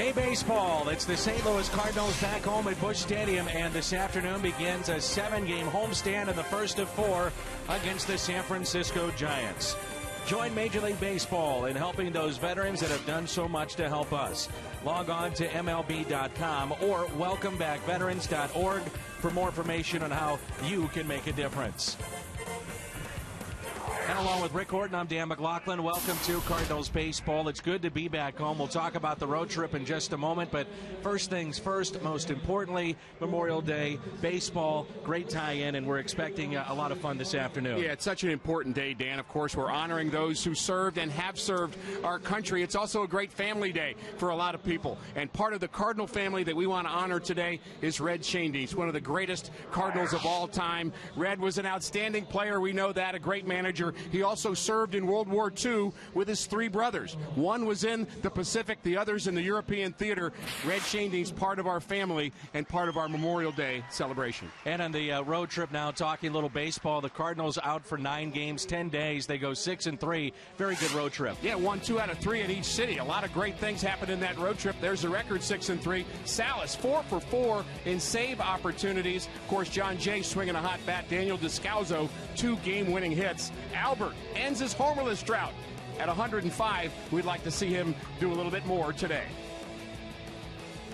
Day baseball. It's the St. Louis Cardinals back home at Busch Stadium, and this afternoon begins a 7-game homestand in the first of 4 against the San Francisco Giants. Join Major League Baseball in helping those veterans that have done so much to help us. Log on to MLB.com or welcomebackveterans.org for more information on how you can make a difference. And along with Rick Horton, I'm Dan McLaughlin. Welcome to Cardinals Baseball. It's good to be back home. We'll talk about the road trip in just a moment, but first things first, most importantly, Memorial Day, baseball, great tie-in, and we're expecting a lot of fun this afternoon. Yeah, it's such an important day, Dan. Of course, we're honoring those who served and have served our country. It's also a great family day for a lot of people, and part of the Cardinal family that we want to honor today is Red Schoendienst, one of the greatest Cardinals of all time. Red was an outstanding player, we know that, a great manager. He also served in World War II with his 3 brothers. One was in the Pacific, the others in the European theater. Red Schoendienst, part of our family and part of our Memorial Day celebration. And on the road trip now, talking a little baseball, the Cardinals out for 9 games, 10 days. They go 6-3. Very good road trip. Yeah, won 2 out of 3 in each city. A lot of great things happened in that road trip. There's the record, 6-3. Salas, 4 for 4 in save opportunities. Of course, John Jay swinging a hot bat. Daniel Descalzo, 2 game-winning hits. Albert ends his homerless drought at 105. We'd like to see him do a little bit more today.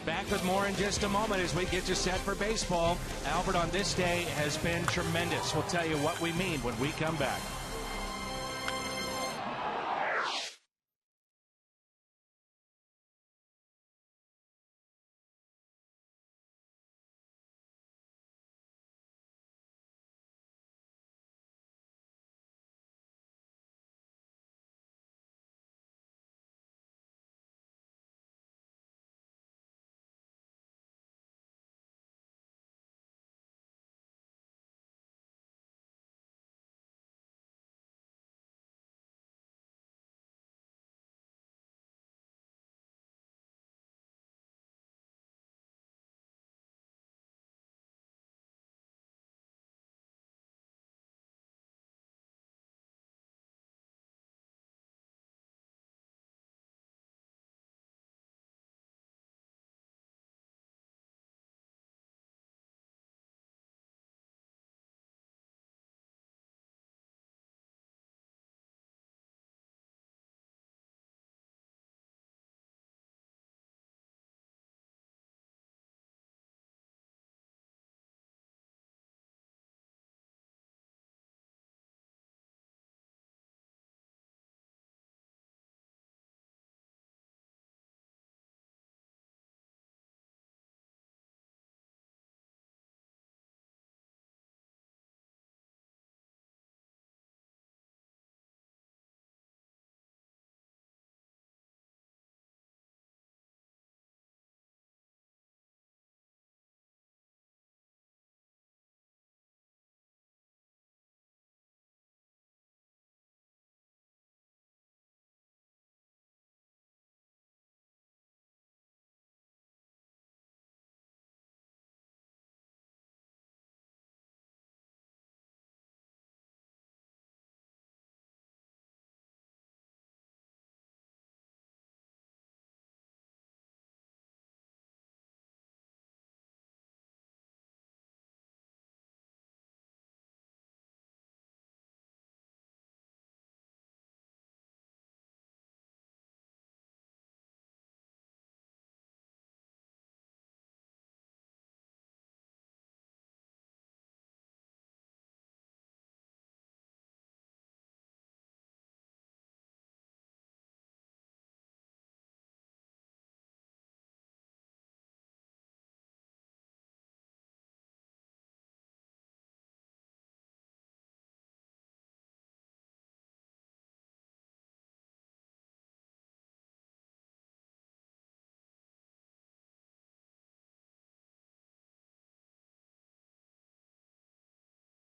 Back with more in just a moment as we get you set for baseball. Albert on this day has been tremendous. We'll tell you what we mean when we come back.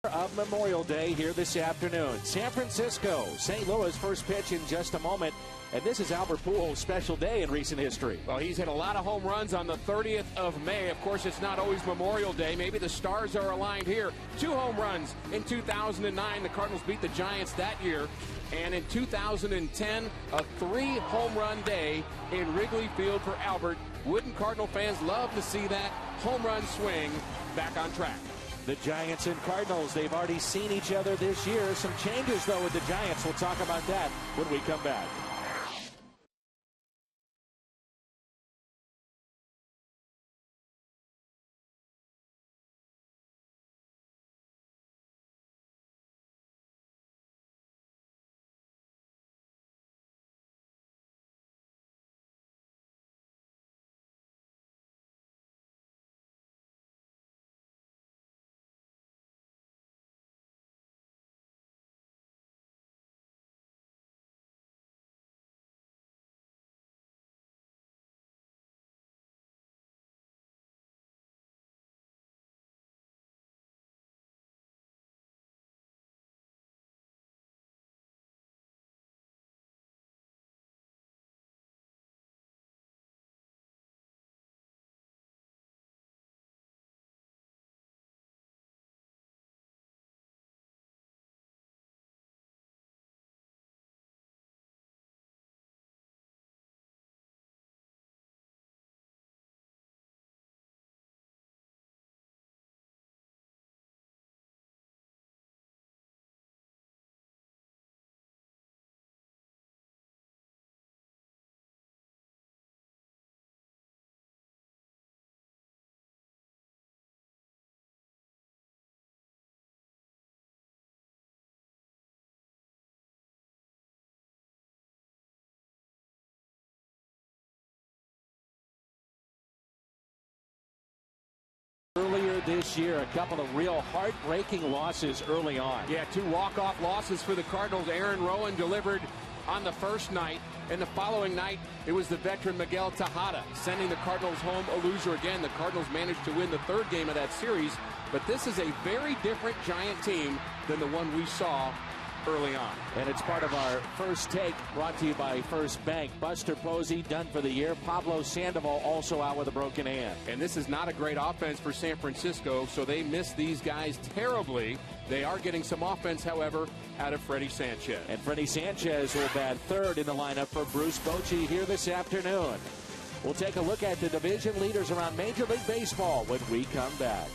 Of Memorial Day here this afternoon. San Francisco, St. Louis, first pitch in just a moment. And this is Albert Pujols' special day in recent history. Well, he's hit a lot of home runs on the 30th of May. Of course, it's not always Memorial Day. Maybe the stars are aligned here. 2 home runs in 2009. The Cardinals beat the Giants that year. And in 2010, a 3 home run day in Wrigley Field for Albert. Wouldn't Cardinal fans love to see that home run swing back on track? The Giants and Cardinals, they've already seen each other this year. Some changes, though, with the Giants. We'll talk about that when we come back. Earlier this year, a couple of real heartbreaking losses early on. Yeah, 2 walk-off losses for the Cardinals. Aaron Rowan delivered on the first night, and the following night, it was the veteran Miguel Tejada sending the Cardinals home a loser again. The Cardinals managed to win the 3rd game of that series, but this is a very different Giant team than the one we saw early on. And it's part of our First Take, brought to you by First Bank. Buster Posey done for the year. Pablo Sandoval also out with a broken hand. And this is not a great offense for San Francisco, so they miss these guys terribly. They are getting some offense, however, out of Freddie Sanchez. And Freddie Sanchez will bat 3rd in the lineup for Bruce Bochy here this afternoon. We'll take a look at the division leaders around Major League Baseball when we come back.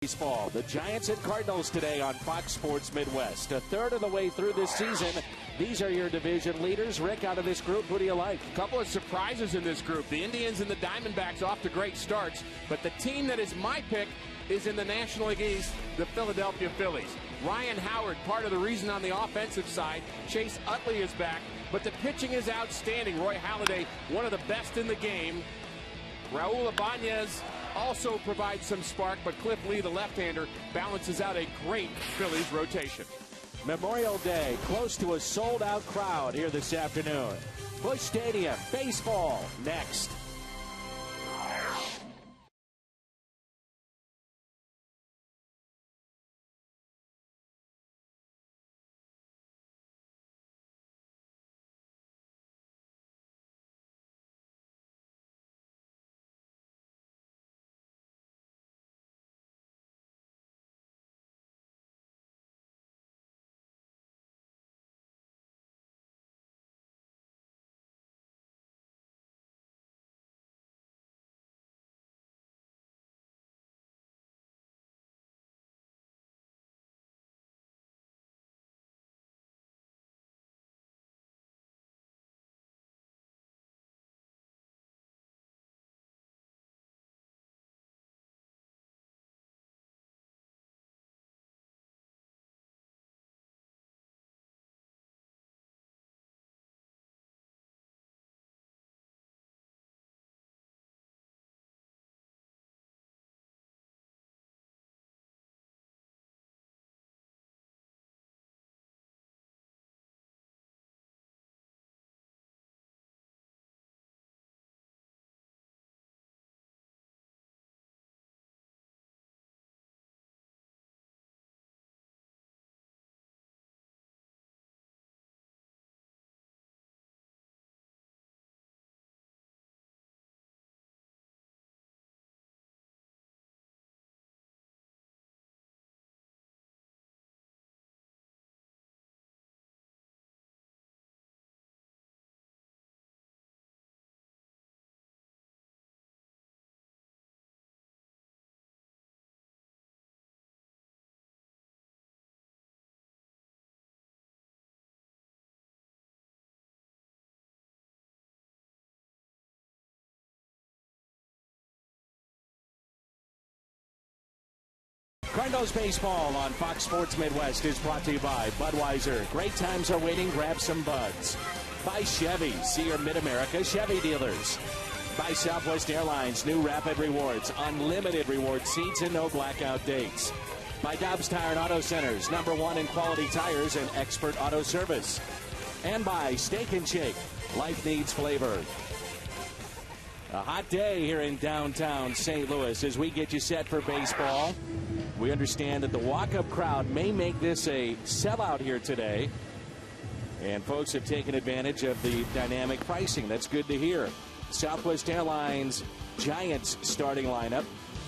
Baseball. The Giants and Cardinals today on Fox Sports Midwest. A third of the way through this season. These are your division leaders. Rick, out of this group, who do you like? A couple of surprises in this group. The Indians and the Diamondbacks off to great starts, but the team that is my pick is in the National League East, the Philadelphia Phillies. Ryan Howard, part of the reason on the offensive side. Chase Utley is back, but the pitching is outstanding. Roy Halladay, one of the best in the game. Raul Ibanez also provides some spark, but Cliff Lee, the left-hander, balances out a great Phillies rotation. Memorial Day, close to a sold-out crowd here this afternoon. Busch Stadium, baseball, next. Cardinals baseball on Fox Sports Midwest is brought to you by Budweiser. Great times are waiting. Grab some buds. By Chevy. See your Mid-America Chevy dealers. By Southwest Airlines. New Rapid Rewards. Unlimited reward seats and no blackout dates. By Dobbs Tire and Auto Centers. #1 in quality tires and expert auto service. And by Steak and Shake. Life needs flavor. A hot day here in downtown St. Louis as we get you set for baseball. We understand that the walk-up crowd may make this a sellout here today. And folks have taken advantage of the dynamic pricing. That's good to hear. Southwest Airlines Giants starting lineup.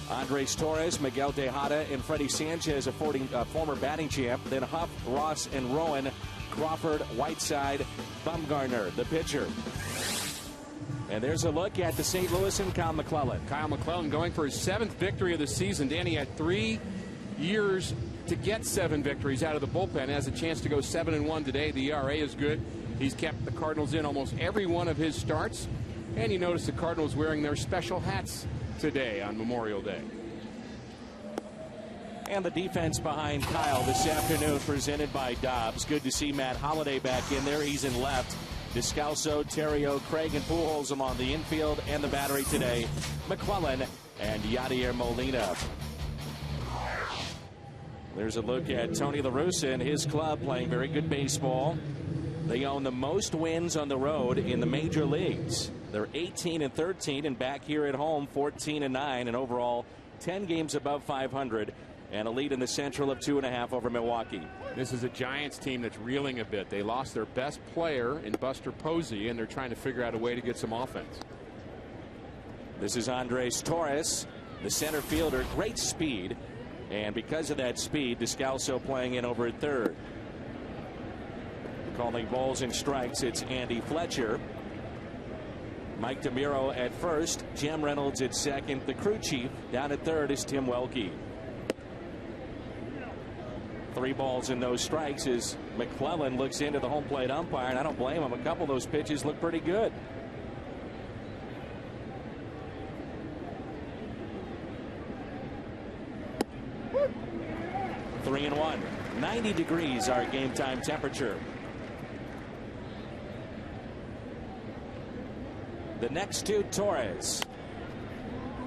Andres Torres, Miguel Tejada, and Freddie Sanchez, a former batting champ. Then Huff, Ross, and Rowan. Crawford, Whiteside, Bumgarner, the pitcher. And there's a look at the St. Louis and Kyle McClellan. Kyle McClellan going for his 7th victory of the season. Danny had 3 years to get 7 victories out of the bullpen. Has a chance to go 7-1 today. The ERA is good. He's kept the Cardinals in almost every one of his starts. And you notice the Cardinals wearing their special hats today on Memorial Day. And the defense behind Kyle this afternoon presented by Dobbs. Good to see Matt Holliday back in there. He's in left. Descalso, Terrio, Craig, and Pujols along the infield and the battery today. McClellan and Yadier Molina. There's a look at Tony La Russa and his club playing very good baseball. They own the most wins on the road in the major leagues. They're 18-13 and back here at home 14-9 and overall 10 games above 500 and a lead in the Central of 2.5 over Milwaukee. This is a Giants team that's reeling a bit. They lost their best player in Buster Posey, and they're trying to figure out a way to get some offense. This is Andres Torres, the center fielder. Great speed. And because of that speed, Descalso playing in over at third. Calling balls and strikes, it's Andy Fletcher. Mike DeMuro at first. Jim Reynolds at second. The crew chief down at third is Tim Welke. 3 balls and no strikes as McClellan looks into the home plate umpire, and I don't blame him. A couple of those pitches look pretty good. 3-1. 90 degrees our game time temperature. The next two, Torres.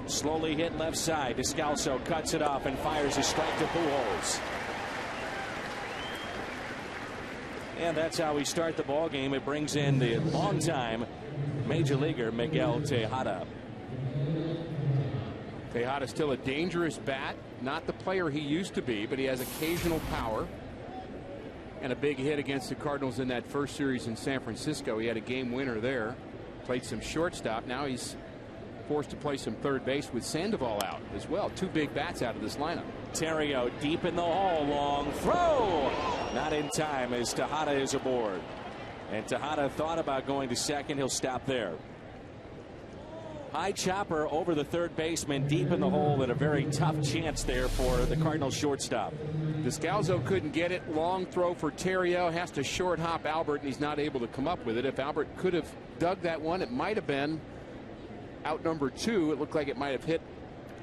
Slowly hit left side. Descalso cuts it off and fires a strike to Pujols. And that's how we start the ball game. It brings in the longtime major leaguer Miguel Tejada. Tejada's still a dangerous bat, not the player he used to be, but he has occasional power. And a big hit against the Cardinals in that first series in San Francisco. He had a game winner there. Played some shortstop. Now he's forced to play some third base with Sandoval out as well. 2 big bats out of this lineup. Terrio deep in the hole. Long throw. Not in time as Tejada is aboard. And Tejada thought about going to second. He'll stop there. High chopper over the third baseman deep in the hole, and a very tough chance there for the Cardinals shortstop. Descalso couldn't get it. Long throw for Terrio. Has to short hop Albert, and he's not able to come up with it. If Albert could have dug that one, it might have been out number 2. It looked like it might have hit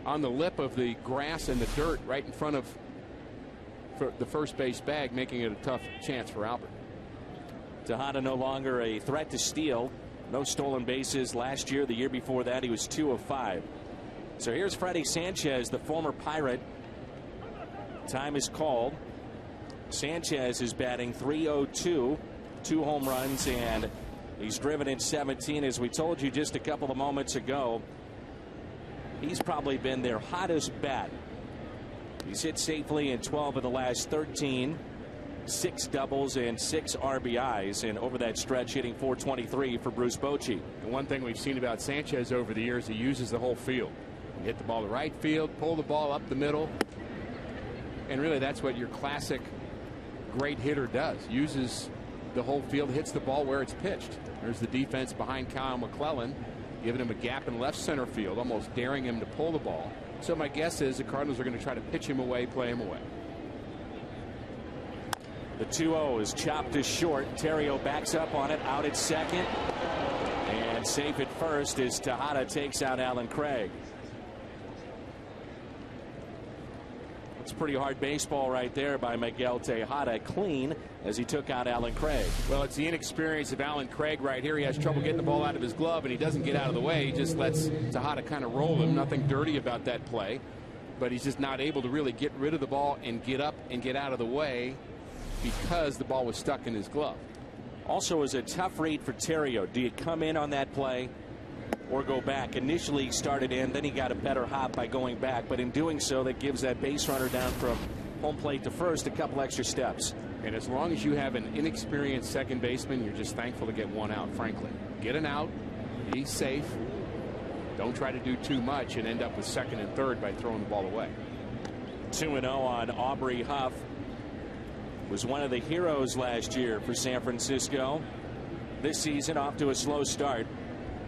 on the lip of the grass and the dirt right in front of the first base bag, making it a tough chance for Albert. Tejada no longer a threat to steal. No stolen bases last year. The year before that, he was 2 of 5. So here's Freddie Sanchez, the former Pirate. Time is called. Sanchez is batting .302, 2 home runs, and he's driven in 17. As we told you just a couple of moments ago, he's probably been their hottest bat. He's hit safely in 12 of the last 13. 6 doubles and 6 RBIs, and over that stretch hitting .423 for Bruce Bochy. And one thing we've seen about Sanchez over the years, he uses the whole field. Hit the ball to right field, pull the ball up the middle, and really that's what your classic great hitter does. Uses the whole field, hits the ball where it's pitched. There's the defense behind Kyle McClellan, giving him a gap in left center field, almost daring him to pull the ball. So my guess is the Cardinals are going to try to pitch him away, play him away. The 2-0 is chopped to short. Terrio backs up on it, out at second, and safe at first as Tejada takes out Allen Craig. It's pretty hard baseball right there by Miguel Tejada. Clean as he took out Allen Craig. Well, it's the inexperience of Allen Craig right here. He has trouble getting the ball out of his glove, and he doesn't get out of the way. He just lets Tejada kind of roll him. Nothing dirty about that play, but he's just not able to really get rid of the ball and get up and get out of the way, because the ball was stuck in his glove. Also, is a tough read for Terrio. Do you come in on that play or go back? Initially he started in, then he got a better hop by going back, but in doing so that gives that base runner down from home plate to first a couple extra steps. And as long as you have an inexperienced second baseman, you're just thankful to get one out, frankly. Get an out, be safe, don't try to do too much and end up with second and third by throwing the ball away. 2-0 on Aubrey Huff. Was one of the heroes last year for San Francisco. This season off to a slow start.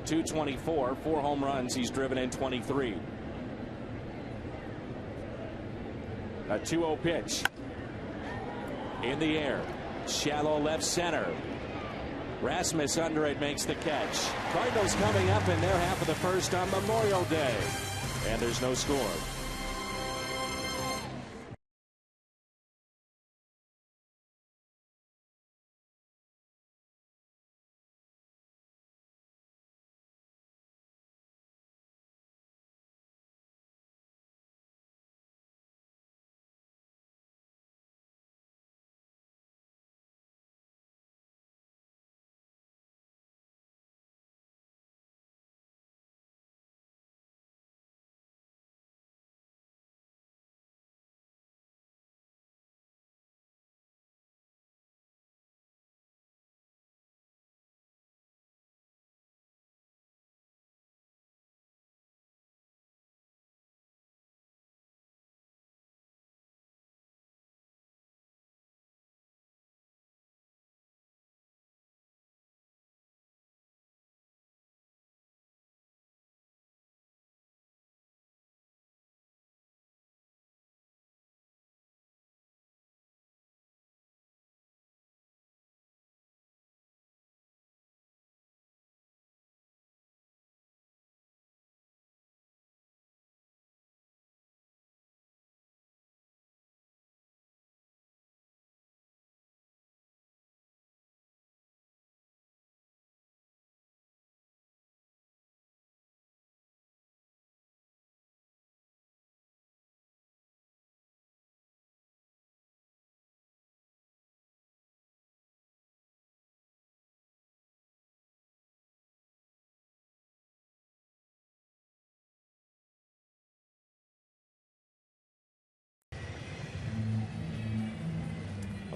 .224, 4 home runs. He's driven in 23. A 2-0 pitch. In the air. Shallow left center. Rasmus under it makes the catch. Cardinals coming up in their half of the first on Memorial Day. And there's no score.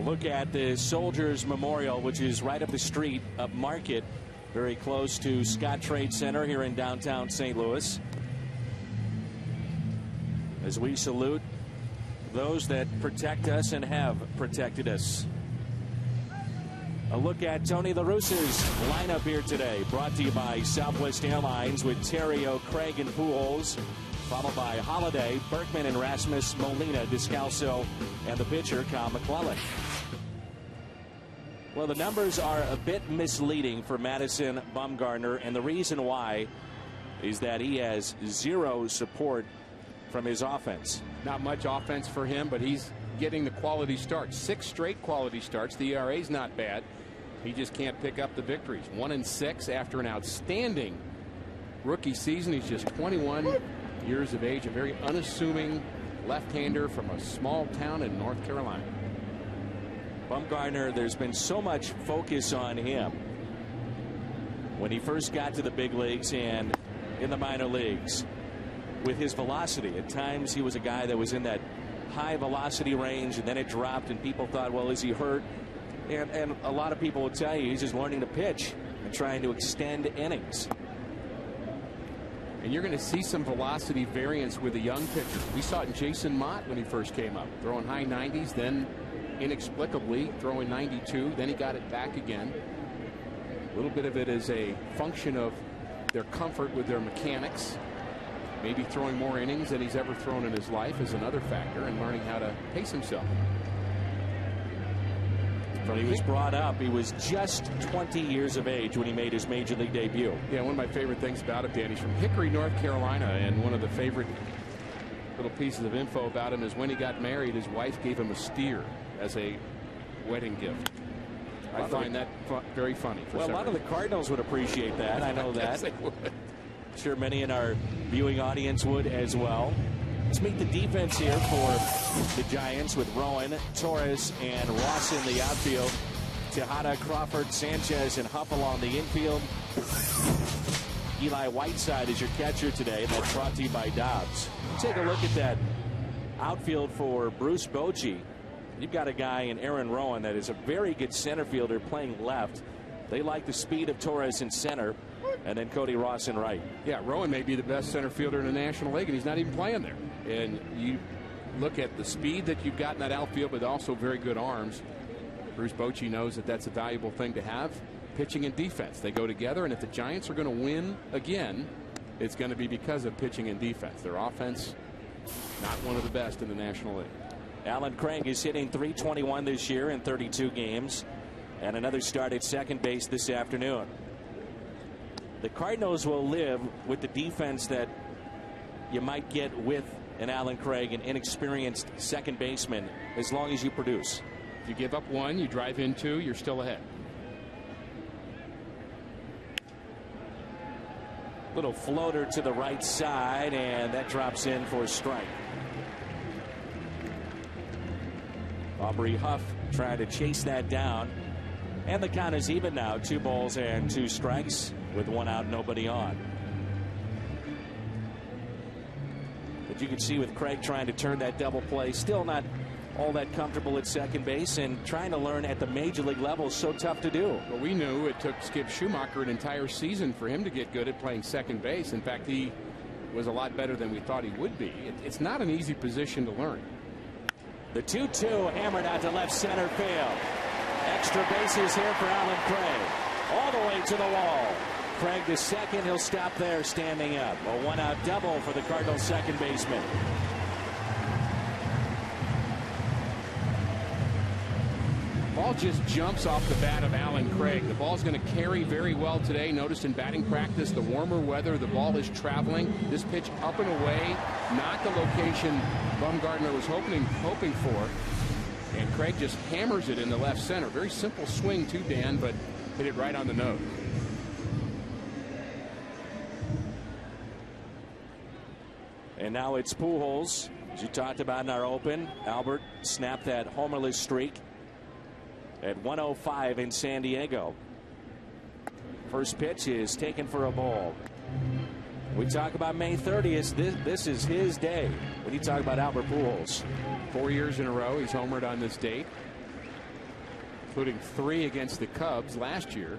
A look at the Soldiers Memorial, which is right up the street up Market, very close to Scott Trade Center here in downtown St. Louis. As we salute those that protect us and have protected us. A look at Tony La Russa's lineup here today, brought to you by Southwest Airlines with Terrio, Craig, and Pujols, followed by Holiday, Berkman, and Rasmus, Molina, Descalso, and the pitcher, Kyle McClellan. Well, the numbers are a bit misleading for Madison Bumgarner, and the reason why is that he has zero support from his offense. Not much offense for him, but he's getting the quality starts. 6 straight quality starts. The ERA's not bad. He just can't pick up the victories. 1-6 after an outstanding rookie season. He's just 21 years of age, a very unassuming left-hander from a small town in North Carolina. Bumgarner, there's been so much focus on him when he first got to the big leagues and in the minor leagues with his velocity. At times he was a guy that was in that high velocity range, and then it dropped, and people thought, well, is he hurt? And a lot of people will tell you he's just learning to pitch and trying to extend innings. And you're going to see some velocity variance with the young pitchers. We saw it in Jason Mott when he first came up, throwing high 90s, then inexplicably throwing 92, then he got it back again. A little bit of it is a function of their comfort with their mechanics. Maybe throwing more innings than he's ever thrown in his life is another factor, and learning how to pace himself. When he was brought up, he was just 20 years of age when he made his major league debut. Yeah, one of my favorite things about it, Dan, he's from Hickory, North Carolina, and one of the favorite little pieces of info about him is when he got married, his wife gave him a steer as a wedding gift. I find that very funny. Well, a lot of the Cardinals would appreciate that. I know that. They would. I'm sure many in our viewing audience would as well. Let's meet the defense here for the Giants with Rowan, Torres, and Ross in the outfield. Tejada, Crawford, Sanchez, and Huffle on the infield. Eli Whiteside is your catcher today, and that's brought to you by Dobbs. Take a look at that outfield for Bruce Bochy. You've got a guy in Aaron Rowan that is a very good center fielder playing left. They like the speed of Torres in center, and then Cody Ross in right. Yeah, Rowan may be the best center fielder in the National League, and he's not even playing there. And you look at the speed that you've got in that outfield, but also very good arms. Bruce Bochy knows that that's a valuable thing to have. Pitching and defense, they go together, and if the Giants are going to win again, it's going to be because of pitching and defense. Their offense, not one of the best in the National League. Alan Craig is hitting .321 this year in 32 games, and another start at second base this afternoon. The Cardinals will live with the defense that you might get with an Alan Craig, an inexperienced second baseman, as long as you produce. If you give up one, you drive in 2, you're still ahead. Little floater to the right side, and that drops in for a strike. Aubrey Huff trying to chase that down, and the count is even now. 2 balls and 2 strikes with 1 out, nobody on. But you can see with Craig trying to turn that double play, still not all that comfortable at second base, and trying to learn at the major league level is so tough to do. Well, we knew it took Skip Schumacher an entire season for him to get good at playing second base. In fact, he was a lot better than we thought he would be. It's not an easy position to learn. The 2-2 hammered out to left center field. Extra bases here for Alan Craig. All the way to the wall. Craig to second. He'll stop there standing up. A 1-out double for the Cardinals second baseman. Ball just jumps off the bat of Alan Craig. The ball's going to carry very well today. Noticed in batting practice, the warmer weather, the ball is traveling. This pitch up and away, not the location Bumgarner was hoping for. And Craig just hammers it in the left center. Very simple swing too, Dan, but hit it right on the nose. And now it's Pujols. As you talked about in our open, Albert snapped that homerless streak at 105 in San Diego. First pitch is taken for a ball. We talk about May 30th. This is his day. When you talk about Albert Pujols. 4 years in a row, he's homered on this date. including 3 against the Cubs last year.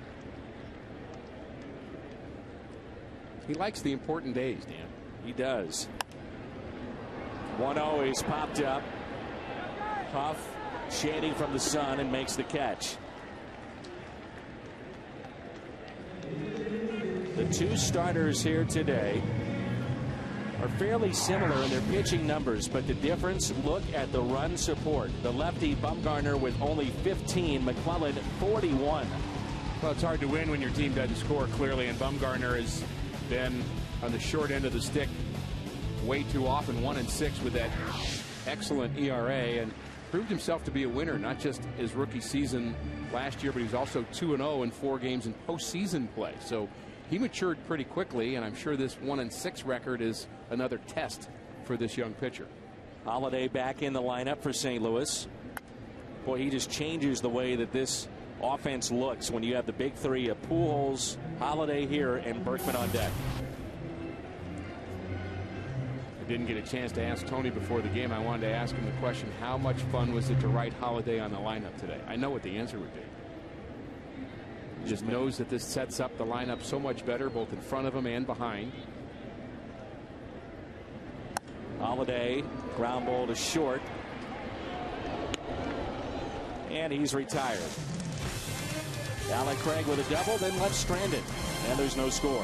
He likes the important days, Dan. He does. 1-0 is popped up. Huff shading from the sun and makes the catch. The two starters here today are fairly similar in their pitching numbers, but the difference, look at the run support. The lefty Bumgarner with only 15, McClellan 41. Well, it's hard to win when your team doesn't score, clearly, and Bumgarner has been on the short end of the stick way too often, 1-6 with that excellent ERA, and proved himself to be a winner, not just his rookie season last year, but he's also 2-0 in 4 games in postseason play. So he matured pretty quickly, and I'm sure this 1-6 record is another test for this young pitcher. Holiday back in the lineup for St. Louis. Boy, he just changes the way that this offense looks when you have the big three of Pujols, Holiday here, and Berkman on deck. I didn't get a chance to ask Tony before the game. I wanted to ask him the question, how much fun was it to write Holiday on the lineup today? I know what the answer would be. He just knows that this sets up the lineup so much better, both in front of him and behind. Holiday, ground ball to short. And he's retired. Alec Craig with a double, then left stranded. And there's no score.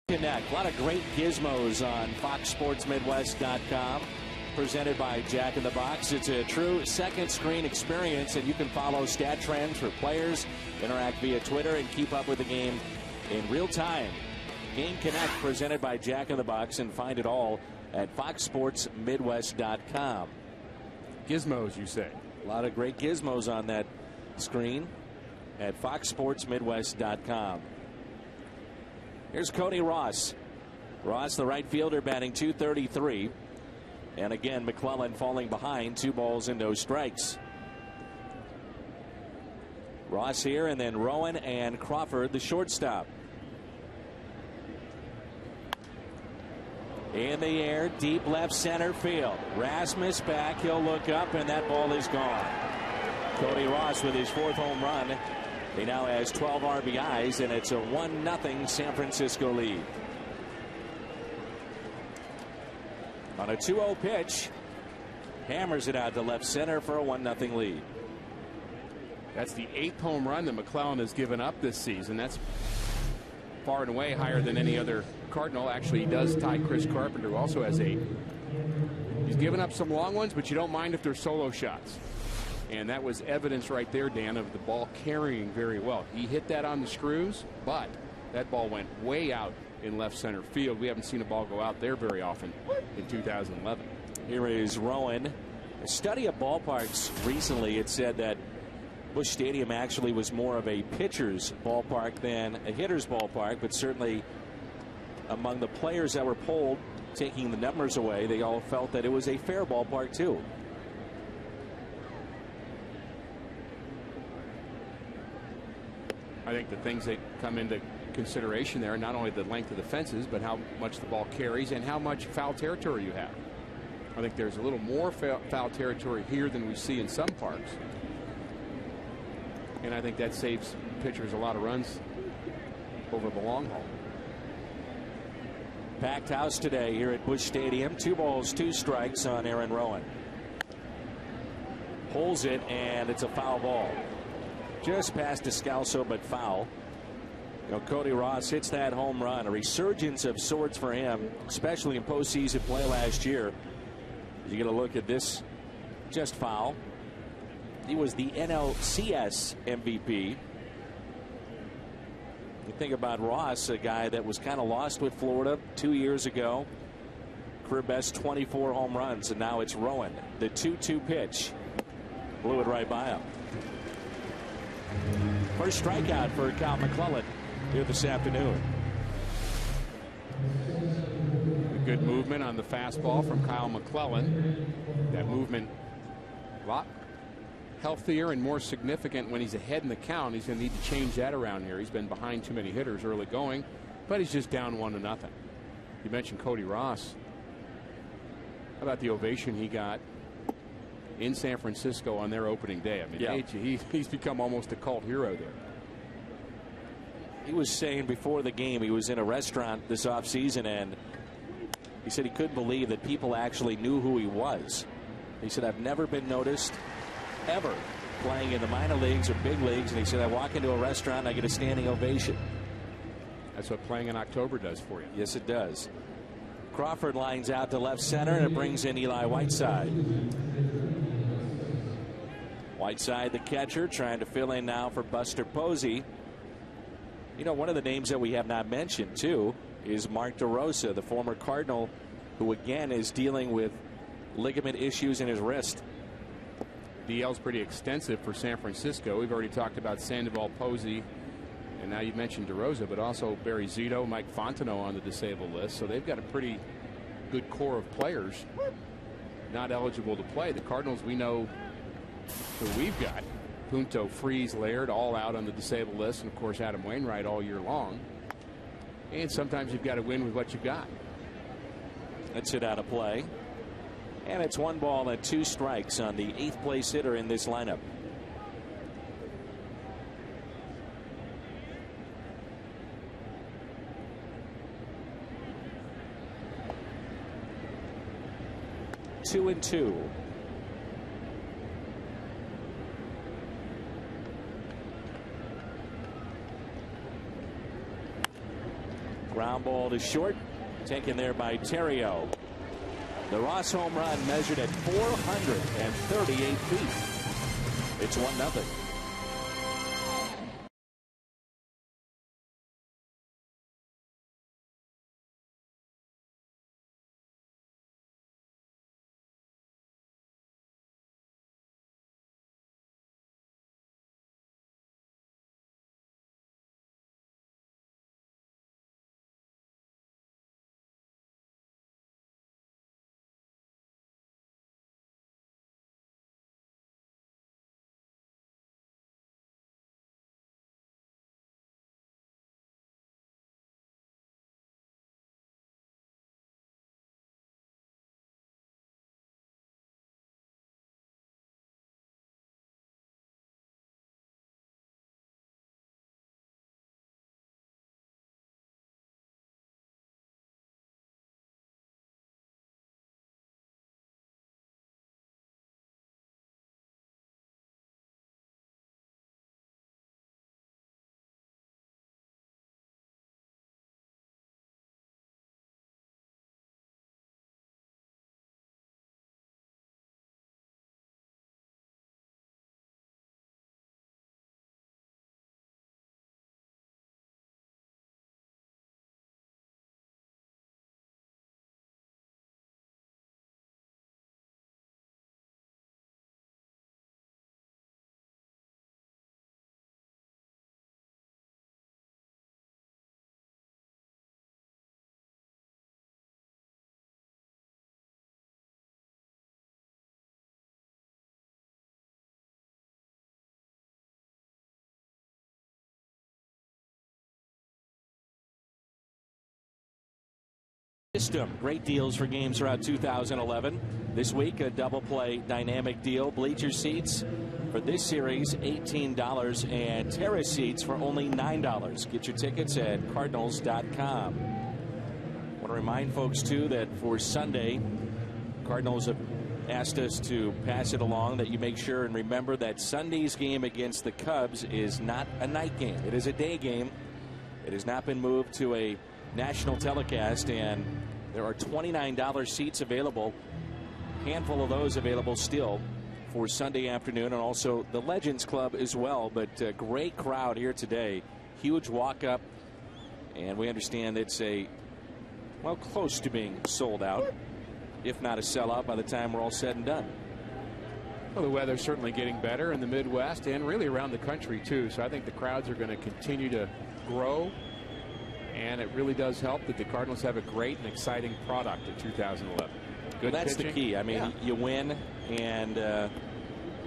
Connect. A lot of great gizmos on FoxSportsMidwest.com, presented by Jack in the Box. It's a true second screen experience, and you can follow stat trends for players, interact via Twitter, and keep up with the game in real time. Game Connect, presented by Jack in the Box, and find it all at FoxSportsMidwest.com. Gizmos, you say? A lot of great gizmos on that screen at FoxSportsMidwest.com. Here's Cody Ross. Ross, the right fielder, batting .233. And again, McClellan falling behind, 2 balls and no strikes. Ross here, and then Rowan and Crawford, the shortstop. In the air, deep left center field. Rasmus back, he'll look up, and that ball is gone. Cody Ross with his 4th home run. He now has 12 RBIs, and it's a 1-0 San Francisco lead. On a 2-0 pitch, hammers it out to left center for a 1-0 lead. That's the 8th home run that McClellan has given up this season. That's far and away higher than any other Cardinal. Actually, he does tie Chris Carpenter, who also has 8. He's given up some long ones, but you don't mind if they're solo shots. And that was evidence right there, Dan, of the ball carrying very well. He hit that on the screws, but that ball went way out in left center field. We haven't seen a ball go out there very often in 2011. Here is Rowan. A study of ballparks recently, it said that Busch Stadium actually was more of a pitcher's ballpark than a hitter's ballpark, but certainly among the players that were polled, taking the numbers away, they all felt that it was a fair ballpark too. I think the things that come into consideration there are not only the length of the fences, but how much the ball carries and how much foul territory you have. I think there's a little more foul territory here than we see in some parks. And I think that saves pitchers a lot of runs over the long haul. Packed house today here at Busch Stadium. 2 balls, 2 strikes on Aaron Rowan. Pulls it, and it's a foul ball. Just past Descalso, but foul. You know, Cody Ross hits that home run. A resurgence of sorts for him, especially in postseason play last year. You get a look at this, just foul. He was the NLCS MVP. You think about Ross, a guy that was kind of lost with Florida 2 years ago. Career best 24 home runs, and now it's Rowan. The 2-2 pitch. Blew it right by him. First strikeout for Kyle McClellan here this afternoon. Good movement on the fastball from Kyle McClellan. That movement a lot healthier and more significant when he's ahead in the count. He's going to need to change that around here. He's been behind too many hitters early going, but he's just down 1-0. You mentioned Cody Ross. How about the ovation he got in San Francisco on their opening day? I mean, yeah. He's become almost a cult hero there. He was saying before the game, he was in a restaurant this offseason, and he said he couldn't believe that people actually knew who he was. He said, I've never been noticed ever playing in the minor leagues or big leagues. And he said, I walk into a restaurant and I get a standing ovation. That's what playing in October does for you. Yes, it does. Crawford lines out to left center, and it brings in Eli Whiteside. Whiteside, the catcher, trying to fill in now for Buster Posey. You know, one of the names that we have not mentioned, too, is Mark DeRosa, the former Cardinal, who again is dealing with ligament issues in his wrist. DL's pretty extensive for San Francisco. We've already talked about Sandoval, Posey, and now you've mentioned DeRosa, but also Barry Zito, Mike Fontenot on the disabled list. So they've got a pretty good core of players not eligible to play. The Cardinals, we know who we've got. Punto, Freeze, Laird, all out on the disabled list, and of course Adam Wainwright all year long. And sometimes you've got to win with what you've got. That's it out of play. And it's 1 ball and 2 strikes on the 8th place hitter in this lineup. Two and 2. Ground ball to short, taken there by Terrio. The Ross home run measured at 438 feet. It's 1-0. System. Great deals for games throughout 2011. This week, a double play dynamic deal. Bleacher seats for this series, $18, and terrace seats for only $9. Get your tickets at Cardinals.com. I want to remind folks, too, that for Sunday, Cardinals have asked us to pass it along, that you make sure and remember that Sunday's game against the Cubs is not a night game. It is a day game. It has not been moved to a national telecast, and there are $29 seats available. Handful of those available still for Sunday afternoon, and also the Legends Club as well. But great crowd here today. Huge walk up, and we understand it's close to being sold out, if not a sellout by the time we're all said and done. Well, the weather's certainly getting better in the Midwest and really around the country too, so I think the crowds are going to continue to grow, and it really does help that the Cardinals have a great and exciting product in 2011. Good That's pitching. the key. I mean, you win, and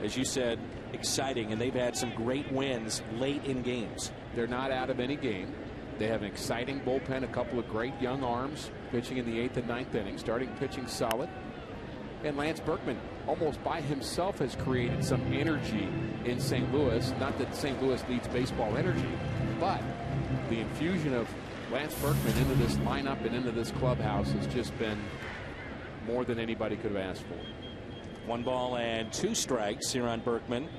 as you said, exciting, and they've had some great wins late in games. They're not out of any game. They have an exciting bullpen, a couple of great young arms pitching in the 8th and 9th innings, starting pitching solid. And Lance Berkman, almost by himself, has created some energy in St. Louis. Not that St. Louis needs baseball energy, but the infusion of Lance Berkman into this lineup and into this clubhouse has just been more than anybody could have asked for. 1 ball and 2 strikes here on Berkman.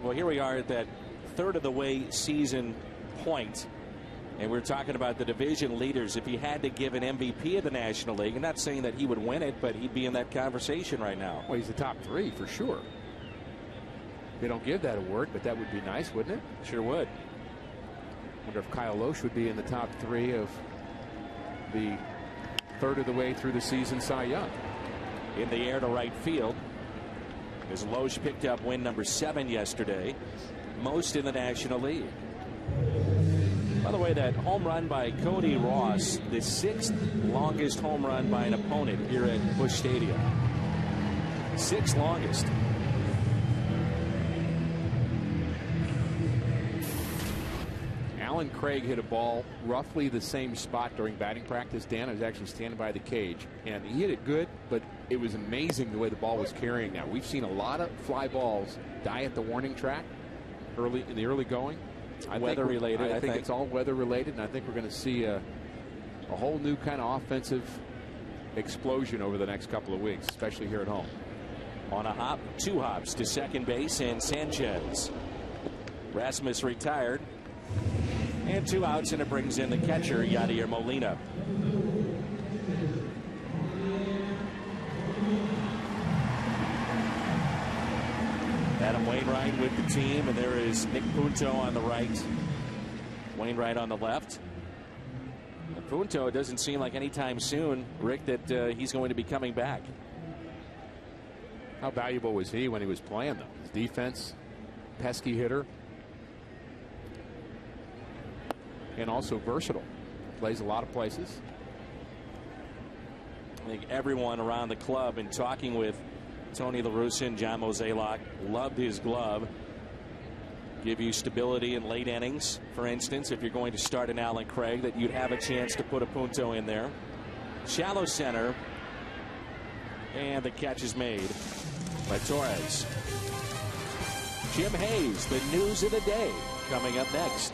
Well, here we are at that third of the way season point, and we're talking about the division leaders. If he had to give an MVP of the National League, I'm not saying that he would win it, but he'd be in that conversation right now. Well, he's the top 3 for sure. They don't give that award, but that would be nice, wouldn't it? Sure would. Wonder if Kyle Loesch would be in the top 3 of the third of the way through the season Cy Young. In the air to right field, as Loesch picked up win number 7 yesterday, most in the National League. By the way, that home run by Cody Ross, the 6th longest home run by an opponent here at Busch Stadium. 6th longest. Alan Craig hit a ball roughly the same spot during batting practice. Dan, I was actually standing by the cage, and he hit it good, but it was amazing the way the ball was carrying. Now, we've seen a lot of fly balls die at the warning track in the early going. Weather related. I think it's all weather related, and I think we're going to see a whole new kind of offensive explosion over the next couple of weeks, especially here at home. On a hop, 2 hops to second base, and Sanchez. Rasmus retired, and 2 outs, and it brings in the catcher, Yadier Molina. Adam Wainwright with the team, and there is Nick Punto on the right, Wainwright on the left. And Punto, it doesn't seem like anytime soon, Rick, that he's going to be coming back. How valuable was he when he was playing, though? His defense, pesky hitter, and also versatile. Plays a lot of places. I think everyone around the club, and talking with Tony La Russa and John Mozeliak, loved his glove. Give you stability in late innings, for instance, if you're going to start an Alan Craig, that you'd have a chance to put a Punto in there. Shallow center, and the catch is made by Torres. Jim Hayes, the news of the day, coming up next.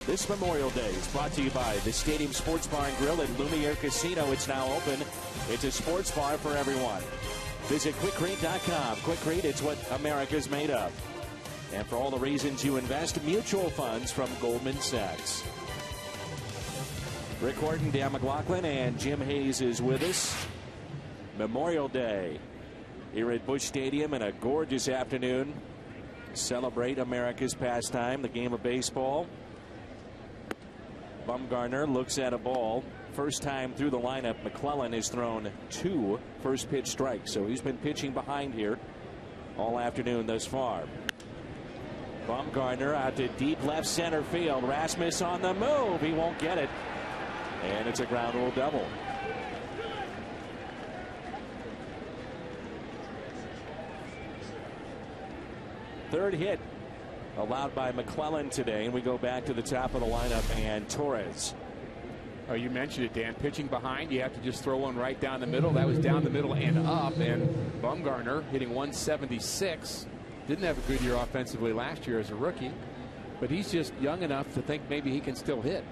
This Memorial Day is brought to you by the Stadium Sports Bar and Grill at Lumiere Casino. It's now open. It's a sports bar for everyone. Visit QuickRate.com. QuickRate, it's what America's made of. And for all the reasons you invest, mutual funds from Goldman Sachs. Rick Horton, Dan McLaughlin, and Jim Hayes is with us. Memorial Day here at Busch Stadium, and a gorgeous afternoon. Celebrate America's pastime, the game of baseball. Bumgarner looks at a ball. First time through the lineup, McClellan has thrown 2 first pitch strikes, so he's been pitching behind here all afternoon thus far. Bumgarner out to deep left center field. Rasmus on the move. He won't get it. And it's a ground rule double. Third hit allowed by McClellan today, and we go back to the top of the lineup and Torres. Oh, you mentioned it, Dan. Pitching behind, you have to just throw one right down the middle. That was down the middle and up, and Bumgarner hitting 176. Didn't have a good year offensively last year as a rookie, but he's just young enough to think maybe he can still hit.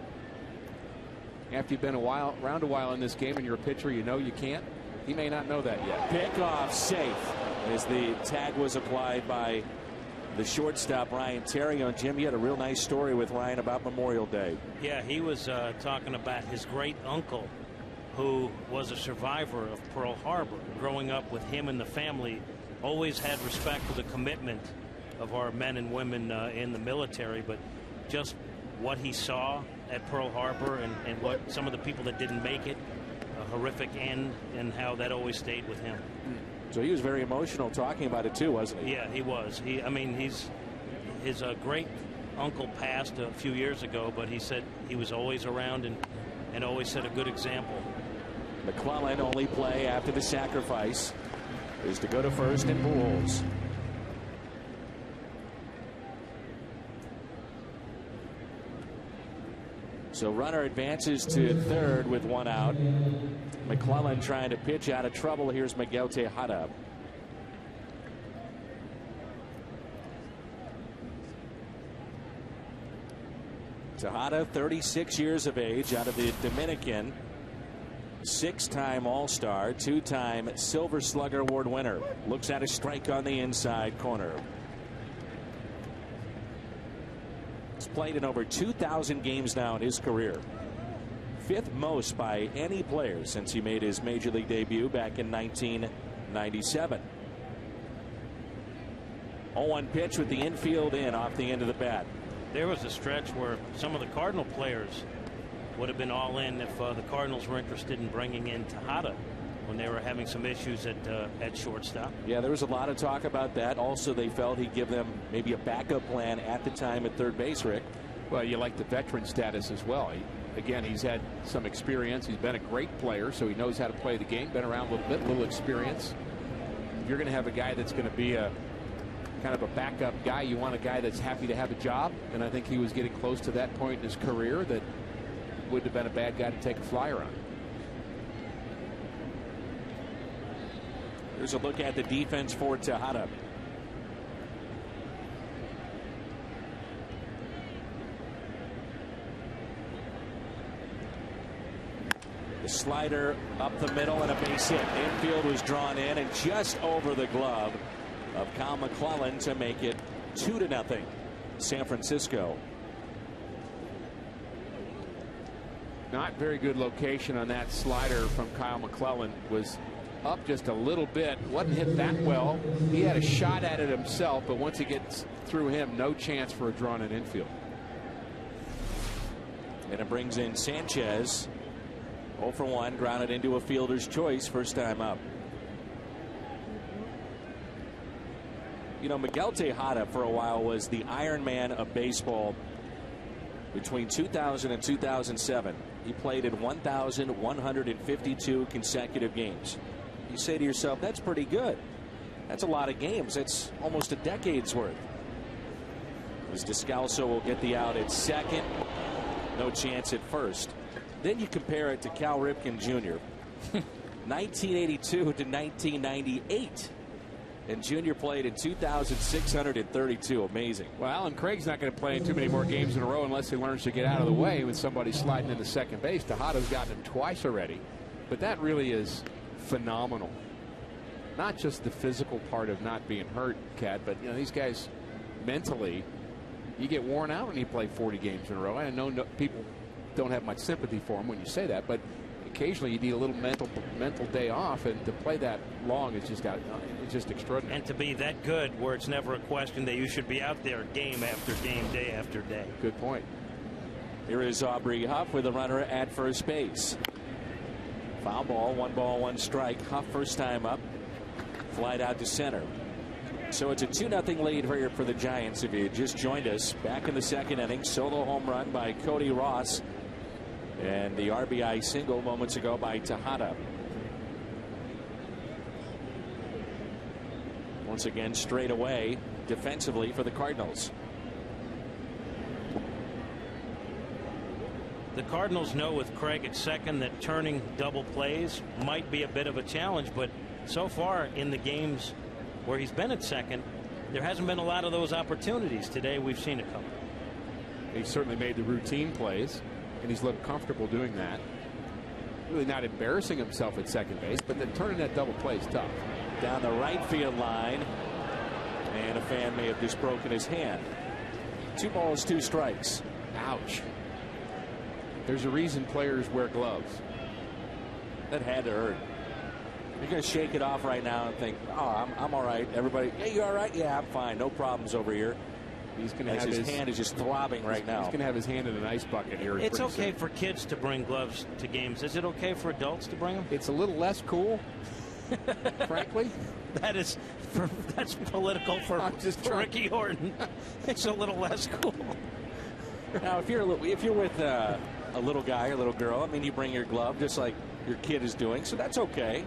After you've been around a while in this game and you're a pitcher, you know you can't. He may not know that yet. Pickoff safe as the tag was applied by the shortstop, Ryan Theriot. And Jim, you had a real nice story with Ryan about Memorial Day. Yeah, he was talking about his great uncle, who was a survivor of Pearl Harbor. Growing up with him and the family, always had respect for the commitment of our men and women in the military, but just what he saw at Pearl Harbor and what some of the people that didn't make it, a horrific end, and how that always stayed with him. So he was very emotional talking about it too, wasn't he? Yeah, he was. His great uncle passed a few years ago, but he said he was always around and always set a good example. McClellan, only play after the sacrifice is to go to first and Pujols. So runner advances to third with 1 out. McClellan trying to pitch out of trouble. Here's Miguel Tejada. Tejada, 36 years of age, out of the Dominican. 6-time All-Star, 2-time Silver Slugger Award winner. Looks at a strike on the inside corner. He's played in over 2,000 games now in his career. 5th most by any player since he made his major league debut back in 1997. 0-1 pitch with the infield in off the end of the bat. There was a stretch where some of the Cardinal players would have been all in if the Cardinals were interested in bringing in Tejada when they were having some issues at shortstop. Yeah, there was a lot of talk about that. Also, they felt he'd give them maybe a backup plan at the time at third base, Rick. Well, you like the veteran status as well. Again, he's had some experience. He's been a great player, so he knows how to play the game. Been around a little bit, little experience. If you're going to have a guy that's going to be a kind of a backup guy, you want a guy that's happy to have a job, and I think he was getting close to that point in his career that wouldn't have been a bad guy to take a flyer on. Here's a look at the defense for Tejada. The slider up the middle and a base hit. Infield was drawn in and just over the glove of Kyle McClellan to make it 2-0 San Francisco. Not very good location on that slider from Kyle McClellan. Was up just a little bit. Wasn't hit that well. He had a shot at it himself, but once it gets through him, no chance for a drawn in infield. And it brings in Sanchez. 0 for 1, grounded into a fielder's choice, first time up. You know, Miguel Tejada for a while was the Iron Man of baseball. Between 2000 and 2007, he played in 1,152 consecutive games. You say to yourself, that's pretty good. That's a lot of games. That's almost a decade's worth. As Descalso will get the out at second. No chance at first. Then you compare it to Cal Ripken Jr. 1982 to 1998. And Junior played in 2,632. Amazing. Well, Alan Craig's not going to play in too many more games in a row unless he learns to get out of the way when somebody's sliding into second base. Tejada's gotten him twice already. But that really is phenomenal. Not just the physical part of not being hurt, Cat, but these guys mentally, you get worn out when you play 40 games in a row. I know people don't have much sympathy for him when you say that, but occasionally you need a little mental day off, and to play that long is just extraordinary. And to be that good where it's never a question that you should be out there game after game, day after day. Good point. Here is Aubrey Huff with a runner at first base. Foul ball, 1 strike. Huff first time up. Flied out to center. So it's a 2-0 lead here for the Giants. If you just joined us, back in the second inning, solo home run by Cody Ross. And the RBI single moments ago by Tejada. Once again, straight away defensively for the Cardinals. The Cardinals know with Craig at second that turning double plays might be a bit of a challenge, but so far in the games where he's been at second, there hasn't been a lot of those opportunities. Today we've seen a couple. He certainly made the routine plays, and he's looked comfortable doing that. Really not embarrassing himself at second base, but then turning that double play is tough. Down the right field line, and a fan may have just broken his hand. 2 balls, 2 strikes. Ouch. There's a reason players wear gloves. That had to hurt. You're going to shake it off right now and think, oh, I'm all right. Everybody, hey, you all right? Yeah, I'm fine. No problems over here. He's going to have his hand is just throbbing right now. He's going to have his hand in an ice bucket here. It's okay for kids to bring gloves to games. Is it okay for adults to bring them? It's a little less cool, frankly. That's political for Ricky Horton. It's a little less cool. Now, if you're with a little guy or little girl, I mean, you bring your glove just like your kid is doing, so that's okay.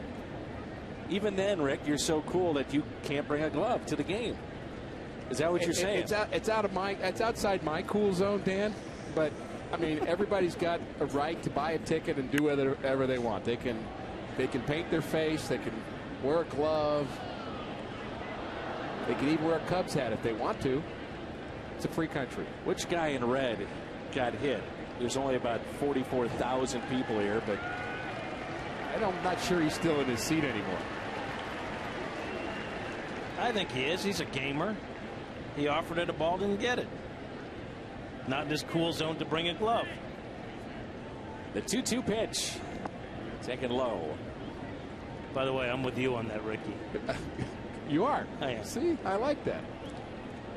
Even then, Rick, you're so cool that you can't bring a glove to the game. Is that what you're saying? It's outside my cool zone, Dan. But I mean, everybody's got a right to buy a ticket and do whatever they want. They can paint their face. They can wear a glove. They can even wear a Cubs hat if they want to. It's a free country. Which guy in red got hit? There's only about 44,000 people here, but I'm not sure he's still in his seat anymore. I think he is. He's a gamer. He offered it a ball, didn't get it. Not in his cool zone to bring a glove. The 2-2 pitch. Taken low. By the way, I'm with you on that, Ricky. You are? I am. See, I like that.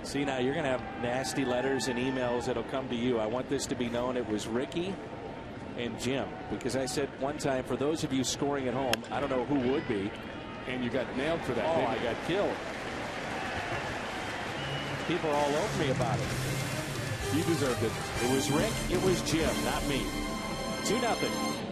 See, now you're going to have nasty letters and emails that'll come to you. I want this to be known it was Ricky and Jim, because I said one time, for those of you scoring at home, I don't know who would be. And you got nailed for that. Oh, I got killed. People are all over me about it. You deserved it. It was Rick, it was Jim, not me. 2-0.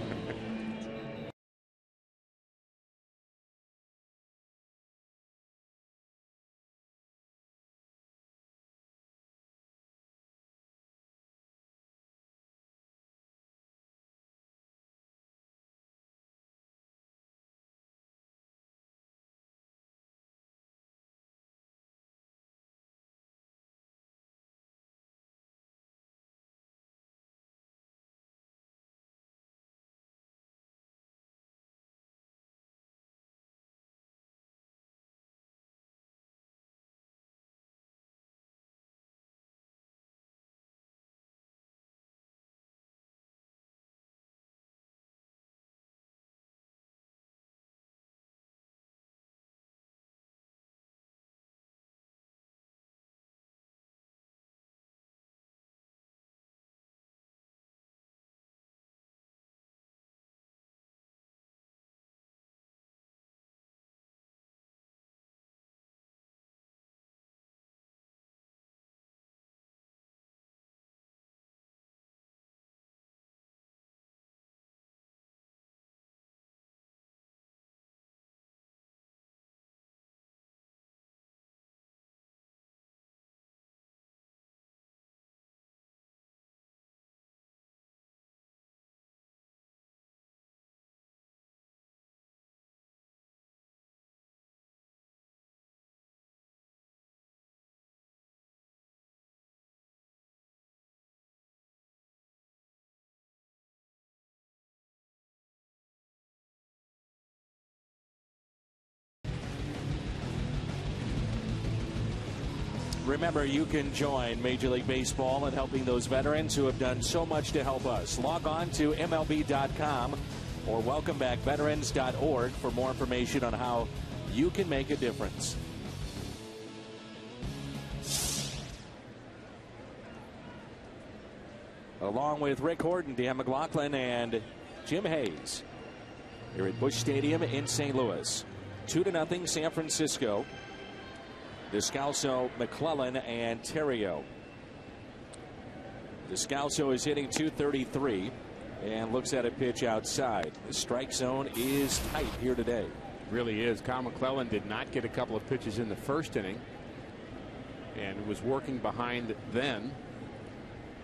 remember, you can join Major League Baseball in helping those veterans who have done so much to help us. Log on to MLB.com or welcomebackveterans.org for more information on how you can make a difference. Along with Rick Horton, Dan McLaughlin, and Jim Hayes here at Busch Stadium in St. Louis. 2-0 San Francisco. Descalso, McClellan, and Terrio. Descalso is hitting .233 and looks at a pitch outside. The strike zone is tight here today. Really is. Kyle McClellan did not get a couple of pitches in the first inning and was working behind then.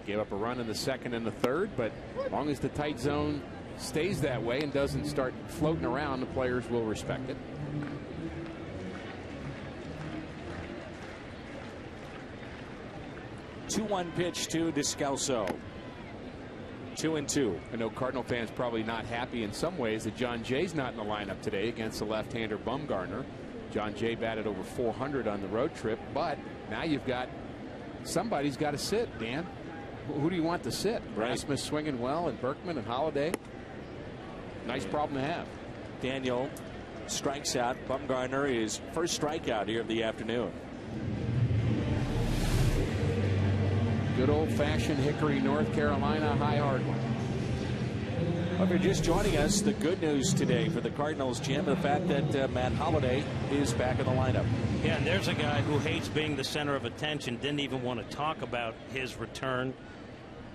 Gave up a run in the second and the third, but as long as the tight zone stays that way and doesn't start floating around, the players will respect it. 2-1 pitch to Descalso. 2-2. I know Cardinal fans probably not happy in some ways that John Jay's not in the lineup today against the left-hander Bumgarner. John Jay batted over 400 on the road trip, but now you've got somebody's got to sit, Dan. Who do you want to sit? Right. Rasmus swinging well, and Berkman and Holiday. Nice problem to have. Daniel strikes out. Bumgarner is first strikeout here of the afternoon. Good old-fashioned Hickory, North Carolina high hard one. If you're just joining us, the good news today for the Cardinals, Jim, the fact that Matt Holliday is back in the lineup. Yeah, and there's a guy who hates being the center of attention, didn't even want to talk about his return.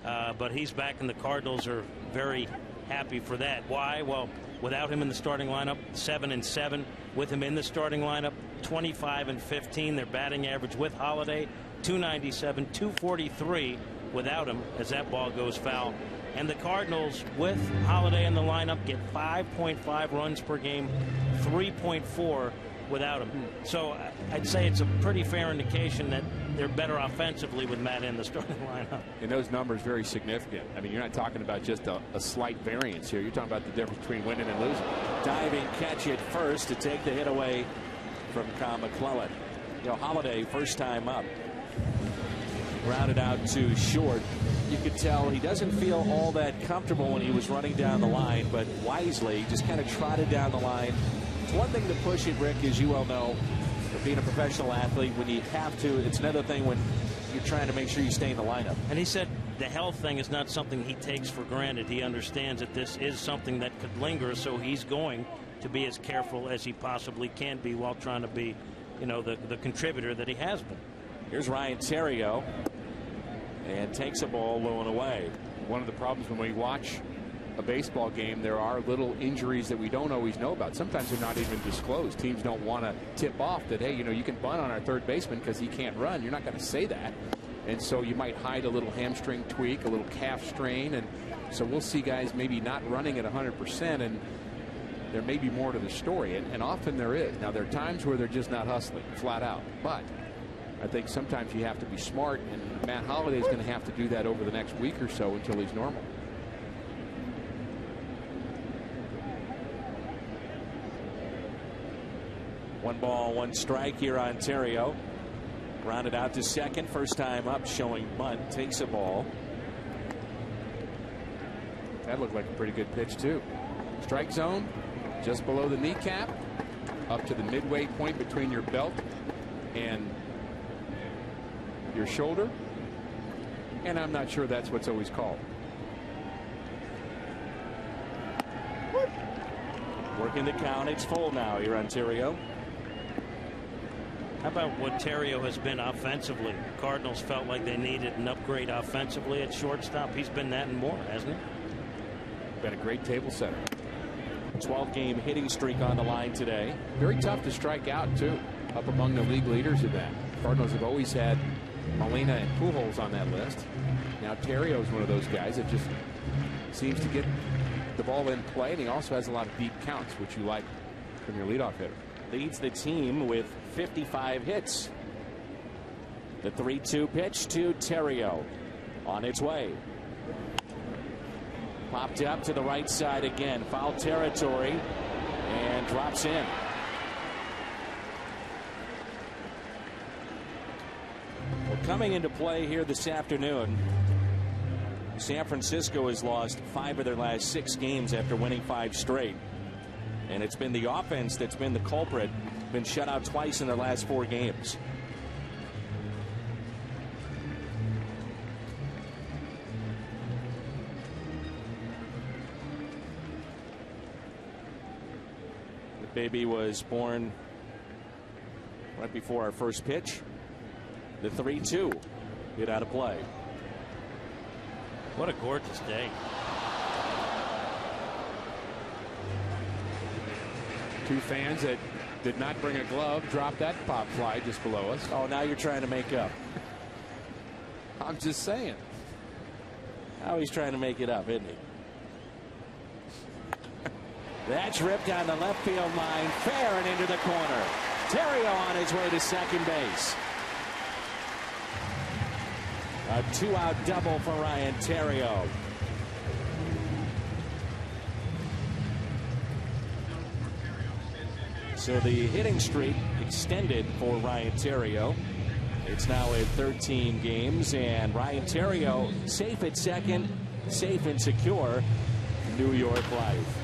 But he's back, and the Cardinals are very happy for that. Why? Well, without him in the starting lineup, 7-7. With him in the starting lineup, 25-15. Their batting average with Holiday, .297, .243 without him, as that ball goes foul. And the Cardinals, with Holiday in the lineup, get 5.5 runs per game, 3.4 without him. So I'd say it's a pretty fair indication that they're better offensively with Matt in the starting lineup. And those numbers very significant. I mean, you're not talking about just a slight variance here. You're talking about the difference between winning and losing. Diving catch at first to take the hit away from Kyle McClellan. You know, Holiday, first time up. Grounded out to short. You could tell he doesn't feel all that comfortable when he was running down the line, but wisely just kind of trotted down the line. It's one thing to push it, Rick, as you well know, being a professional athlete, when you have to. It's another thing when you're trying to make sure you stay in the lineup. And he said the health thing is not something he takes for granted. He understands that this is something that could linger, so he's going to be as careful as he possibly can be while trying to be, you know, the contributor that he has been. Here's Ryan Terrio, and takes a ball low and away. One of the problems when we watch a baseball game, there are little injuries that we don't always know about. Sometimes they're not even disclosed. Teams don't want to tip off that, hey, you know, you can bunt on our third baseman because he can't run. You're not going to say that. And so you might hide a little hamstring tweak, a little calf strain. And so we'll see guys maybe not running at 100%, and there may be more to the story. And often there is. Now, there are times where they're just not hustling, flat out. But I think sometimes you have to be smart, and Matt Holliday is going to have to do that over the next week or so until he's normal. One ball, one strike here on Terrio. Grounded out to second, first time up, showing bunt, takes a ball. That looked like a pretty good pitch, too. Strike zone, just below the kneecap, up to the midway point between your belt and your shoulder, and I'm not sure that's what's always called. Working the count. It's full now here on Terrio. How about what Terrio has been offensively? The Cardinals felt like they needed an upgrade offensively at shortstop. He's been that and more, hasn't he? Been a great table setter. 12-game hitting streak on the line today. Very tough to strike out, too. Up among the league leaders of that. Cardinals have always had Molina and Pujols on that list. Now Terrio is one of those guys that just seems to get the ball in play, and he also has a lot of deep counts, which you like from your leadoff hitter. Leads the team with 55 hits. The 3-2 pitch to Terrio. On its way. Popped up to the right side again. Foul territory, and drops in. coming into play here this afternoon, San Francisco has lost 5 of their last 6 games after winning 5 straight. And it's been the offense that's been the culprit. Been shut out twice in their last 4 games. The baby was born right before our first pitch. The 3-2 hit out of play. What a gorgeous day. 2 fans that did not bring a glove dropped that pop fly just below us. Oh, now you're trying to make up. I'm just saying. Now he's trying to make it up, isn't he? That's ripped down the left field line, fair and into the corner. Theriot on his way to second base. A 2-out double for Ryan Theriot. So the hitting streak extended for Ryan Theriot. It's now at 13 games, and Ryan Theriot safe at second, safe and secure. New York Life.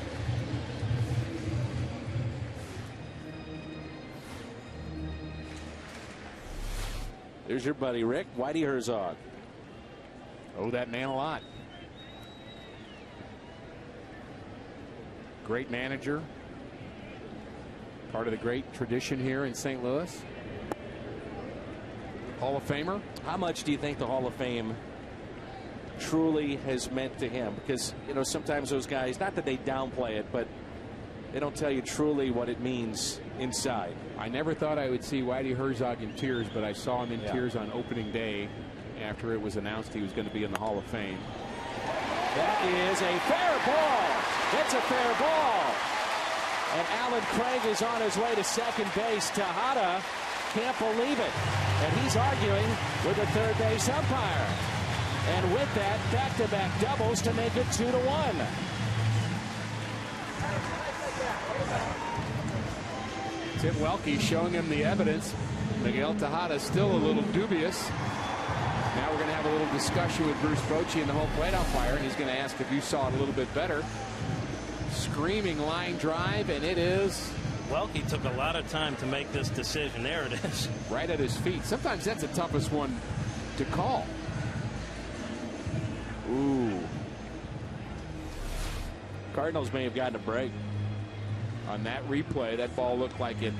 There's your buddy Rick, Whitey Herzog. Owe that man a lot. Great manager. Part of the great tradition here in St. Louis. Hall of Famer. How much do you think the Hall of Fame truly has meant to him? Because, you know, sometimes those guys, not that they downplay it, but they don't tell you truly what it means inside. I never thought I would see Whitey Herzog in tears, but I saw him in tears on opening day after it was announced he was going to be in the Hall of Fame. That is a fair ball. That's a fair ball. And Alan Craig is on his way to second base. Tejada can't believe it. And he's arguing with the third base umpire. And with that, back-to-back doubles to make it 2-1. Tim Welke showing him the evidence. Miguel Tejada still a little dubious. Now we're going to have a little discussion with Bruce Bochy and the home plate umpire, and he's going to ask if you saw it a little bit better. Screaming line drive, and it is. Welke took a lot of time to make this decision. There it is. Right at his feet. Sometimes that's the toughest one to call. Ooh. Cardinals may have gotten a break. On that replay, that ball looked like it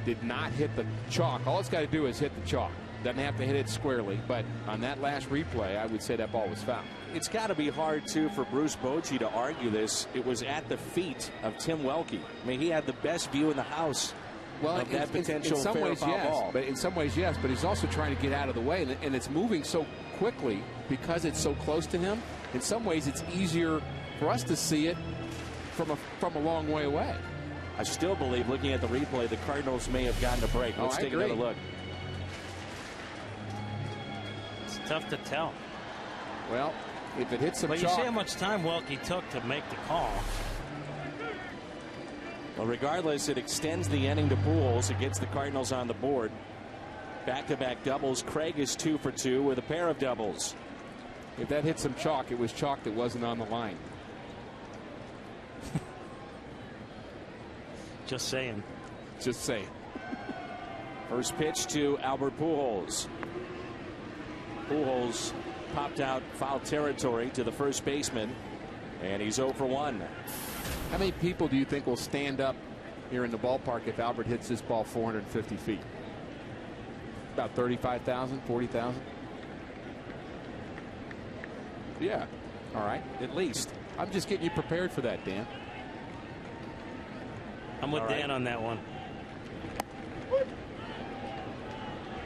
did not hit the chalk. All it's got to do is hit the chalk. Doesn't have to hit it squarely, but on that last replay, I would say that ball was foul. It's got to be hard, too, for Bruce Bochy to argue this. It was at the feet of Tim Welke. I mean, he had the best view in the house of that potential in some fair ways, foul yes, ball. but in some ways, yes, but he's also trying to get out of the way, and it's moving so quickly because it's so close to him. In some ways, it's easier for us to see it from a long way away. I still believe, looking at the replay, the Cardinals may have gotten a break. Let's take another look. It's tough to tell. Well, if it hits some But chalk. you see how much time Welke took to make the call. Well, regardless, it extends the inning to Pujols. It gets the Cardinals on the board. Back-to-back doubles. Craig is 2 for 2 with a pair of doubles. If that hit some chalk, it was chalk that wasn't on the line. Just saying. Just saying. First pitch to Albert Pujols. Pujols popped out foul territory to the first baseman, and he's 0 for 1. How many people do you think will stand up here in the ballpark if Albert hits this ball 450 feet? About 35,000, 40,000? Yeah. All right. At least. I'm just getting you prepared for that, Dan. I'm with Dan on that one.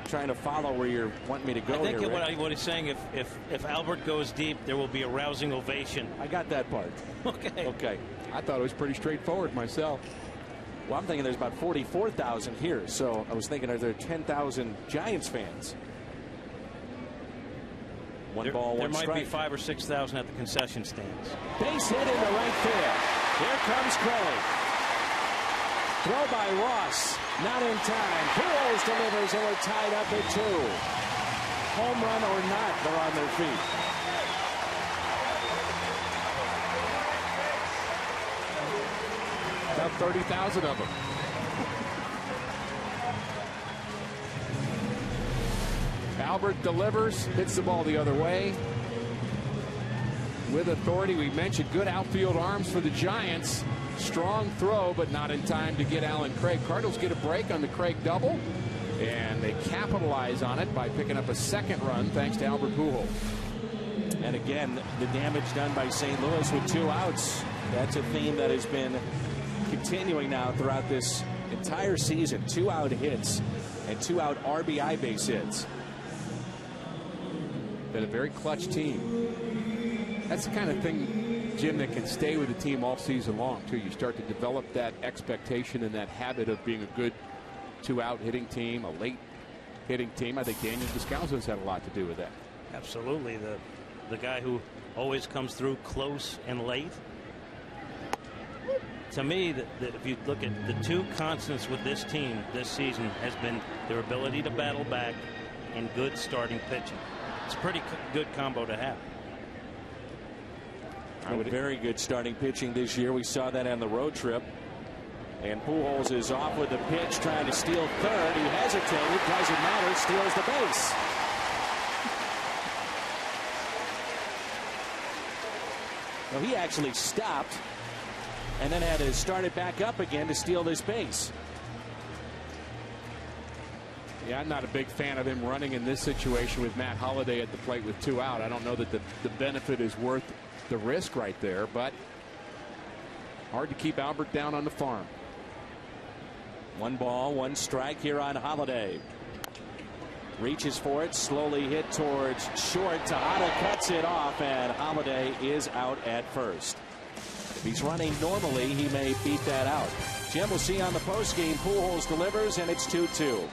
Trying to follow where you're wanting me to go. I think here, what he's saying, if Albert goes deep, there will be a rousing ovation. I got that part. Okay. Okay. I thought it was pretty straightforward myself. Well, I'm thinking there's about 44,000 here, so I was thinking, are there 10,000 Giants fans? One ball, one strike. There might be 5,000 or 6,000 at the concession stands. Base hit into right field. Here comes Craig. Throw by Ross. Not in time. Pujols delivers, and we're tied up at 2. home run or not, they're on their feet. About 30,000 of them. Albert delivers, hits the ball the other way. With authority, we mentioned good outfield arms for the Giants. Strong throw, but not in time to get Alan Craig. Cardinals get a break on the Craig double, and they capitalize on it by picking up a second run thanks to Albert Pujols. And again, the damage done by St. Louis with 2 outs. That's a theme that has been continuing now throughout this entire season. 2-out hits and 2-out RBI base hits. Been a very clutch team. That's the kind of thing, Jim, that can stay with the team all season long, too. You start to develop that expectation and that habit of being a good 2-out hitting team, a late hitting team. I think Daniel Descalzo's had a lot to do with that. Absolutely. The guy who always comes through close and late. To me, if you look at the 2 constants with this team this season has been their ability to battle back and good starting pitching. It's a pretty good combo to have. Very good starting pitching this year. We saw that on the road trip. And Pujols is off with the pitch, trying to steal third. He hesitated, doesn't matter, steals the base. Well, he actually stopped and then had to start it back up again to steal this base. Yeah, I'm not a big fan of him running in this situation with Matt Holliday at the plate with 2 out. I don't know that the benefit is worth the risk right there, but hard to keep Albert down on the farm. 1 ball, 1 strike here on Holliday. Reaches for it, slowly hit towards short. Tejada cuts it off, and Holliday is out at first. If he's running normally, he may beat that out. Jim, we'll see you on the postgame. Pujols delivers, and it's 2-2.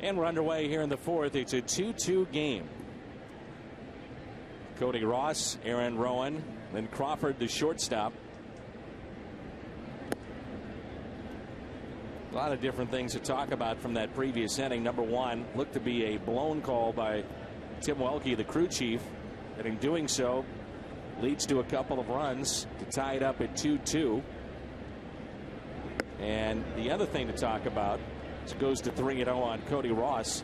And we're underway here in the 4th. It's a 2-2 game. Cody Ross, Aaron Rowan, then Crawford, the shortstop. A lot of different things to talk about from that previous inning. Number 1 looked to be a blown call by Tim Welke, the crew chief, and in doing so leads to a couple of runs to tie it up at 2-2. And the other thing to talk about goes to 3-0 on Cody Ross.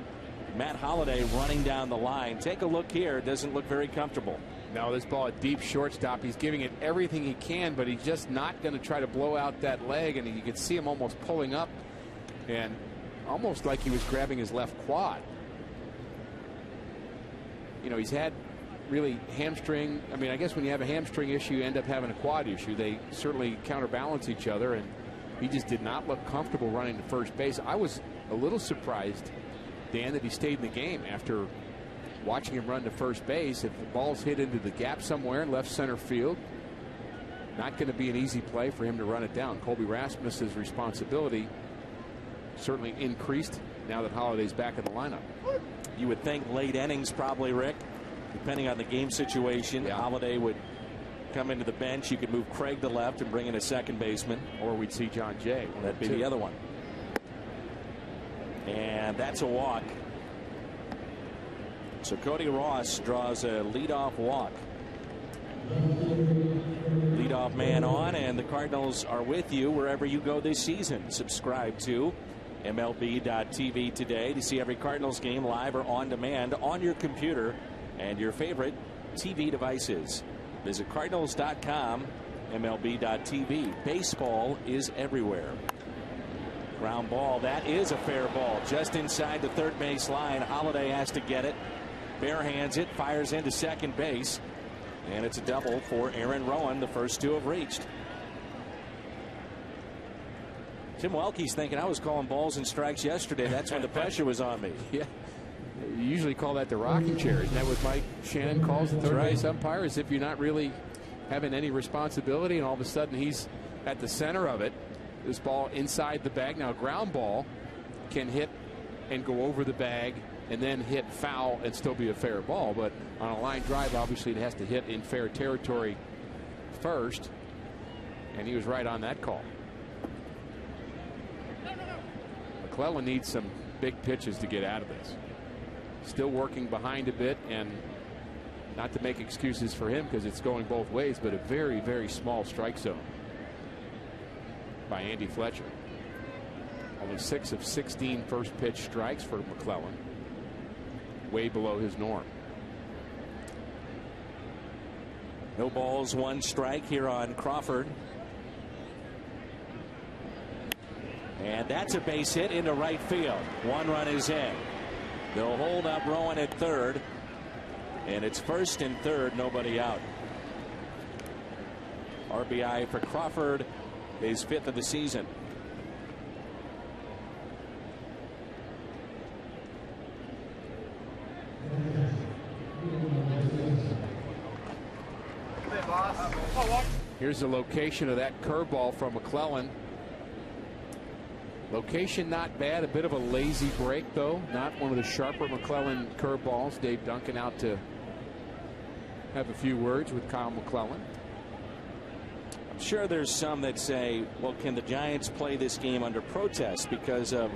Matt Holliday running down the line. Take a look here. Doesn't look very comfortable. No, this ball at deep shortstop. He's giving it everything he can, but he's just not going to try to blow out that leg. And you can see him almost pulling up. And almost like he was grabbing his left quad. You know, he's had really hamstring. I mean, I guess when you have a hamstring issue, you end up having a quad issue. They certainly counterbalance each other, and he just did not look comfortable running to first base. I was a little surprised, Dan, that he stayed in the game after watching him run to first base. If the ball's hit into the gap somewhere in left center field, not going to be an easy play for him to run it down. Colby Rasmus's responsibility certainly increased now that Holliday's back in the lineup. You would think late innings probably, Rick, depending on the game situation. Yeah. Holliday would come into the bench. You could move Craig to left and bring in a second baseman. Or we'd see John Jay. That'd be the other one. And that's a walk. So Cody Ross draws a leadoff walk. Leadoff man on, and the Cardinals are with you wherever you go this season. Subscribe to MLB.TV today to see every Cardinals game live or on demand on your computer and your favorite TV devices. Visit Cardinals.com, MLB.TV. Baseball is everywhere. Ground ball. That is a fair ball. Just inside the third base line. Holliday has to get it. Barehands it. Fires into second base. And it's a double for Aaron Rowan. The first two have reached. Tim Welke's thinking I was calling balls and strikes yesterday. That's when the pressure was on me. Yeah. You usually call that the rocking chair. Isn't that what Mike Shannon calls the third base umpire? As if you're not really having any responsibility, and all of a sudden he's at the center of it. This ball inside the bag. Now, a ground ball can hit and go over the bag and then hit foul and still be a fair ball. But on a line drive, obviously it has to hit in fair territory first. And he was right on that call. McClellan needs some big pitches to get out of this. Still working behind a bit, and not to make excuses for him because it's going both ways, but a very, very small strike zone by Andy Fletcher. Only 6 of 16 first pitch strikes for McClellan. Way below his norm. No balls, 1 strike here on Crawford. And that's a base hit into right field. 1 run is in. They'll hold up Rowan at third. And it's first and third, nobody out. RBI for Crawford, his 5th of the season. Here's the location of that curveball from McClellan. Location not bad. A bit of a lazy break, though. Not one of the sharper McClellan curveballs. Dave Duncan out to have a few words with Kyle McClellan. I'm sure there's some that say, well, can the Giants play this game under protest because of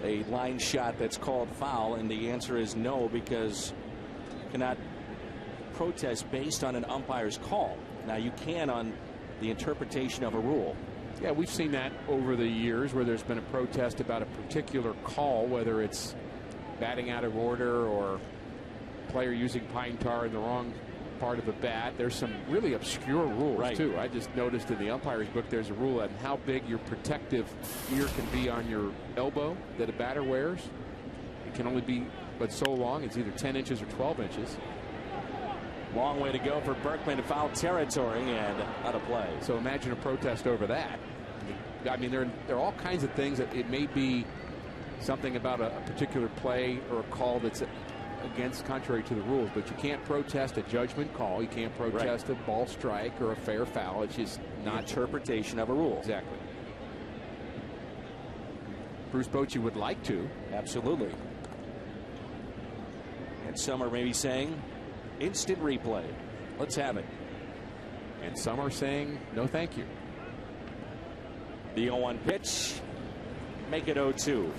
a line shot that's called foul? And the answer is no, because you cannot protest based on an umpire's call. Now, you can on the interpretation of a rule. Yeah, we've seen that over the years where there's been a protest about a particular call, whether it's batting out of order or player using pine tar in the wrong part of a bat. There's some really obscure rules, too. I just noticed in the umpire's book there's a rule on how big your protective ear can be on your elbow that a batter wears. It can only be but so long. It's either 10 inches or 12 inches. Long way to go for Berkman to foul territory and out of play. So imagine a protest over that. I mean, there are all kinds of things that it may be something about a particular play or a call that's against contrary to the rules, but you can't protest a judgment call. You can't protest a ball strike or a fair foul. It's just not interpretation of a rule. Exactly. Bruce Bochy would like to. Absolutely. And some are maybe saying instant replay. Let's have it. And some are saying no thank you. The 0-1 pitch. Make it 0-2.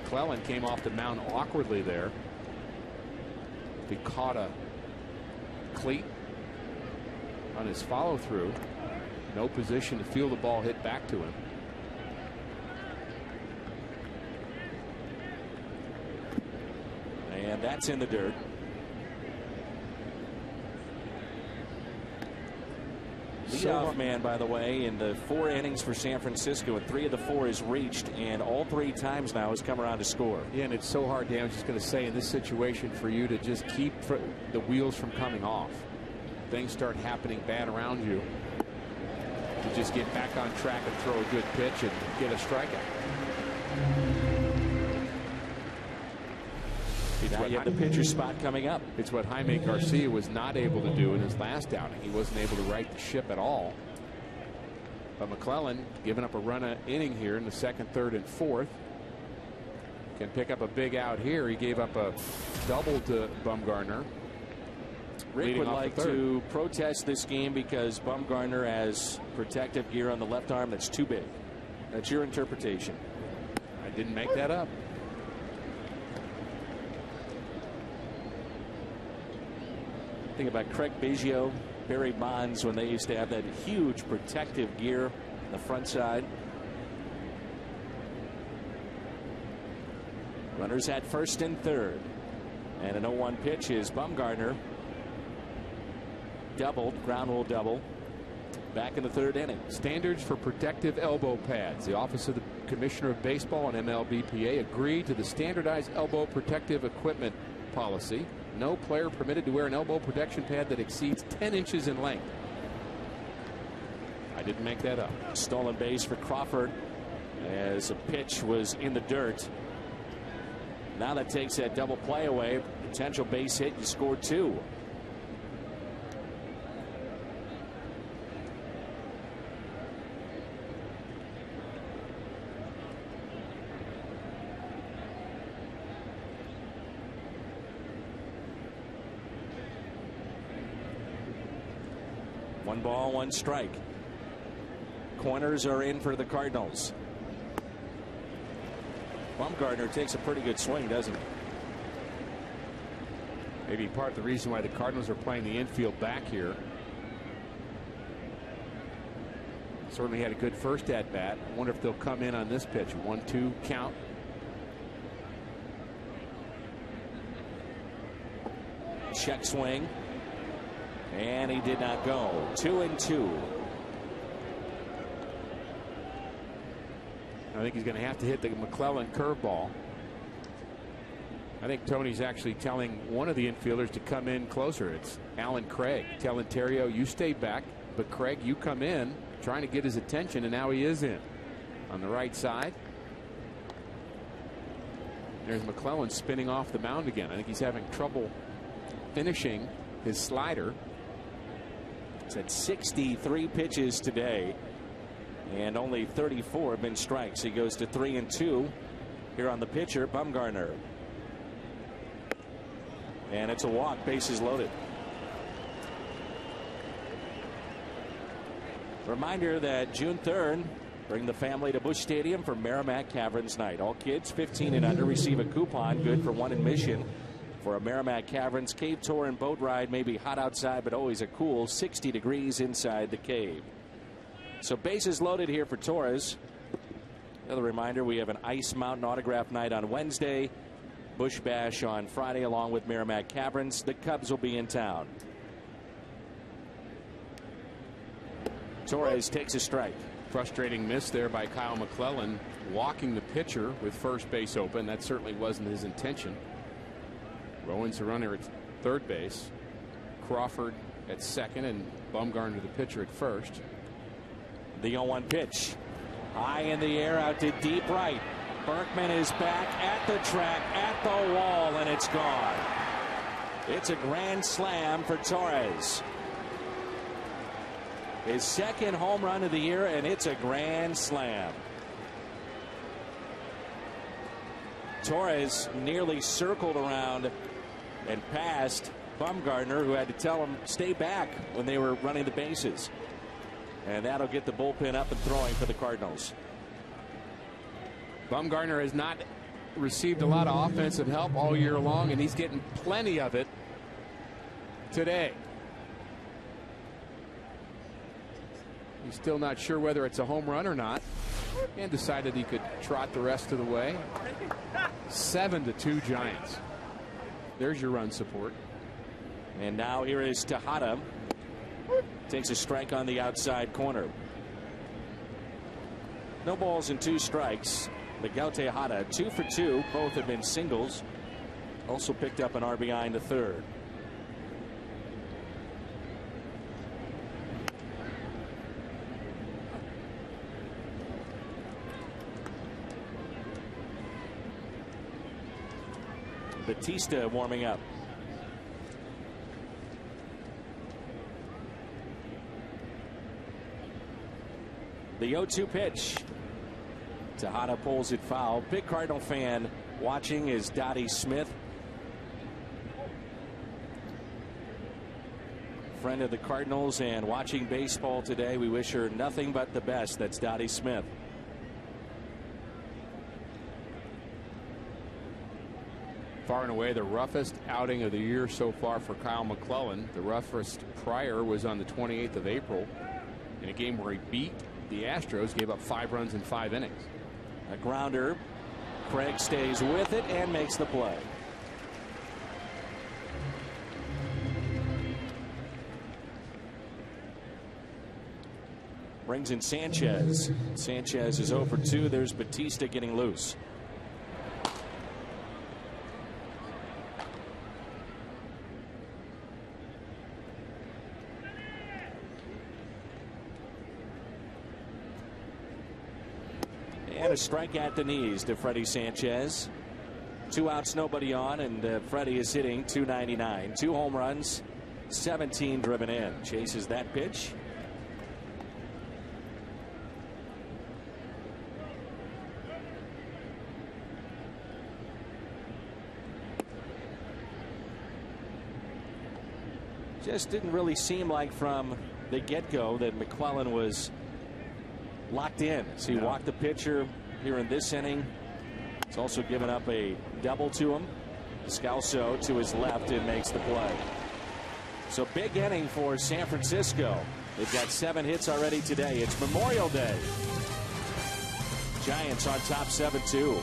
McClellan came off the mound awkwardly there. He caught a cleat on his follow through. No position to feel the ball hit back to him. And that's in the dirt. leadoff man, by the way, in the 4 innings for San Francisco, and 3 of the 4 is reached, and all 3 times now has come around to score. Yeah, and it's so hard, Dan, I was just going to say, in this situation, for you to just keep the wheels from coming off. Things start happening bad around you. To just get back on track and throw a good pitch and get a strikeout. Now you have the pitcher spot coming up. It's what Jaime Garcia was not able to do in his last outing. He wasn't able to right the ship at all. But McClellan, giving up a run an inning here in the 2nd, 3rd, and 4th, can pick up a big out here. He gave up a double to Bumgarner. Rick would like to protest this game because Bumgarner has protective gear on the left arm that's too big. That's your interpretation. I didn't make that up. Think about Craig Biggio, Barry Bonds, when they used to have that huge protective gear on the front side. Runners at 1st and 3rd. And an 0-1 pitch is Bumgarner. Doubled, ground rule double. Back in the 3rd inning. Standards for protective elbow pads. The Office of the Commissioner of Baseball and MLBPA agreed to the standardized elbow protective equipment policy. No player permitted to wear an elbow protection pad that exceeds 10 inches in length. I didn't make that up. Stolen base for Crawford as a pitch was in the dirt. Now that takes that double play away. Potential base hit. You scored 2. One ball, 1 strike. Corners are in for the Cardinals. Bumgarner takes a pretty good swing, doesn't he? Maybe part of the reason why the Cardinals are playing the infield back here. Certainly had a good first at bat. I wonder if they'll come in on this pitch. 1-2 count. Check swing. And he did not go. 2-2. I think he's going to have to hit the McClellan curveball. I think Tony's actually telling one of the infielders to come in closer. It's Alan Craig telling Terrio, you stay back, but Craig, you come in, trying to get his attention, and now he is in on the right side. There's McClellan spinning off the mound again. I think he's having trouble finishing his slider. He's had 63 pitches today, and only 34 have been strikes. He goes to 3-2 here on the pitcher, Bumgarner. And it's a walk, bases loaded. Reminder that June 3rd, bring the family to Busch Stadium for Merrimack Caverns Night. All kids 15 and under receive a coupon good for 1 admission for a Merrimack Caverns cave tour and boat ride. May be hot outside, but always a cool 60 degrees inside the cave. So bases loaded here for Torres. Another reminder, we have an Ice Mountain autograph night on Wednesday, Busch Bash on Friday, along with Merrimack Caverns. The Cubs will be in town. Torres takes a strike. Frustrating miss there by Kyle McClellan, walking the pitcher with first base open. That certainly wasn't his intention. Rowan's the runner at 3rd base. Crawford at 2nd, and Bumgarner the pitcher at 1st. The 0-1 pitch. High in the air, out to deep right. Berkman is back at the track, at the wall, and it's gone. It's a grand slam for Torres. His 2nd home run of the year, and it's a grand slam. Torres nearly circled around and passed Bumgarner, who had to tell him stay back when they were running the bases. And that'll get the bullpen up and throwing for the Cardinals. Bumgarner has not received a lot of offensive help all year long, and he's getting plenty of it today. He's still not sure whether it's a home run or not, and decided he could trot the rest of the way. 7-2 Giants. There's your run support. And now here is Tejada. Takes a strike on the outside corner. No balls and 2 strikes. Miguel Tejada 2 for 2. Both have been singles. Also picked up an RBI in the 3rd. Batista warming up. The 0-2 pitch. Tejada pulls it foul. Big Cardinal fan watching is Dottie Smith. Friend of the Cardinals and watching baseball today. We wish her nothing but the best. That's Dottie Smith. Far and away the roughest outing of the year so far for Kyle McClellan. The roughest prior was on the 28th of April in a game where he beat the Astros, gave up 5 runs in 5 innings. A grounder. Craig stays with it and makes the play. Brings in Sanchez. Sanchez is 0 for 2. There's Batista getting loose. And a strike at the knees to Freddie Sanchez. 2 outs, nobody on, and Freddie is hitting .299. 2 home runs, 17 driven in. Chases that pitch. Just didn't really seem like from the get-go that McClellan was locked in. So he walked the pitcher here in this inning. He's also given up a double to him. Scalzo to his left and makes the play. So big inning for San Francisco. They've got 7 hits already today. It's Memorial Day. Giants on top 7-2.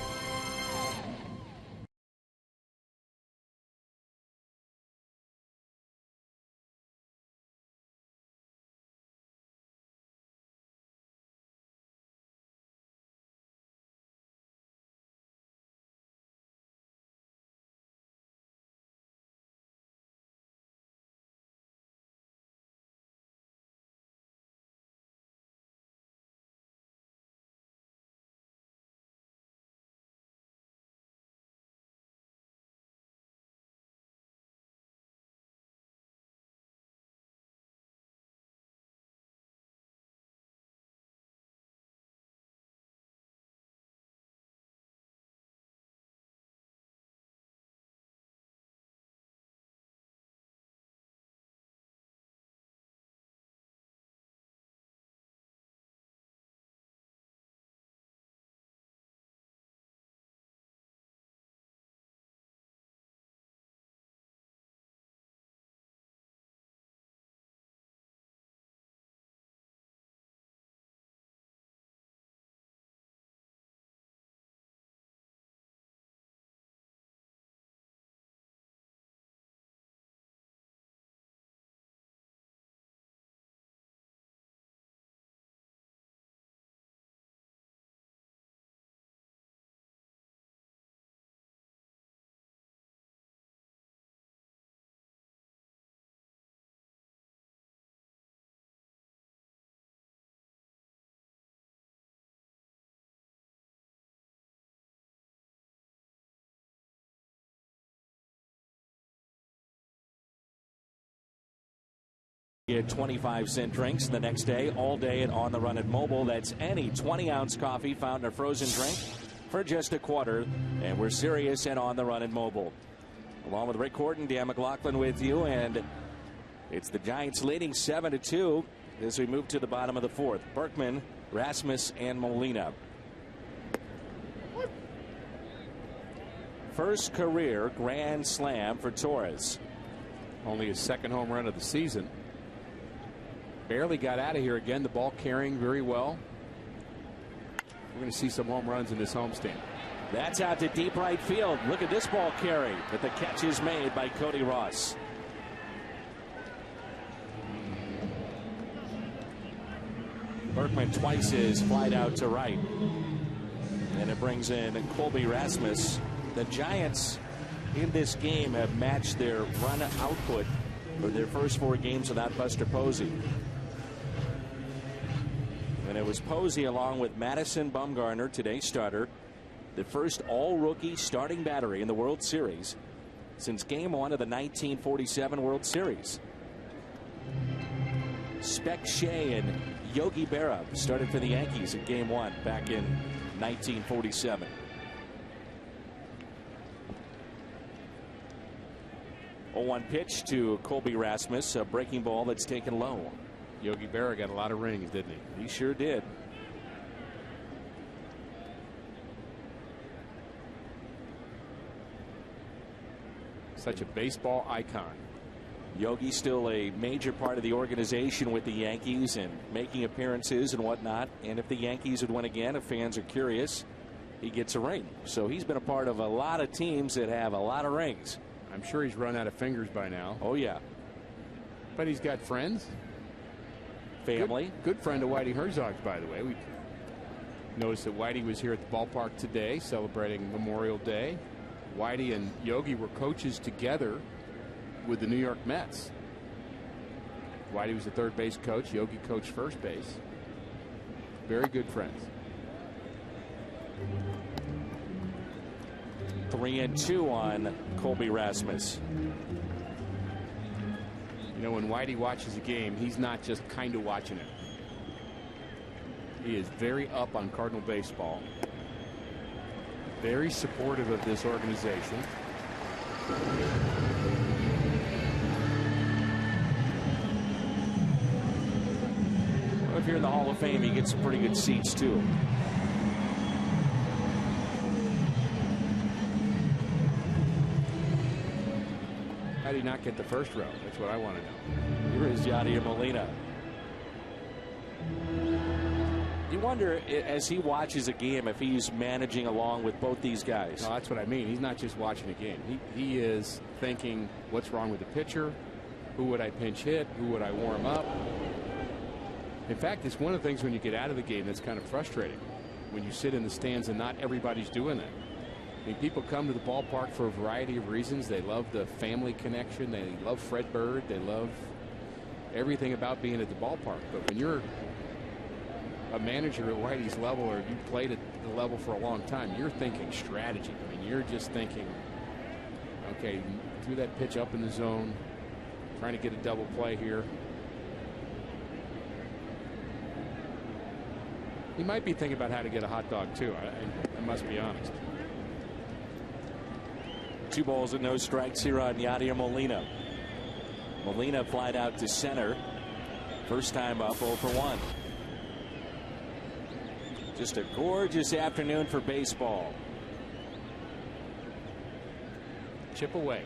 Get 25-cent drinks the next day, all day at On the Run at Mobile. That's any 20-ounce coffee found in a frozen drink for just $0.25. And we're serious and On the Run at Mobile. Along with Rick Horton, Dan McLaughlin with you, and it's the Giants leading 7-2 as we move to the bottom of the 4th. Berkman, Rasmus, and Molina. First career grand slam for Torres. Only his 2nd home run of the season. Barely got out of here again. The ball carrying very well. We're going to see some home runs in this homestand. That's out to deep right field. Look at this ball carry, but the catch is made by Cody Ross. Berkman twice is flied out to right. And it brings in Colby Rasmus. The Giants in this game have matched their run output for their first 4 games without Buster Posey. And it was Posey along with Madison Bumgarner, today's starter, the first all-rookie starting battery in the World Series since Game 1 of the 1947 World Series. Spec Shea and Yogi Berra started for the Yankees in Game 1 back in 1947. A 0-1 pitch to Colby Rasmus, a breaking ball that's taken low. Yogi Berra got a lot of rings, didn't he? He sure did. Such a baseball icon. Yogi still a major part of the organization with the Yankees and making appearances and whatnot. And if the Yankees would win again, if fans are curious, he gets a ring. So he's been a part of a lot of teams that have a lot of rings. I'm sure he's run out of fingers by now. Oh, yeah. But he's got friends. Family. Good friend of Whitey Herzog's, by the way. We noticed that Whitey was here at the ballpark today celebrating Memorial Day. Whitey and Yogi were coaches together with the New York Mets. Whitey was the third base coach. Yogi coached first base. Very good friends. 3-2 on Colby Rasmus. You know, when Whitey watches a game, he's not just kind of watching it. He is very up on Cardinal baseball. Very supportive of this organization. Well, if you're in the Hall of Fame, you get some pretty good seats, too. How did he not get the first row? That's what I want to know. Here is Yadier Molina. You wonder, as he watches a game, if he's managing along with both these guys. No, that's what I mean. He's not just watching a game. He is thinking, what's wrong with the pitcher? Who would I pinch hit? Who would I warm up? In fact, it's one of the things when you get out of the game that's kind of frustrating. When you sit in the stands and not everybody's doing that. I mean, people come to the ballpark for a variety of reasons. They love the family connection. They love Fred Bird. They love everything about being at the ballpark. But when you're a manager at Whitey's level, or you played at the level for a long time, you're thinking strategy. I mean, you're just thinking, okay, threw that pitch up in the zone, trying to get a double play here. He might be thinking about how to get a hot dog, too. I must be honest. 2 balls and no strikes here on Yadier Molina. Molina flied out to center. First time up, 0 for 1. Just a gorgeous afternoon for baseball. Chip away.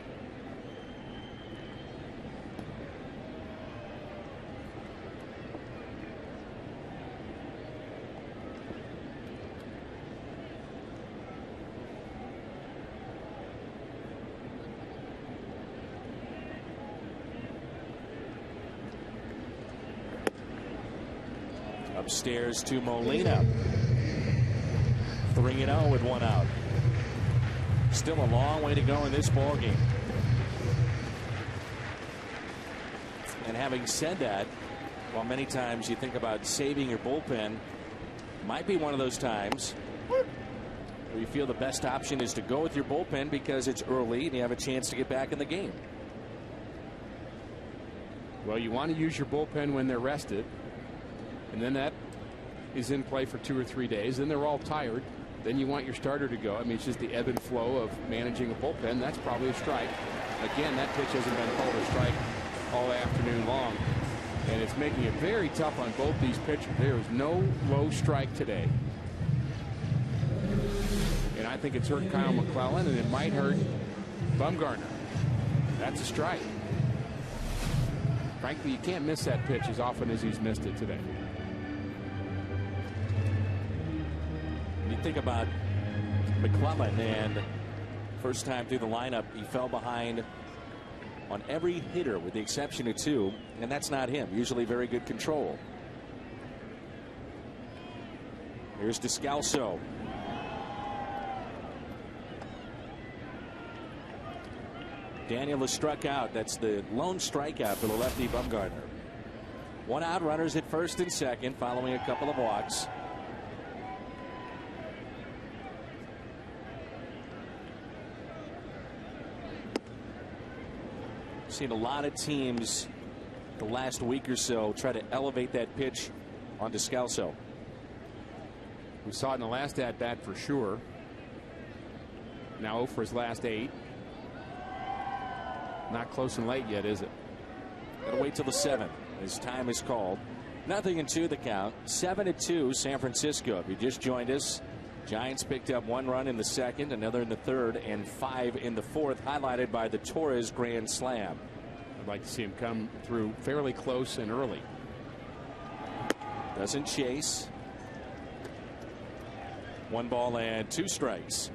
Upstairs to Molina. 3-0 with 1 out. Still a long way to go in this ball game. And having said that, while many times you think about saving your bullpen, might be one of those times where you feel the best option is to go with your bullpen because it's early and you have a chance to get back in the game. Well, you want to use your bullpen when they're rested, and then that is in play for 2 or 3 days. Then they're all tired. Then you want your starter to go. I mean, it's just the ebb and flow of managing a bullpen. That's probably a strike. Again, that pitch hasn't been called a strike all afternoon long. And it's making it very tough on both these pitchers. There is no low strike today. And I think it's hurt Kyle McClellan, and it might hurt Bumgarner. That's a strike. Frankly, you can't miss that pitch as often as he's missed it today. You think about McClellan, and first time through the lineup, he fell behind on every hitter with the exception of 2, and that's not him. Usually very good control. Here's Descalso. Daniel is struck out. That's the lone strikeout for the lefty Bumgarner. One out, runners at first and second following a couple of walks. Seen a lot of teams the last week or so try to elevate that pitch on Descalso. We saw it in the last at bat for sure. Now 0 for his last 8. Not close and late yet, is it? Gotta wait till the 7th. His time is called. 0-2 the count. 7-2 San Francisco. If you just joined us, Giants picked up 1 run in the second, another in the third, and 5 in the fourth, highlighted by the Torres grand slam. I'd like to see him come through fairly close and early. Doesn't chase. 1 ball and 2 strikes.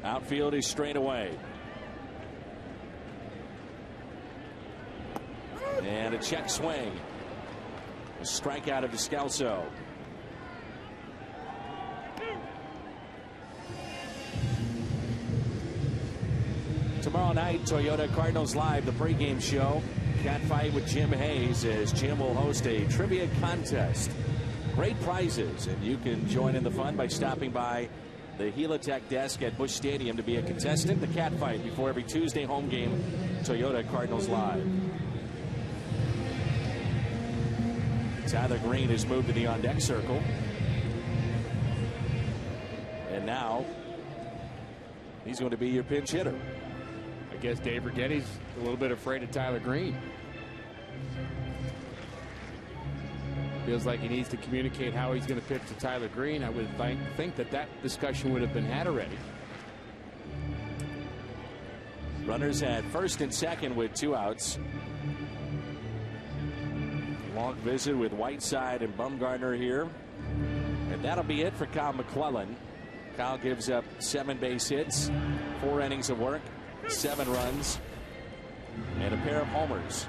Outfield is straight away. And a check swing. A strikeout of Descalso. Tomorrow night, Toyota Cardinals Live, the pregame show. Catfight with Jim Hayes, as Jim will host a trivia contest. Great prizes, and you can join in the fun by stopping by the Helitech desk at Busch Stadium to be a contestant. The Catfight before every Tuesday home game, Toyota Cardinals Live. Tyler Green has moved to the on-deck circle. And now he's going to be your pinch hitter. I guess Dave Righetti's a little bit afraid of Tyler Green. Feels like he needs to communicate how he's going to pitch to Tyler Green. I would think that discussion would have been had already. Runners at first and second with 2 outs. Long visit with Whiteside and Bumgarner here. And that'll be it for Kyle McClellan. Kyle gives up 7 base hits, 4 innings of work, 7 runs, and a pair of homers.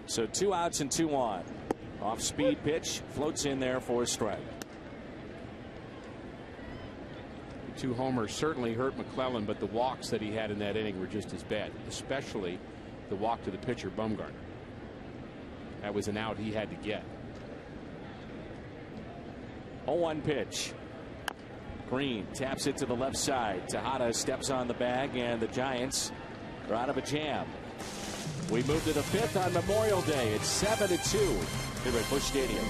So 2 outs and 2 on. Off speed pitch, floats in there for a strike. The 2 homers certainly hurt McClellan, but the walks that he had in that inning were just as bad, especially the walk to the pitcher, Bumgarner. That was an out he had to get. 0-1 pitch. Green taps it to the left side. Tejada steps on the bag, and the Giants are out of a jam. We move to the 5th on Memorial Day. It's 7-2 here at Busch Stadium.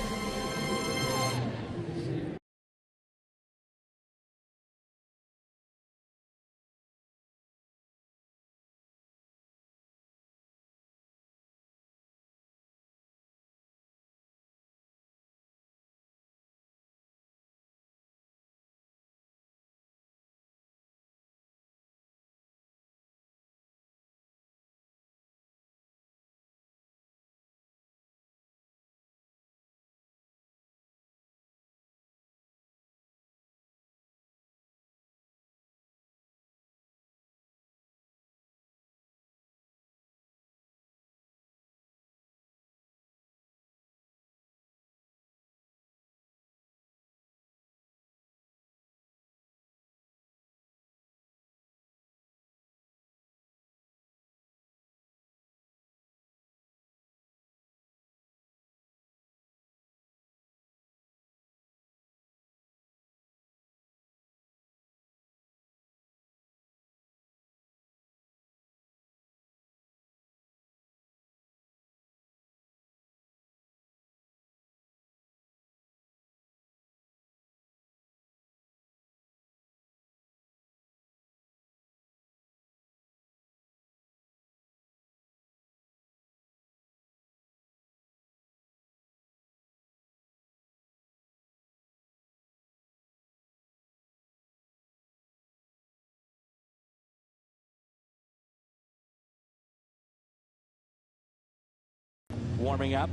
Warming up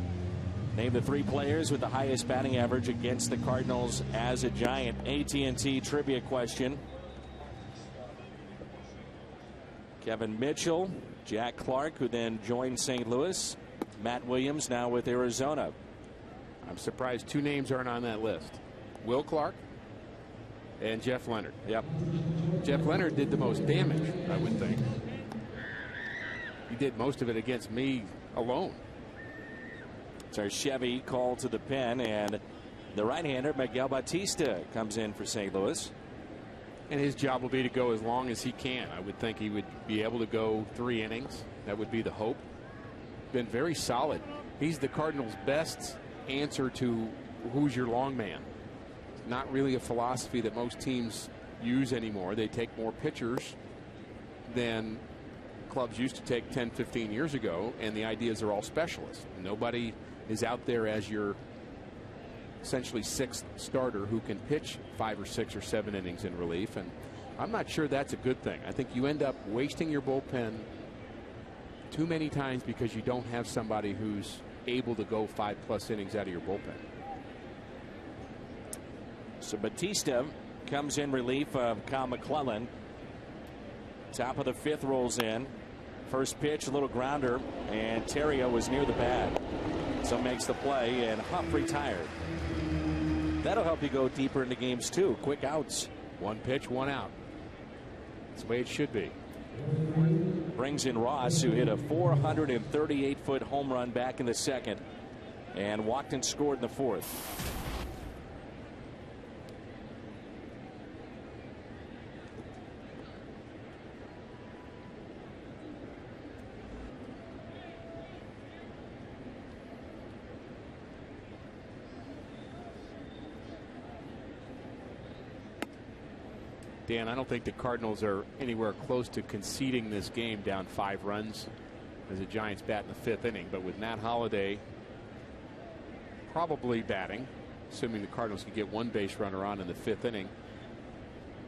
Name the 3 players with the highest batting average against the Cardinals as a Giant. AT&T trivia question. Kevin Mitchell, Jack Clark, who then joined St. Louis. Matt Williams now with Arizona. I'm surprised 2 names aren't on that list. Will Clark and Jeff Leonard. Yep. Jeff Leonard did the most damage, I would think. He did most of it against me alone. It's our Chevy call to the pen, and the right-hander Miguel Batista comes in for St. Louis. And his job will be to go as long as he can. I would think he would be able to go 3 innings. That would be the hope. Been very solid. He's the Cardinals' best answer to who's your long man. Not really a philosophy that most teams use anymore. They take more pitchers than clubs used to take 10, 15 years ago, and the idea is they're all specialists. Nobody is out there as your essentially 6th starter who can pitch 5 or 6 or 7 innings in relief, and I'm not sure that's a good thing. I think you end up wasting your bullpen too many times because you don't have somebody who's able to go 5+ innings out of your bullpen. So Batista comes in relief of Kyle McClellan. Top of the 5th rolls in. First pitch, a little grounder, and Terrio was near the bat. So makes the play, and Huff retired. That'll help you go deeper into games too. Quick outs. 1 pitch, 1 out. That's the way it should be. Brings in Ross, who hit a 438-foot home run back in the 2nd and walked and scored in the 4th. Dan, I don't think the Cardinals are anywhere close to conceding this game down 5 runs as the Giants bat in the 5th inning. But with Matt Holliday probably batting, assuming the Cardinals can get 1 base runner on in the 5th inning,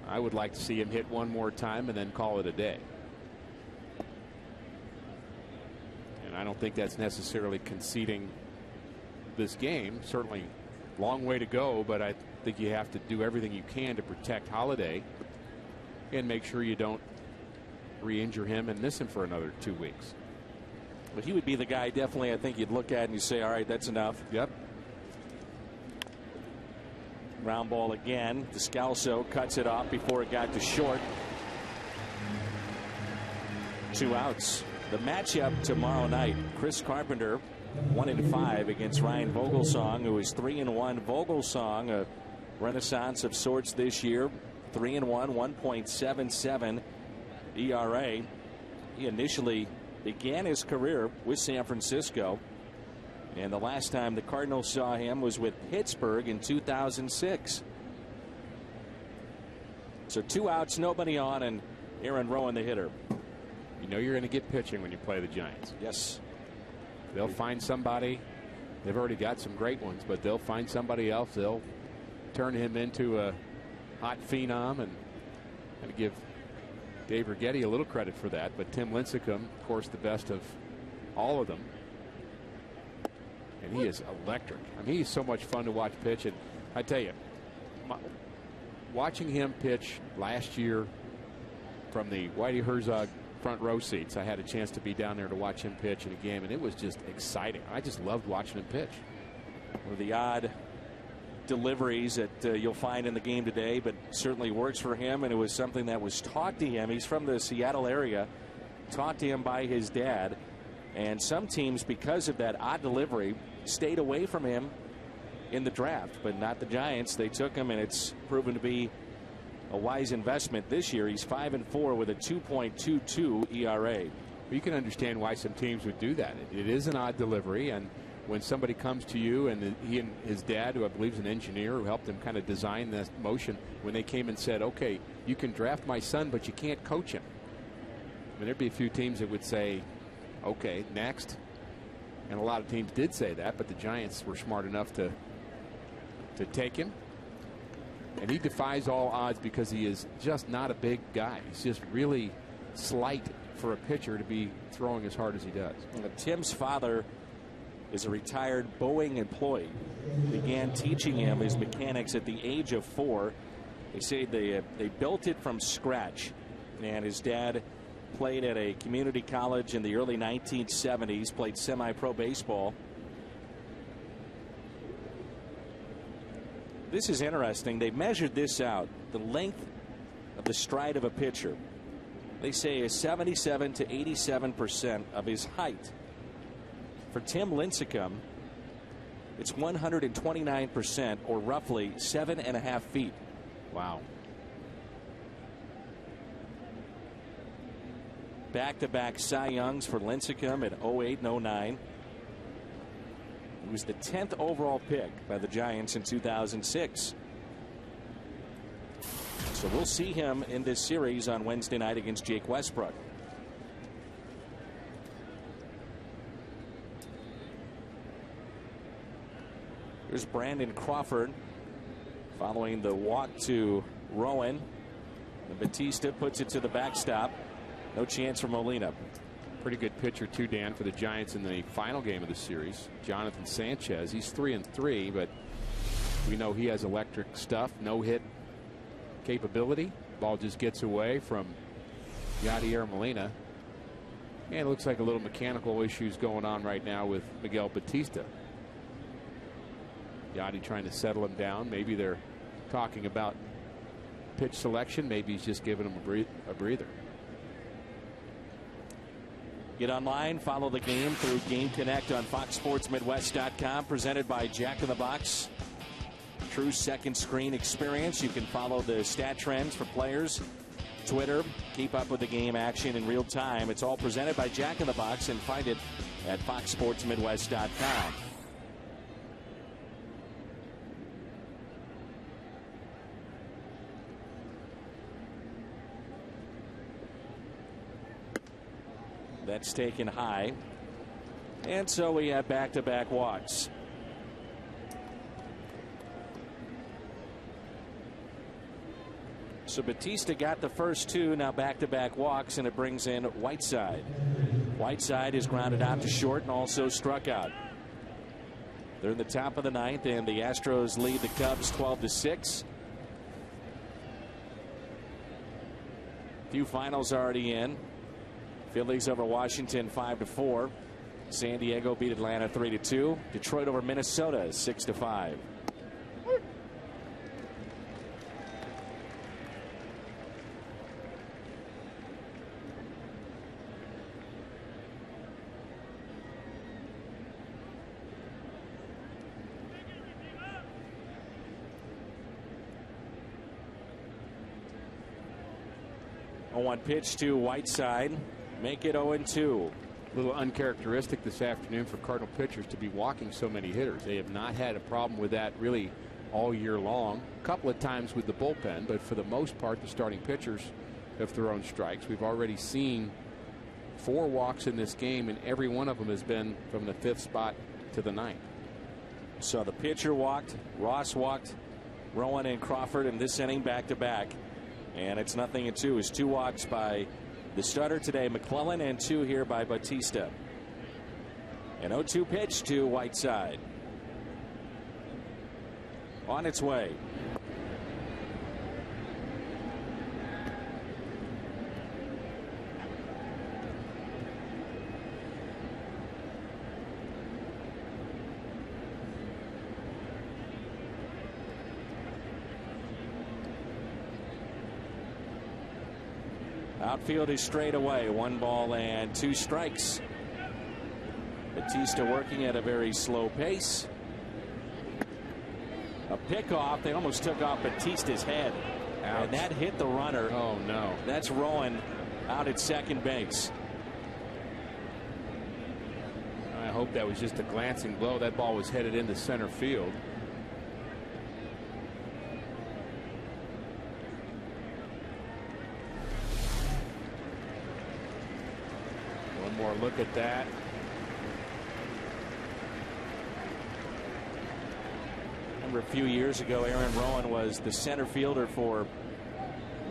I would like to see him hit 1 more time and then call it a day. And I don't think that's necessarily conceding this game. Certainly long way to go, but I think you have to do everything you can to protect Holliday and make sure you don't re-injure him and miss him for another 2 weeks. But he would be the guy definitely I think you'd look at and you say, all right, that's enough. Yep. Ground ball again. Descalso cuts it off before it got to short. 2 outs. The matchup tomorrow night, Chris Carpenter 1-5 against Ryan Vogelsong, who is 3-1. Vogelsong, a renaissance of sorts this year, 3-1, 1.77 ERA. He initially began his career with San Francisco, and the last time the Cardinals saw him was with Pittsburgh in 2006. So 2 outs, nobody on, and Aaron Rowan the hitter. You know you're going to get pitching when you play the Giants. Yes. They'll find somebody. They've already got some great ones, but they'll find somebody else. They'll turn him into a hot phenom, and give Dave Righetti a little credit for that. But Tim Lincecum, of course, the best of all of them. And he is electric. I mean, he's so much fun to watch pitch. And I tell you, watching him pitch last year from the Whitey Herzog front row seats, I had a chance to be down there to watch him pitch in a game, and it was just exciting. I just loved watching him pitch. One of the odd deliveries that you'll find in the game today, but certainly works for him, and it was something that was taught to him. He's from the Seattle area, taught to him by his dad, and some teams, because of that odd delivery, stayed away from him in the draft, but not the Giants. They took him, and it's proven to be a wise investment this year. He's 5-4 with a 2.22 ERA. You can understand why some teams would do that. It is an odd delivery, and when somebody comes to you, and he and his dad, who I believe is an engineer who helped him kind of design this motion, when they came and said, okay, you can draft my son, but you can't coach him. I mean, there'd be a few teams that would say, okay, next. And a lot of teams did say that, but the Giants were smart enough to take him. And he defies all odds because he is just not a big guy. He's just really slight for a pitcher to be throwing as hard as he does. Tim's father is a retired Boeing employee. Began teaching him his mechanics at the age of 4. They say they built it from scratch, and his dad played at a community college in the early 1970s, played semi-pro baseball. This is interesting. They measured this out, the length of the stride of a pitcher. They say is 77 to 87% of his height. For Tim Lincecum, it's 129%, or roughly 7.5 feet. Wow. Back-to-back Cy Youngs for Lincecum at 08 and 09. He was the 10th overall pick by the Giants in 2006. So we'll see him in this series on Wednesday night against Jake Westbrook. Here's Brandon Crawford following the walk to Rowan. And Batista puts it to the backstop. No chance for Molina. Pretty good pitcher too, Dan, for the Giants in the final game of the series. Jonathan Sanchez. He's 3-3, but we know he has electric stuff. No hit capability. Ball just gets away from Yadier Molina. And it looks like a little mechanical issues going on right now with Miguel Batista. Yadi trying to settle him down. Maybe they're talking about pitch selection. Maybe he's just giving him a breather. Get online, follow the game through Game Connect on FoxSportsMidwest.com, presented by Jack in the Box. True second screen experience. You can follow the stat trends for players, Twitter, keep up with the game action in real time. It's all presented by Jack in the Box, and find it at FoxSportsMidwest.com. That's taken high. And so we have back-to-back walks. So Batista got the first two, now back-to-back walks, and it brings in Whiteside. Whiteside is grounded out to short and also struck out. They're in the top of the ninth, and the Astros lead the Cubs 12-6. Few finals already in. Phillies over Washington 5-4. San Diego beat Atlanta 3-2. Detroit over Minnesota 6-5. One pitch to Whiteside. Make it 0-2. A little uncharacteristic this afternoon for Cardinal pitchers to be walking so many hitters. They have not had a problem with that really all year long. A couple of times with the bullpen, but for the most part, the starting pitchers have thrown strikes. We've already seen 4 walks in this game, and every one of them has been from the 5th spot to the 9th. So the pitcher walked, Ross walked, Rowan and Crawford in this inning back-to-back. And it's 0-2. It's 2 walks by the starter today, McClellan, and 2 here by Batista. An 0-2 pitch to Whiteside. On its way. Outfield is straight away. 1 ball and 2 strikes. Batista working at a very slow pace. A pickoff. They almost took off Batista's head. Ouch. And that hit the runner. Oh, no. That's Rowan out at second base. I hope that was just a glancing blow. That ball was headed into center field. One more look at that. Remember a few years ago, Aaron Rowan was the center fielder for,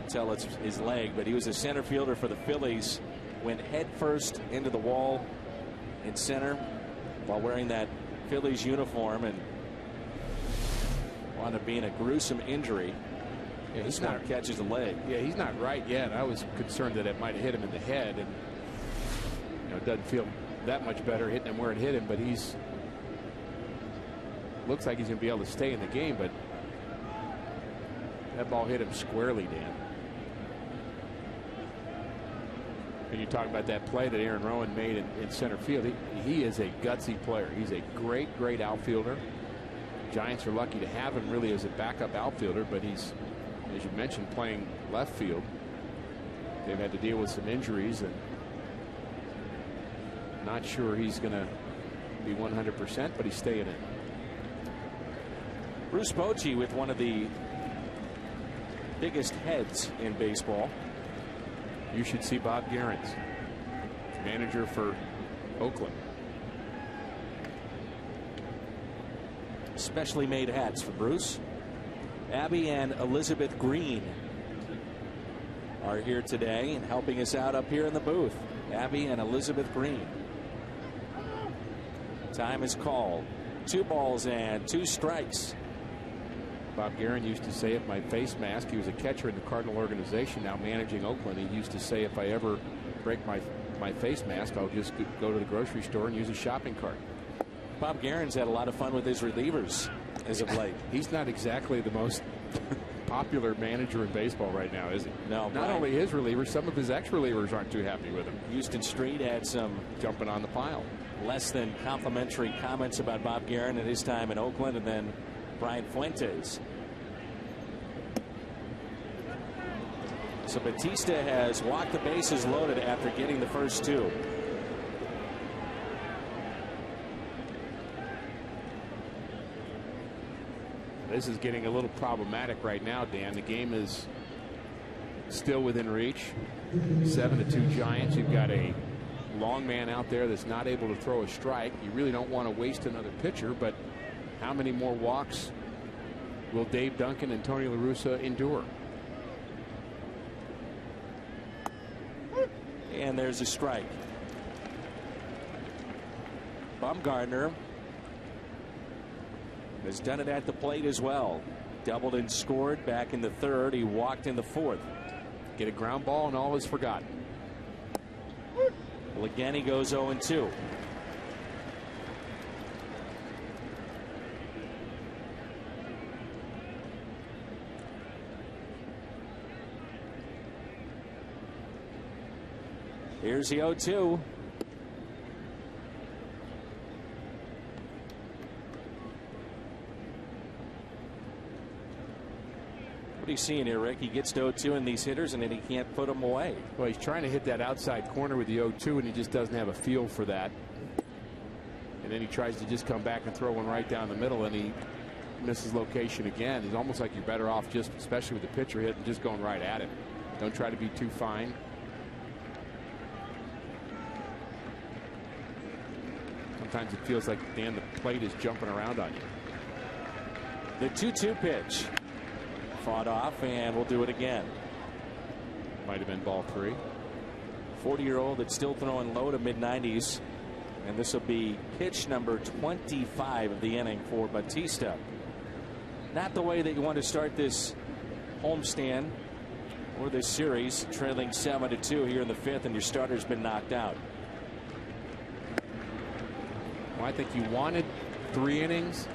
until it's his leg, but he was a center fielder for the Phillies. Went head first into the wall in center, while wearing that Phillies uniform and wound up being a gruesome injury. Yeah, this one catches the leg. Yeah, he's not right yet. I was concerned that it might have hit him in the head, and it doesn't feel that much better hitting him where it hit him, but looks like he's going to be able to stay in the game, but that ball hit him squarely, Dan. And you talk about that play that Aaron Rowan made in center field. He is a gutsy player. He's a great outfielder. Giants are lucky to have him really as a backup outfielder, but he's, as you mentioned, playing left field. They've had to deal with some injuries, and not sure he's going to be 100%, but he's staying in. Bruce Bochy with one of the biggest heads in baseball. You should see Bob Gehrens, manager for Oakland. Specially made hats for Bruce. Abby and Elizabeth Green are here today and helping us out up here in the booth. Abby and Elizabeth Green. Time is called. 2 balls and 2 strikes. Bob Guerin used to say, if my face mask, he was a catcher in the Cardinal organization, now managing Oakland. He used to say, if I ever break my face mask, I'll just go to the grocery store and use a shopping cart. Bob Guerin's had a lot of fun with his relievers as of late. He's not exactly the most popular manager in baseball right now, is he? No. Not only his relievers, some of his ex-relievers aren't too happy with him. Houston Street had some jumping on the pile. Less than complimentary comments about Bob Guerin at his time in Oakland, and then Brian Fuentes. So Batista has walked the bases loaded after getting the first 2. This is getting a little problematic right now, Dan. The game is still within reach. 7-2 Giants. You've got a long man out there that's not able to throw a strike. You really don't want to waste another pitcher, but how many more walks will Dave Duncan and Tony La Russa endure? And there's a strike. Bumgarner has done it at the plate as well. Doubled and scored back in the 3rd. He walked in the 4th. Get a ground ball and all is forgotten. Well, again, he goes 0-2. Here's the 0-2. What are you seeing here, Rick? He gets to 0-2 in these hitters, and then he can't put them away. Well, he's trying to hit that outside corner with the 0-2, and he just doesn't have a feel for that. And then he tries to just come back and throw one right down the middle, and he misses location again. It's almost like you're better off just, especially with the pitcher hitting, just going right at him. Don't try to be too fine. Sometimes it feels like, Dan, the plate is jumping around on you. The 2-2 pitch. Fought off, and we'll do it again. Might have been ball 3. 40-year-old that's still throwing low to mid-90s. And this will be pitch number 25 of the inning for Batista. Not the way that you want to start this homestand or this series, trailing 7-2 here in the 5th, and your starter's been knocked out. Well, I think you wanted 3 innings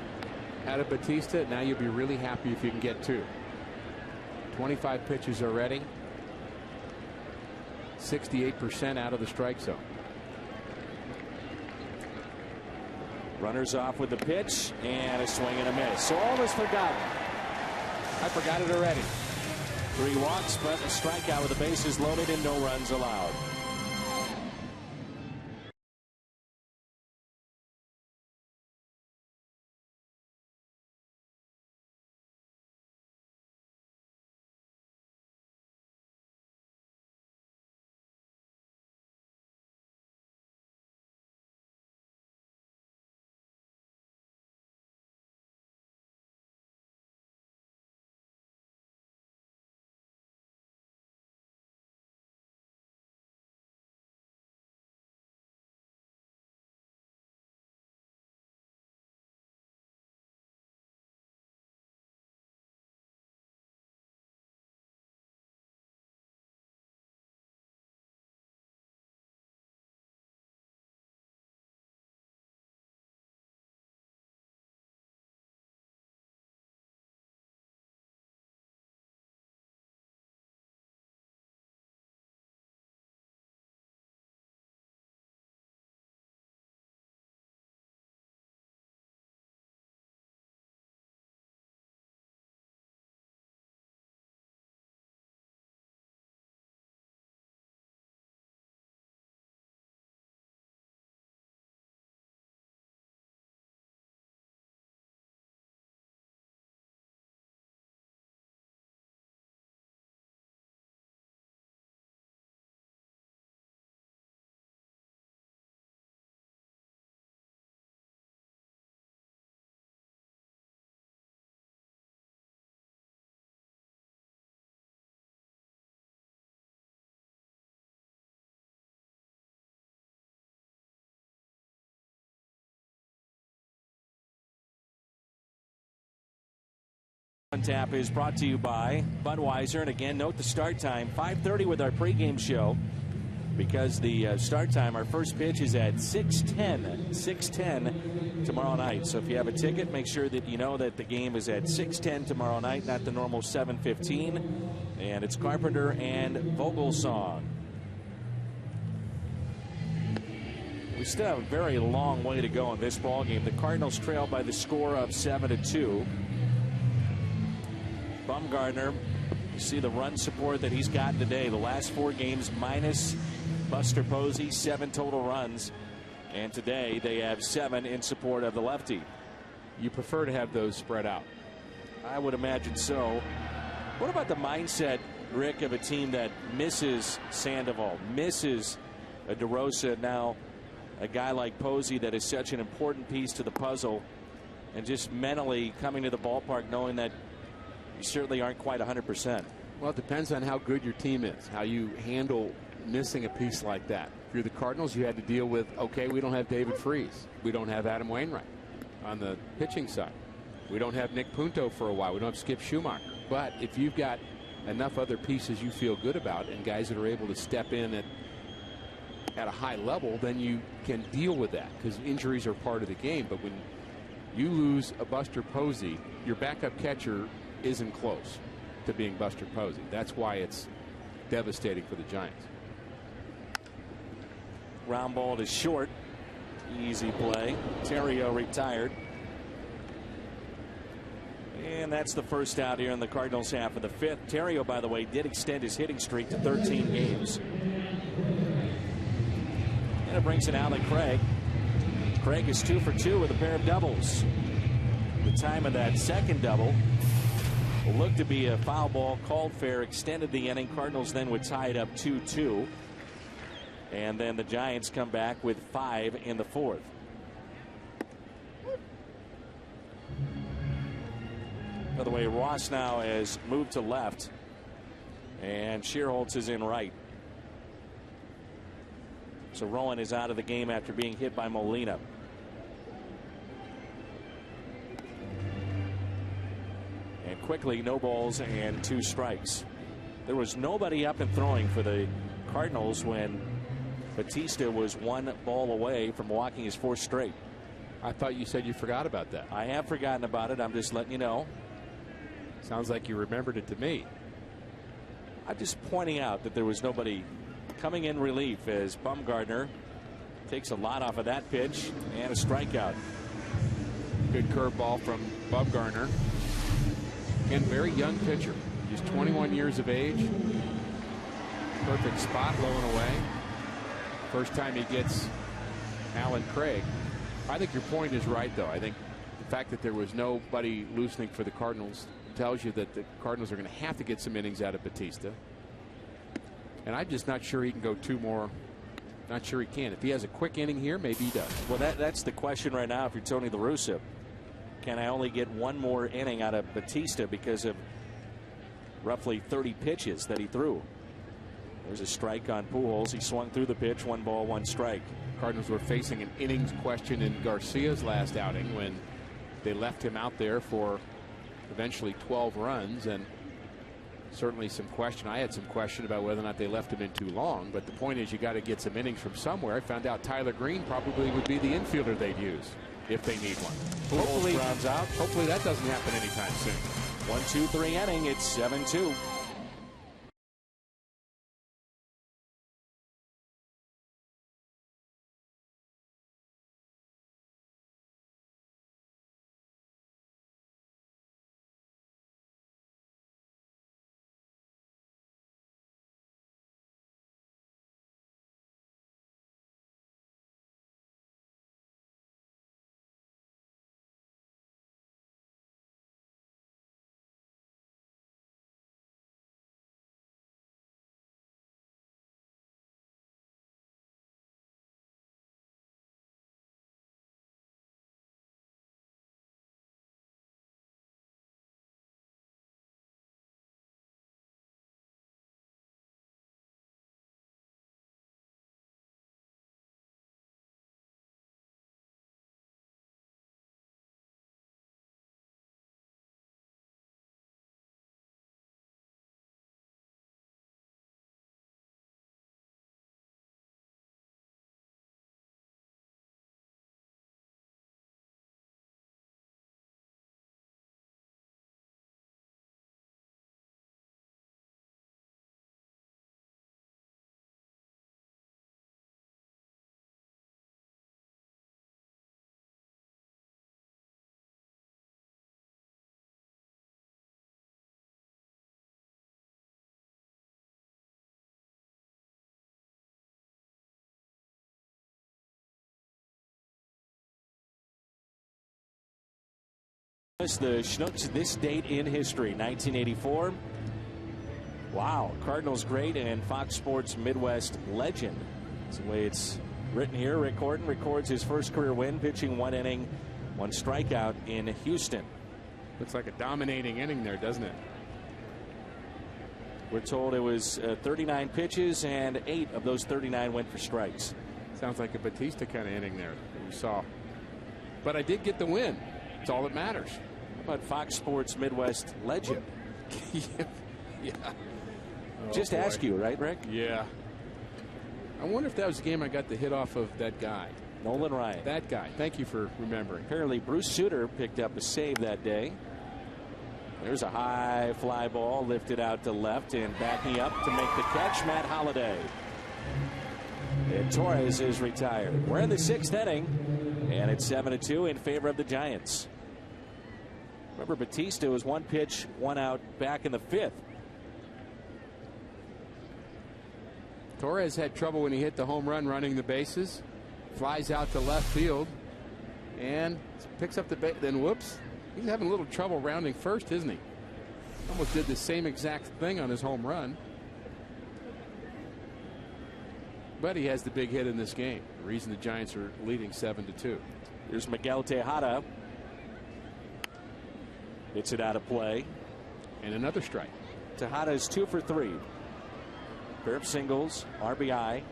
out of Batista. Now you'll be really happy if you can get 2. 25 pitches already. 68% out of the strike zone. Runners off with the pitch, and a swing and a miss. So almost forgotten. I forgot it already. 3 walks, but a strikeout with the bases loaded and no runs allowed. Tap is brought to you by Budweiser. And again, note the start time, 5:30 with our pregame show. Because the start time, our first pitch is at 6:10 tomorrow night. So if you have a ticket, make sure that you know that the game is at 6:10 tomorrow night, not the normal 7:15. And it's Carpenter and Vogelsong. We still have a very long way to go in this ball game. The Cardinals trail by the score of 7-2. Bumgarner, you see the run support that he's gotten today. The last 4 games minus Buster Posey, 7 total runs. And today they have 7 in support of the lefty. You prefer to have those spread out? I would imagine so. What about the mindset, Rick, of a team that misses Sandoval, misses a DeRosa, now a guy like Posey that is such an important piece to the puzzle, and just mentally coming to the ballpark knowing that you certainly aren't quite 100%. Well, it depends on how good your team is, how you handle missing a piece like that. If you're the Cardinals, you had to deal with, okay, we don't have David Freese. We don't have Adam Wainwright on the pitching side. We don't have Nick Punto for a while. We don't have Skip Schumacher. But if you've got enough other pieces you feel good about and guys that are able to step in at a high level, then you can deal with that because injuries are part of the game. But when you lose a Buster Posey, your backup catcher isn't close to being Buster Posey. That's why it's devastating for the Giants. Ground ball is short. Easy play. Terrio retired. And that's the first out here in the Cardinals half of the 5th. Terrio, by the way, did extend his hitting streak to 13 games. And it brings it Alec Craig. Craig is 2 for 2 with a pair of doubles. The time of that second double will look to be a foul ball called fair, extended the inning. Cardinals then would tie it up 2-2. And then the Giants come back with 5 in the 4th. By the way, Ross now has moved to left, and Shearholtz is in right. So Rowan is out of the game after being hit by Molina. And quickly, no balls and 2 strikes. There was nobody up and throwing for the Cardinals when Batista was 1 ball away from walking his 4th straight. I thought you said you forgot about that. I have forgotten about it. I'm just letting you know. Sounds like you remembered it to me. I'm just pointing out that there was nobody coming in relief as Bumgarner takes a lot off of that pitch and a strikeout. Good curveball from Bumgarner. And very young pitcher. Just 21 years of age. Perfect spot, low and away. First time he gets Alan Craig. I think your point is right, though. I think the fact that there was nobody loosening for the Cardinals tells you that the Cardinals are going to have to get some innings out of Batista. And I'm just not sure he can go 2 more. Not sure he can. If he has a quick inning here, maybe he does. Well, that's the question right now if you're Tony La Russa. Can I only get 1 more inning out of Batista because of roughly 30 pitches that he threw? There's a strike on Pujols. He swung through the pitch, 1 ball, 1 strike. Cardinals were facing an innings question in Garcia's last outing when they left him out there for eventually 12 runs, and certainly some question. I had some question about whether or not they left him in too long, but the point is you got to get some innings from somewhere. I found out Tyler Green probably would be the infielder they'd use if they need one. Hopefully rounds out. Hopefully that doesn't happen anytime soon. 1-2-3 inning. It's 7-2. The Schnooks, this date in history, 1984. Wow, Cardinals great and Fox Sports Midwest legend. That's the way it's written here. Rick Horton records his first career win, pitching 1 inning, 1 strikeout in Houston. Looks like a dominating inning there, doesn't it? We're told it was 39 pitches, and 8 of those 39 went for strikes. Sounds like a Batista kind of inning there that we saw. But I did get the win. That's all that matters. How about Fox Sports Midwest legend? Yeah. Just ask you, right, Rick? Yeah. I wonder if that was the game I got the hit off of that guy. Nolan Ryan. That guy. Thank you for remembering. Apparently, Bruce Sutter picked up a save that day. There's a high fly ball lifted out to left, and backing up to make the catch, Matt Holliday. And Torres is retired. We're in the 6th inning, and it's 7-2 in favor of the Giants. Remember, Batista was 1 pitch, 1 out back in the 5th. Torres had trouble when he hit the home run running the bases. Flies out to left field and picks up the base. Then whoops, he's having a little trouble rounding first, isn't he? Almost did the same exact thing on his home run. But he has the big hit in this game. The reason the Giants are leading 7-2. Here's Miguel Tejada. Hits it out of play. And another strike. Tejada is 2 for 3. Pair of singles, RBI.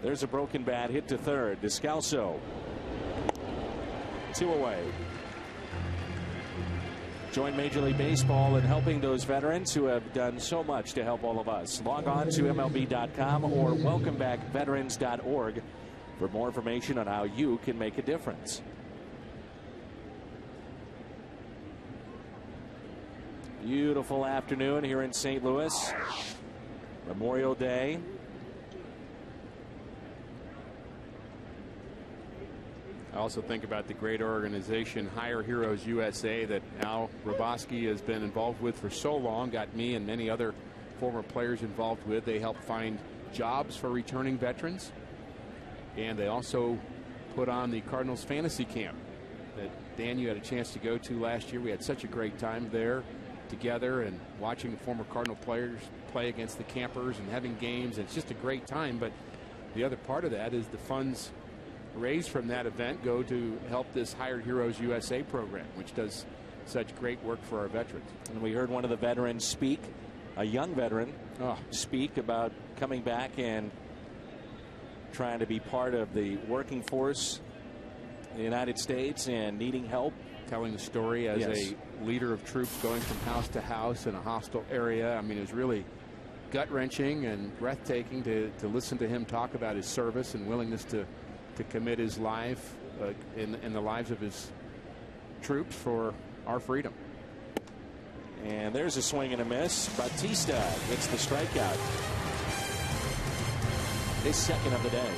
There's a broken bat hit to third. Descalso. 2 away. Join Major League Baseball in helping those veterans who have done so much to help all of us. Log on to MLB.com or welcomebackveterans.org for more information on how you can make a difference. Beautiful afternoon here in St. Louis. Memorial Day. I also think about the great organization Hire Heroes USA that Al Roboski has been involved with for so long, got me and many other former players involved with. They help find jobs for returning veterans, and they also put on the Cardinals fantasy camp that Dan, you had a chance to go to last year. We had such a great time there together and watching former Cardinal players play against the campers and having games. It's just a great time, but the other part of that is the funds raised from that event go to help this Hired Heroes USA program, which does such great work for our veterans. And we heard one of the veterans speak, a young veteran, speak about coming back and trying to be part of the working force in the United States and needing help. Telling the story as a leader of troops going from house to house in a hostile area. I mean, it was really gut-wrenching and breathtaking to listen to him talk about his service and willingness to commit his life in the lives of his troops for our freedom. And there's a swing and a miss. Batista gets the strikeout. His 2nd of the day.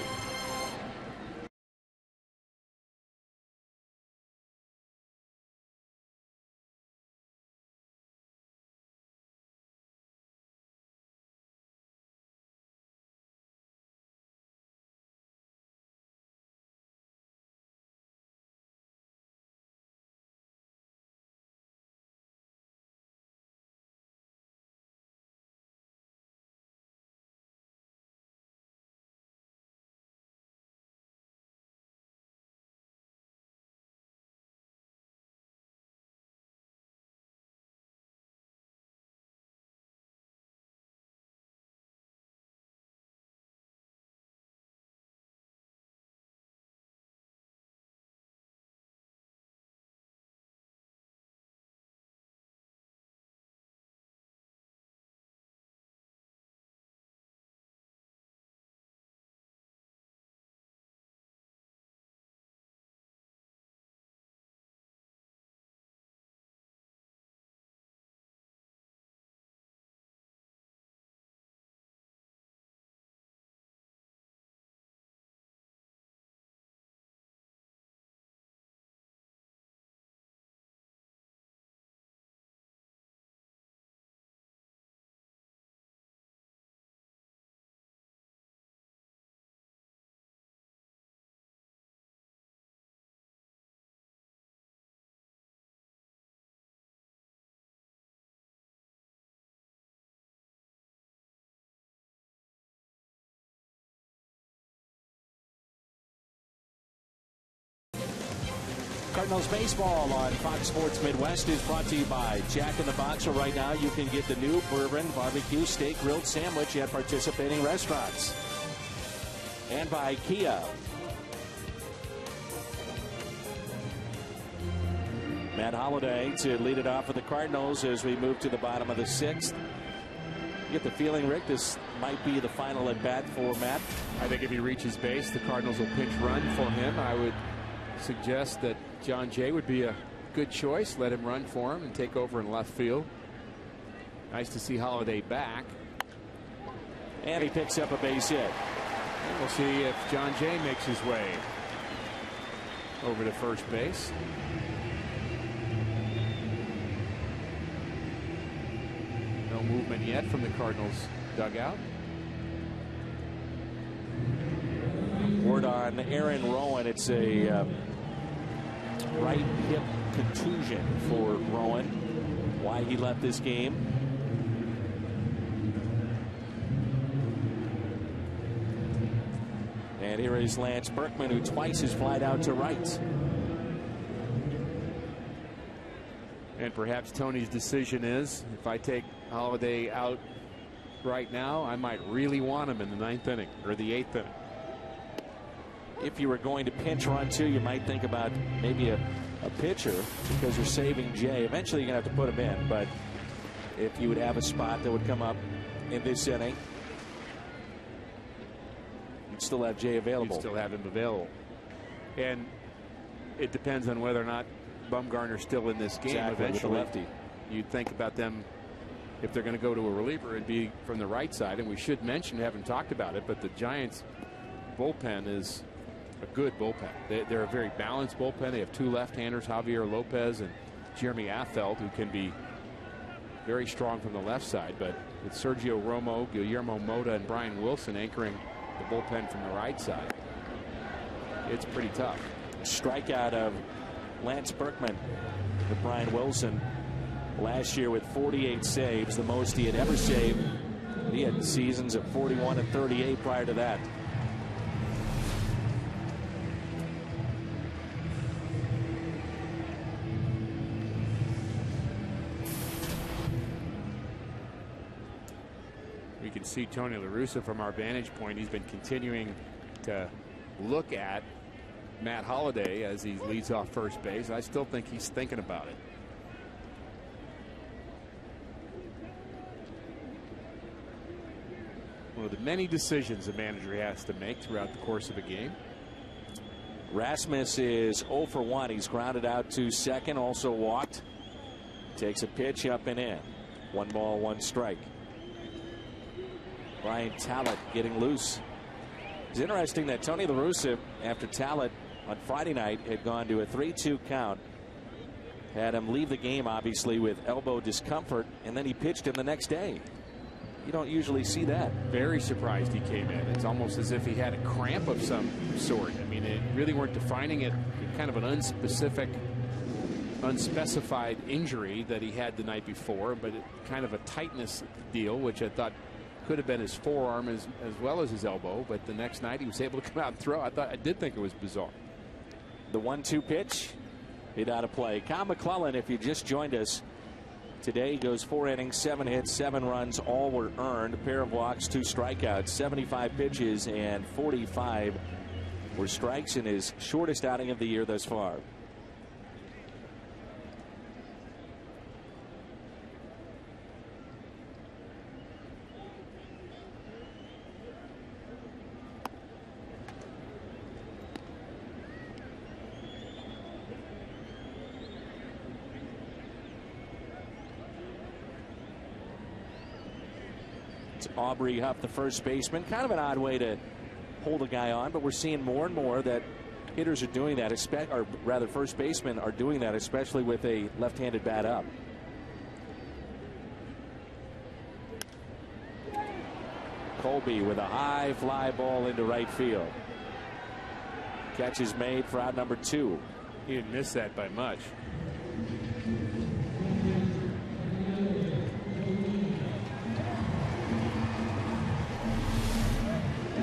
Cardinals baseball on Fox Sports Midwest is brought to you by Jack in the Box. Where right now you can get the new bourbon barbecue steak grilled sandwich at participating restaurants. And by Kia. Matt Holliday to lead it off for the Cardinals as we move to the bottom of the 6th. You get the feeling, Rick, this might be the final at bat for Matt. I think if he reaches base, the Cardinals will pinch run for him. I would suggest that John Jay would be a good choice. Let him run for him and take over in left field. Nice to see Holliday back. And he picks up a base hit. And we'll see if John Jay makes his way over to first base. No movement yet from the Cardinals dugout. Word on Aaron Rowan. It's a right hip contusion for Rowan. Why he left this game. And here is Lance Berkman, who twice has flied out to right. And perhaps Tony's decision is, if I take Holliday out right now, I might really want him in the 9th inning or the 8th inning. If you were going to pinch run too, you might think about maybe a pitcher, because you're saving Jay. Eventually you're going to have to put him in, but if you would have a spot that would come up in this inning, you'd still have Jay available. You'd still have him available. And it depends on whether or not Bumgarner's still in this game. Exactly, eventually. with the lefty. You'd think about them, if they're going to go to a reliever, it'd be from the right side. And we should mention, we haven't talked about it, but the Giants bullpen is a good bullpen. They're a very balanced bullpen. They have two left-handers, Javier Lopez and Jeremy Affeldt, who can be very strong from the left side. But with Sergio Romo, Guillermo Mota, and Brian Wilson anchoring the bullpen from the right side, it's pretty tough. Strikeout of Lance Berkman with Brian Wilson last year with 48 saves, the most he had ever saved. He had seasons of 41 and 38 prior to that. We can see Tony La Russa from our vantage point. He's been continuing to look at Matt Holliday as he leads off first base. I still think he's thinking about it. One of the many decisions a manager has to make throughout the course of a game. Rasmus is 0 for 1. He's grounded out to second, also walked. Takes a pitch up and in. 1 ball, 1 strike. Brian Talent getting loose. It's interesting that Tony La Russa, after Talent on Friday night had gone to a 3-2 count, had him leave the game obviously with elbow discomfort, and then he pitched him the next day. You don't usually see that. Very surprised he came in. It's almost as if he had a cramp of some sort. I mean, they really weren't defining it. Kind of an unspecified injury that he had the night before, but kind of a tightness deal, which I thought could have been his forearm as well as his elbow. But the next night he was able to come out and throw. I did think it was bizarre. The 1-2 pitch hit out of play. Kyle McClellan, if you just joined us, today goes 4 innings, 7 hits, 7 runs, all were earned. A pair of walks, 2 strikeouts, 75 pitches, and 45 were strikes in his shortest outing of the year thus far. Aubrey Huff, the first baseman. Kind of an odd way to hold a guy on, but we're seeing more and more that hitters are doing that, or rather first basemen are doing that, especially with a left-handed bat up. Colby with a high fly ball into right field. Catch is made for out number 2. He didn't miss that by much.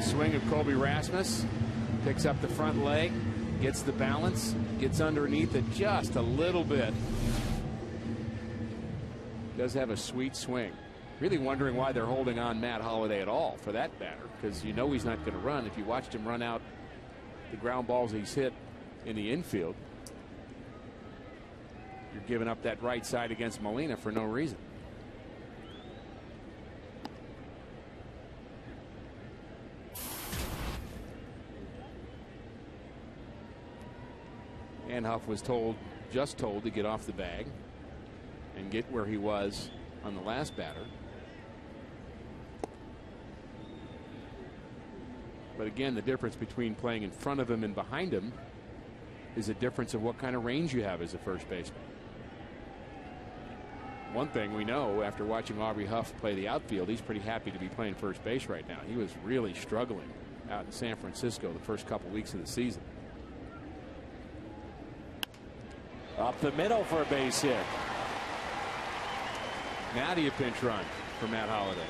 Swing of Colby Rasmus, picks up the front leg, gets the balance, gets underneath it just a little bit. Does have a sweet swing. Really wondering why they're holding on Matt Holliday at all for that batter, because you know he's not going to run. If you watched him run out the ground balls he's hit in the infield, you're giving up that right side against Molina for no reason. And Huff was just told to get off the bag and get where he was on the last batter. But again, the difference between playing in front of him and behind him is a difference of what kind of range you have as a first baseman. One thing we know after watching Aubrey Huff play the outfield, he's pretty happy to be playing first base right now. He was really struggling out in San Francisco the first couple weeks of the season. Up the middle for a base hit. Now do you pinch run for Matt Holliday.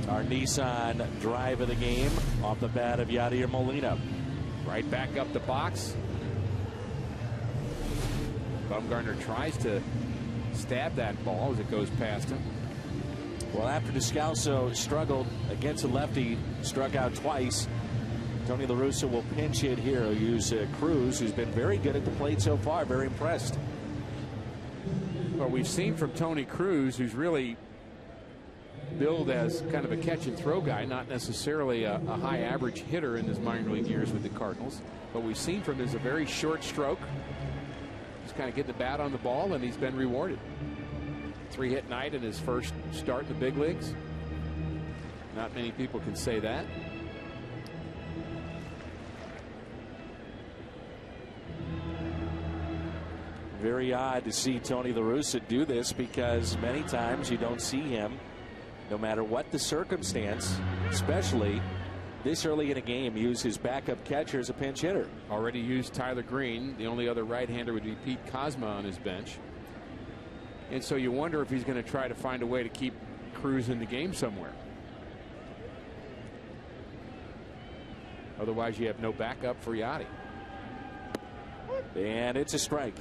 Our Nissan drive of the game off the bat of Yadier Molina. Right back up the box. Bumgarner tries to stab that ball as it goes past him. Well, after Descalso struggled against a lefty, struck out twice, Tony La Russa will pinch hit here. He'll use Cruz, who's been very good at the plate so far. Very impressed. Well, we've seen from Tony Cruz, who's really billed as kind of a catch and throw guy, not necessarily a high average hitter in his minor league years with the Cardinals. But we've seen from him is a very short stroke. Just kind of get the bat on the ball, and he's been rewarded. 3-hit night in his first start in the big leagues. Not many people can say that. Very odd to see Tony La Russa do this, because many times you don't see him, no matter what the circumstance, especially this early in a game, use his backup catcher as a pinch hitter. Already used Tyler Green. The only other right-hander would be Pete Kozma on his bench. And so you wonder if he's going to try to find a way to keep Cruz in the game somewhere. Otherwise, you have no backup for Yachty. And it's a strike.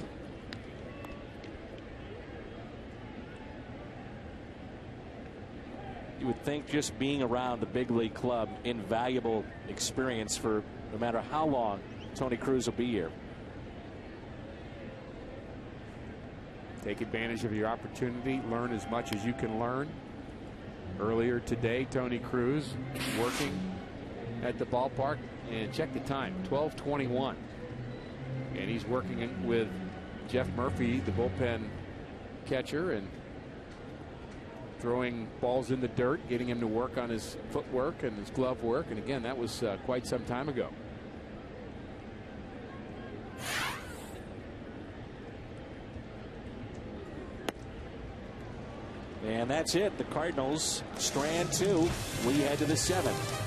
You would think just being around the big league club, invaluable experience for no matter how long Tony Cruz will be here. Take advantage of your opportunity. Learn as much as you can learn. Earlier today, Tony Cruz working at the ballpark, and check the time, 12:21. And he's working with Jeff Murphy, the bullpen catcher, and throwing balls in the dirt, getting him to work on his footwork and his glove work. And again, that was quite some time ago. And that's it. The Cardinals strand 2. We head to the 7th.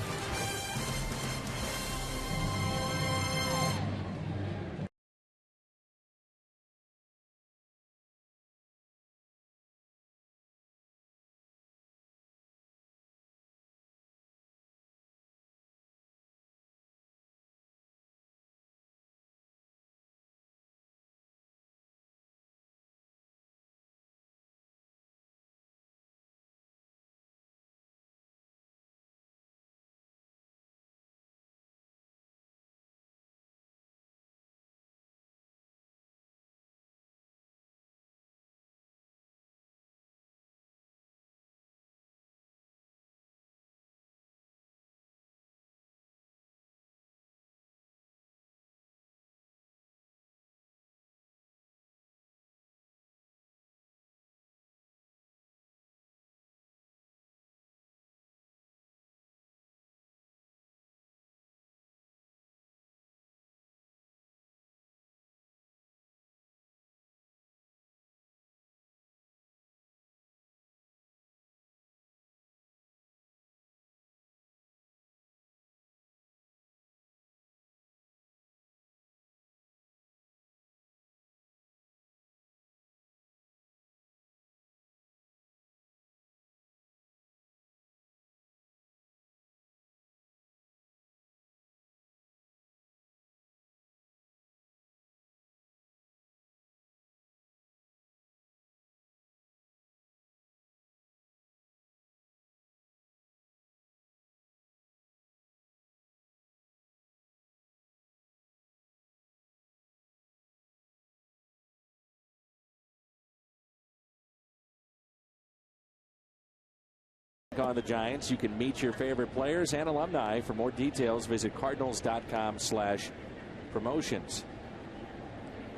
On the Giants, you can meet your favorite players and alumni. For more details, visit cardinals.com/promotions.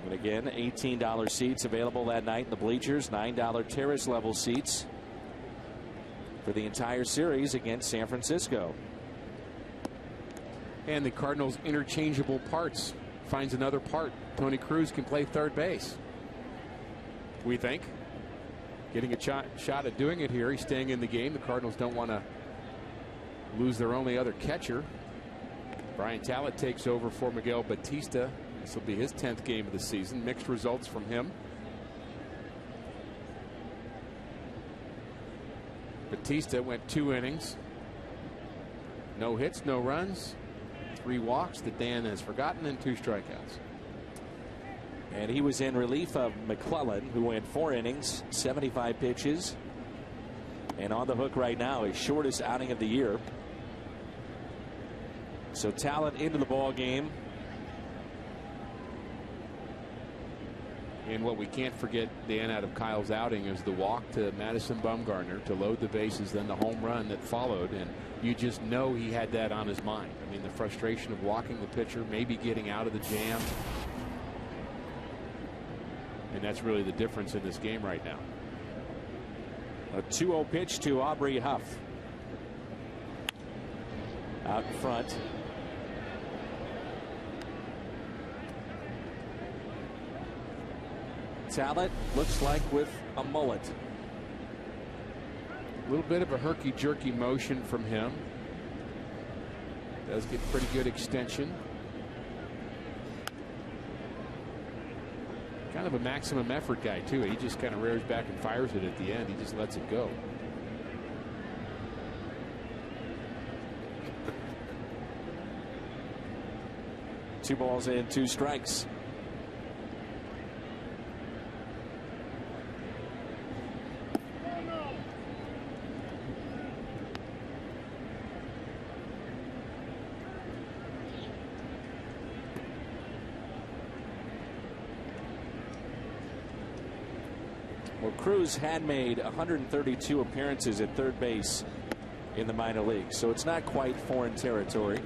And again, $18 seats available that night in the bleachers, $9 terrace level seats for the entire series against San Francisco. And the Cardinals' interchangeable parts finds another part. Tony Cruz can play third base, we think. Getting a shot at doing it here. He's staying in the game. The Cardinals don't want to lose their only other catcher. Brian Talent takes over for Miguel Batista. This will be his 10th game of the season. Mixed results from him. Batista went 2 innings. No hits, no runs, 3 walks that Dan has forgotten, and 2 strikeouts. And he was in relief of McClellan, who went 4 innings, 75 pitches. And on the hook right now, his shortest outing of the year. So Talent into the ball game. And what we can't forget, Dan, out of Kyle's outing is the walk to Madison Bumgarner to load the bases, then the home run that followed. And you just know he had that on his mind. I mean, the frustration of walking the pitcher, maybe getting out of the jam. And that's really the difference in this game right now. A 2-0 pitch to Aubrey Huff. Out in front. Talent looks like with a mullet. A little bit of a herky-jerky motion from him. Does get pretty good extension. Kind of a maximum effort guy, too. He just kind of rears back and fires it at the end. He just lets it go. Two balls and 2 strikes. Well, Cruz had made 132 appearances at third base in the minor leagues, so it's not quite foreign territory.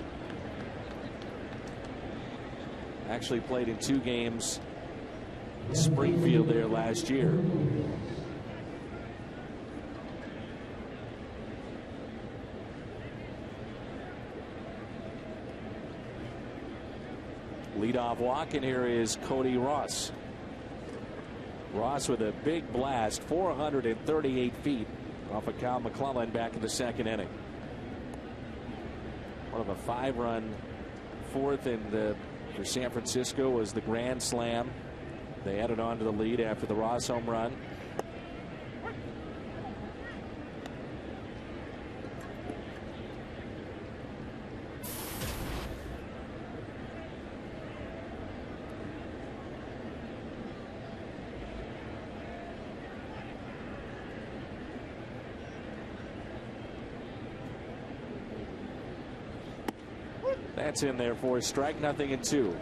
Actually played in 2 games in Springfield there last year. Leadoff walk, and here is Cody Ross. Ross with a big blast, 438 feet off of Cal McClellan back in the 2nd inning. One of a 5-run 4th for San Francisco was the grand slam. They added on to the lead after the Ross home run. That's in there for a strike, 0-2.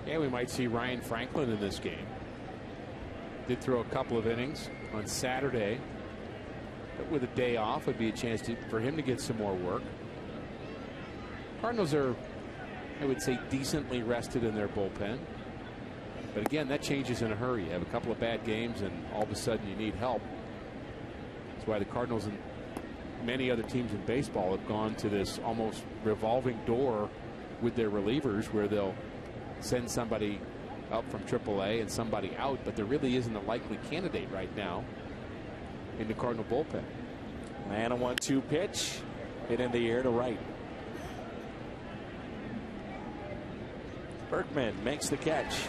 Yeah, we might see Ryan Franklin in this game. Did throw a couple of innings on Saturday, but with a day off would be a chance for him to get some more work. Cardinals are, I would say, decently rested in their bullpen. But again, that changes in a hurry. You have a couple of bad games and all of a sudden you need help. That's why the Cardinals and many other teams in baseball have gone to this almost revolving door with their relievers, where they'll send somebody up from AAA and somebody out, but there really isn't a likely candidate right now in the Cardinal bullpen. And a 1-2 pitch hit in the air to right. Berkman makes the catch.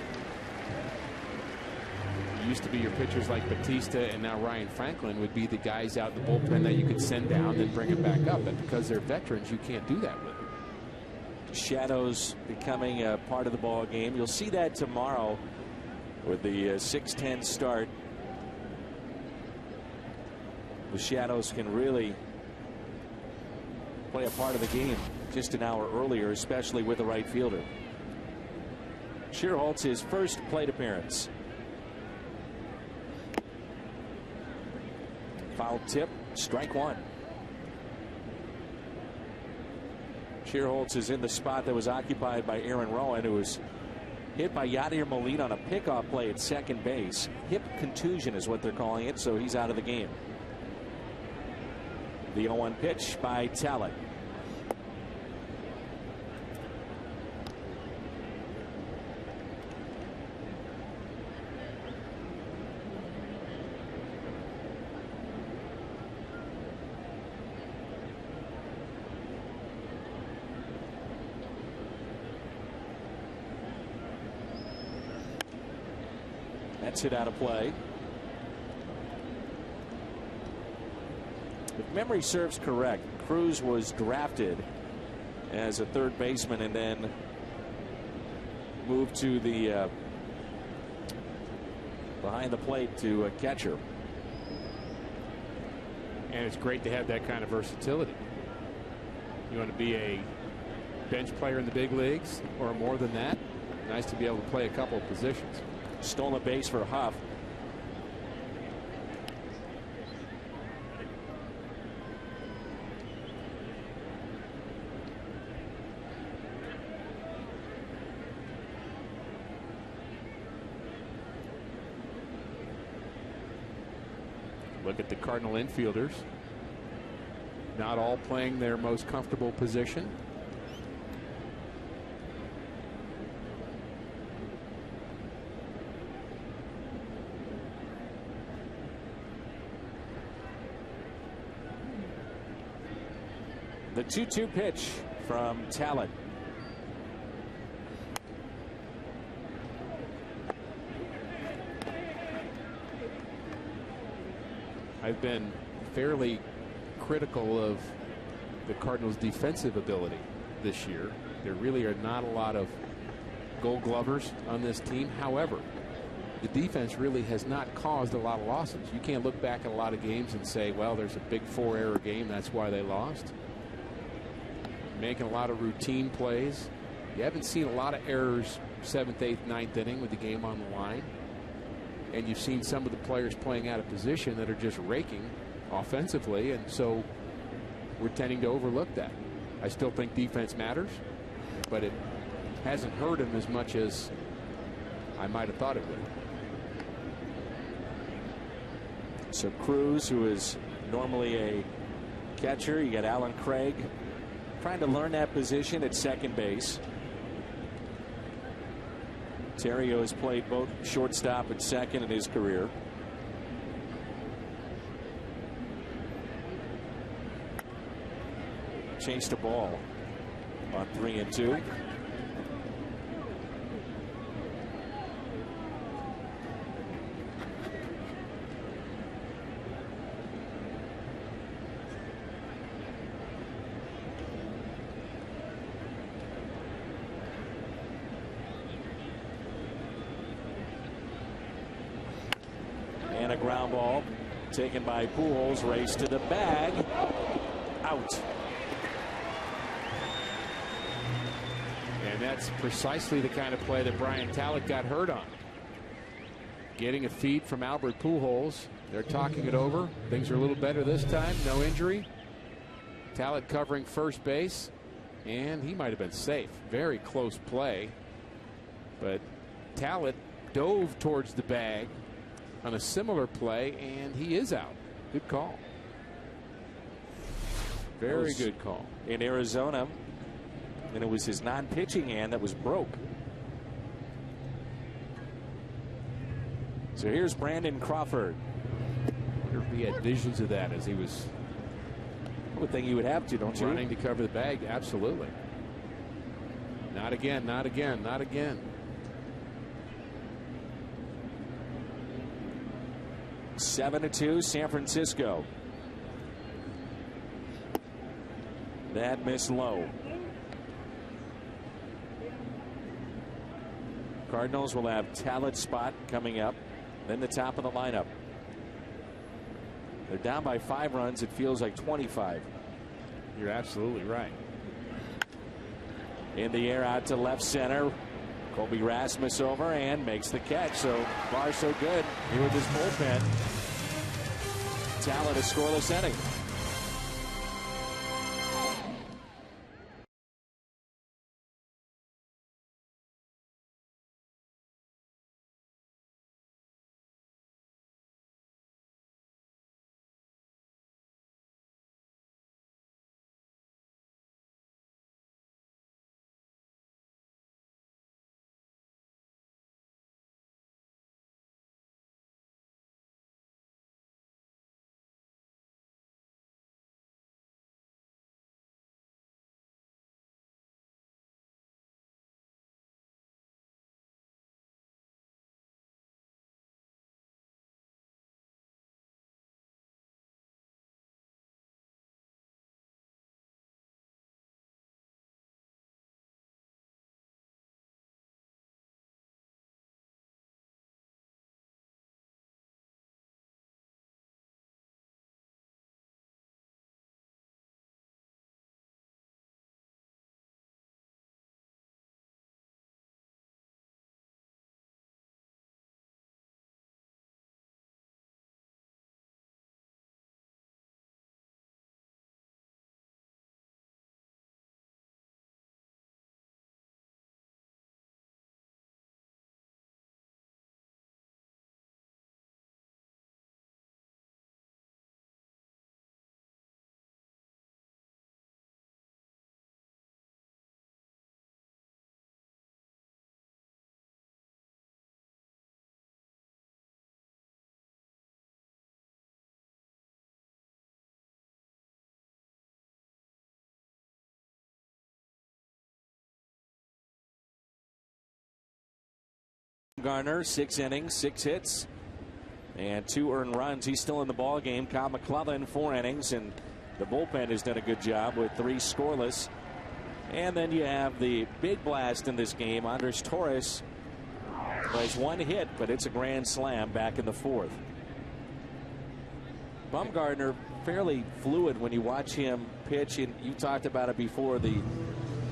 Used to be your pitchers like Batista, and now Ryan Franklin would be the guys out in the bullpen that you could send down and bring them back up. But because they're veterans, you can't do that with them. Shadows becoming a part of the ball game. You'll see that tomorrow with the 6:10 start. The shadows can really play a part of the game just an hour earlier, especially with the right fielder. Schierholtz, his first plate appearance. Foul tip, strike one. Shearholtz is in the spot that was occupied by Aaron Rowan, who was hit by Yadier Molina on a pickoff play at second base. Hip contusion is what they're calling it, so he's out of the game. The 0-1 pitch by Talent. That's hit out of play. If memory serves correct, Cruz was drafted as a third baseman and then moved to the behind the plate to a catcher. And it's great to have that kind of versatility. You want to be a bench player in the big leagues or more than that? Nice to be able to play a couple of positions. Stole a base for Huff. Look at the Cardinal infielders. Not all playing their most comfortable position. The 2-2 pitch from Talent. I've been fairly critical of the Cardinals' defensive ability this year. There really are not a lot of Gold Glovers on this team. However, the defense really has not caused a lot of losses. You can't look back at a lot of games and say, well, there's a big 4-error game, that's why they lost. Making a lot of routine plays. You haven't seen a lot of errors 7th, 8th, 9th inning with the game on the line. And you've seen some of the players playing out of position that are just raking offensively, and so we're tending to overlook that. I still think defense matters, but it hasn't hurt him as much as I might have thought it would. So Cruz, who is normally a catcher, you got Alan Craig trying to learn that position at second base. Terrio has played both shortstop and second in his career. Chased a ball on 3-2. And a ground ball taken by Pujols. Race to the bag. Out. And that's precisely the kind of play that Brian Talent got hurt on. Getting a feed from Albert Pujols. They're talking it over. Things are a little better this time. No injury. Talent covering first base. And he might have been safe. Very close play. But Talent dove towards the bag on a similar play, and he is out. Good call. Very good call. In Arizona, and it was his non-pitching hand that was broke. So here's Brandon Crawford. I wonder if he had visions of that as he was. I would think he would have to, don't you? Running to cover the bag, absolutely. Not again, not again, not again. 7-2 San Francisco. That missed low. Cardinals will have Talent spot coming up, then the top of the lineup. They're down by 5 runs. It feels like 25. You're absolutely right. In the air out to left center. Colby Rasmus over and makes the catch. So far so good here with his bullpen. Talent a scoreless inning. Garner, 6 innings, 6 hits, and 2 earned runs. He's still in the ball game. Kyle McClellan, 4 innings, and the bullpen has done a good job with 3 scoreless. And then you have the big blast in this game. Andres Torres plays 1 hit, but it's a grand slam back in the 4th. Bumgarner fairly fluid when you watch him pitch, and you talked about it before, the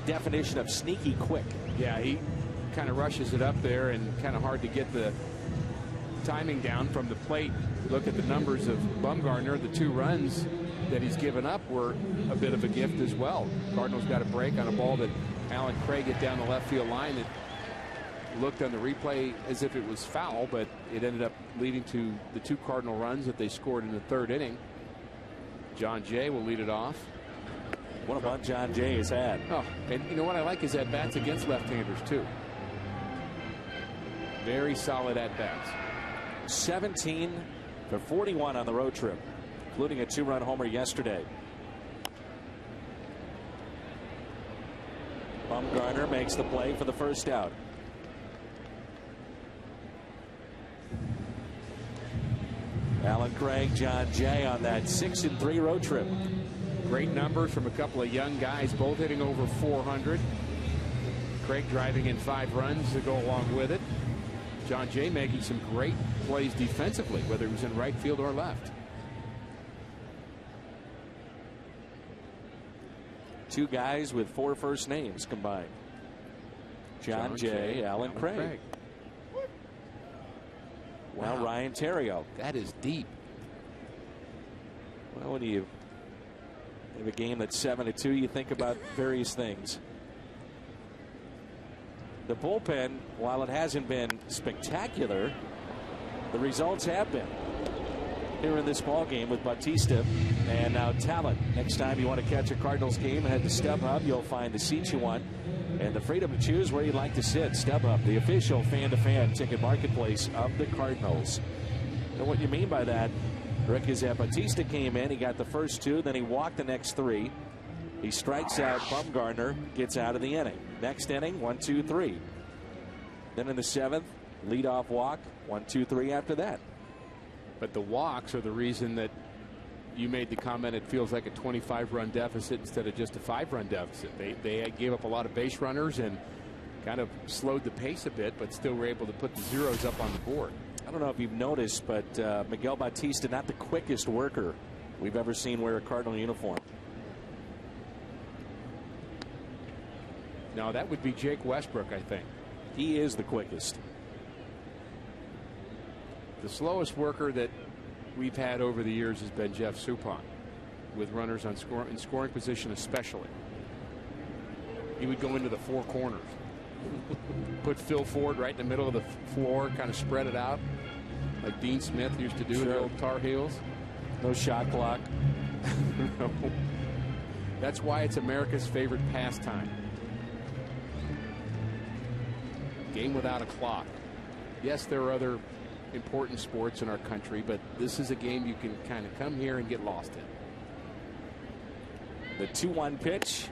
definition of sneaky quick. Yeah, he kind of rushes it up there, and kind of hard to get the timing down from the plate. Look at the numbers of Bumgarner. The 2 runs that he's given up were a bit of a gift as well. Cardinals got a break on a ball that Alan Craig hit down the left field line that looked on the replay as if it was foul, but it ended up leading to the 2 Cardinal runs that they scored in the 3rd inning. John Jay will lead it off. What a bunt John Jay has had. Oh, and you know what I like is at bats against left-handers too. Very solid at bats. 17 for 41 on the road trip, including a 2-run homer yesterday. Bumgarner makes the play for the first out. Alan Craig, John Jay on that 6-3 road trip. Great numbers from a couple of young guys, both hitting over 400. Craig driving in 5 runs to go along with it. John Jay making some great plays defensively, whether it was in right field or left. 2 guys with 4 first names combined. John Jay, Alan Craig. Wow. Now Ryan Theriot. That is deep. Well, when you have a game that's 7-2, you think about various things. The bullpen, while it hasn't been spectacular, the results have been here in this ball game with Bautista and now Talent. Next time you want to catch a Cardinals game, head to StubHub. You'll find the seats you want and the freedom to choose where you'd like to sit. StubHub, the official fan-to-fan ticket marketplace of the Cardinals. And what you mean by that, Rick, is that Bautista came in, he got the first 2, then he walked the next 3. He strikes out Bumgarner, gets out of the inning. Next inning, 1-2-3. Then in the 7th, leadoff walk, 1-2-3 after that. But the walks are the reason that you made the comment it feels like a 25-run deficit instead of just a 5-run deficit. They gave up a lot of base runners and kind of slowed the pace a bit, but still were able to put the zeros up on the board. I don't know if you've noticed, but Miguel Bautista, not the quickest worker we've ever seen wear a Cardinal uniform. No, that would be Jake Westbrook, I think. He is the quickest. The slowest worker that we've had over the years has been Jeff Suppan, with runners on in scoring position especially. He would go into the four corners, put Phil Ford right in the middle of the floor, kind of spread it out like Dean Smith used to do in the old Tar Heels. No shot clock. No. That's why it's America's favorite pastime. Game without a clock. Yes, there are other important sports in our country, but this is a game you can kind of come here and get lost in. The 2-1 pitch.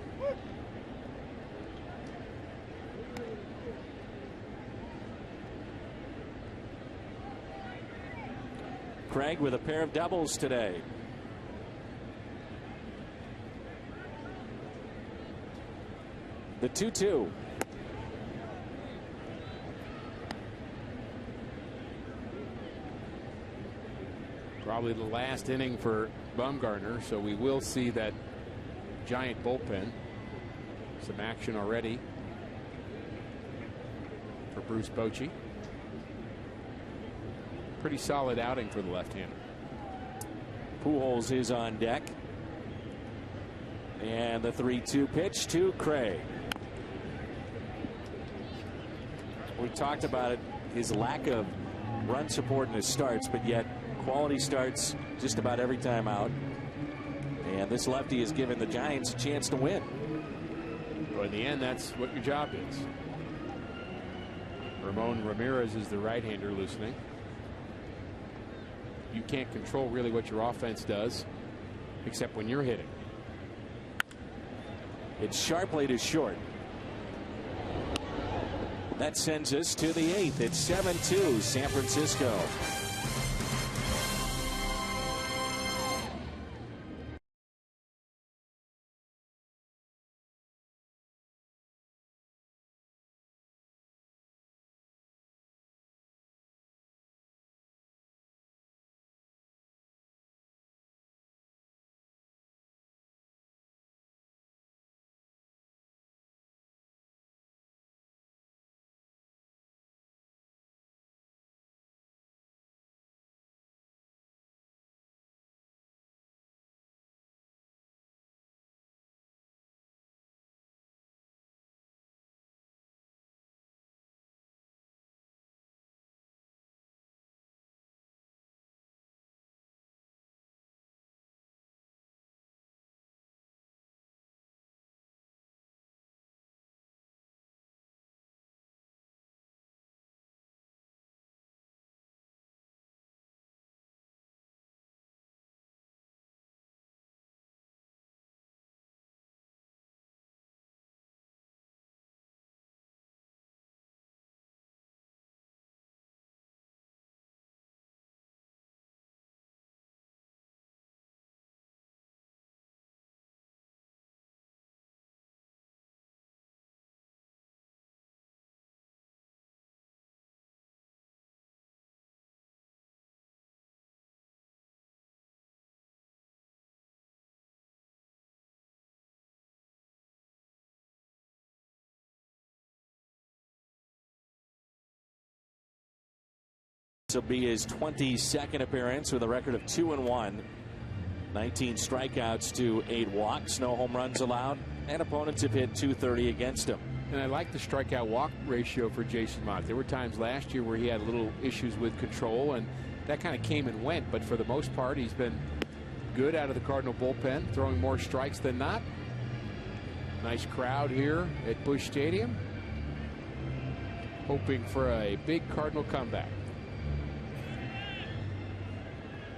Craig with a pair of doubles today. The 2-2. Probably the last inning for Bumgarner, so we will see that Giant bullpen. Some action already for Bruce Bochy. Pretty solid outing for the left-hander. Pujols is on deck. And the 3-2 pitch to Craig. We talked about it, his lack of run support in his starts, but yet quality starts just about every time out. And this lefty has given the Giants a chance to win. Well, in the end, that's what your job is. Ramon Ramirez is the right-hander loosening. You can't control really what your offense does, except when you're hitting. It's sharply to short. That sends us to the 8th. It's 7-2 San Francisco. This will be his 22nd appearance with a record of 2-1. 19 strikeouts to 8 walks, no home runs allowed, and opponents have hit .230 against him. And I like the strikeout walk ratio for Jason Mott. There were times last year where he had little issues with control, and that kind of came and went. But for the most part, he's been good out of the Cardinal bullpen, throwing more strikes than not. Nice crowd here at Busch Stadium, hoping for a big Cardinal comeback.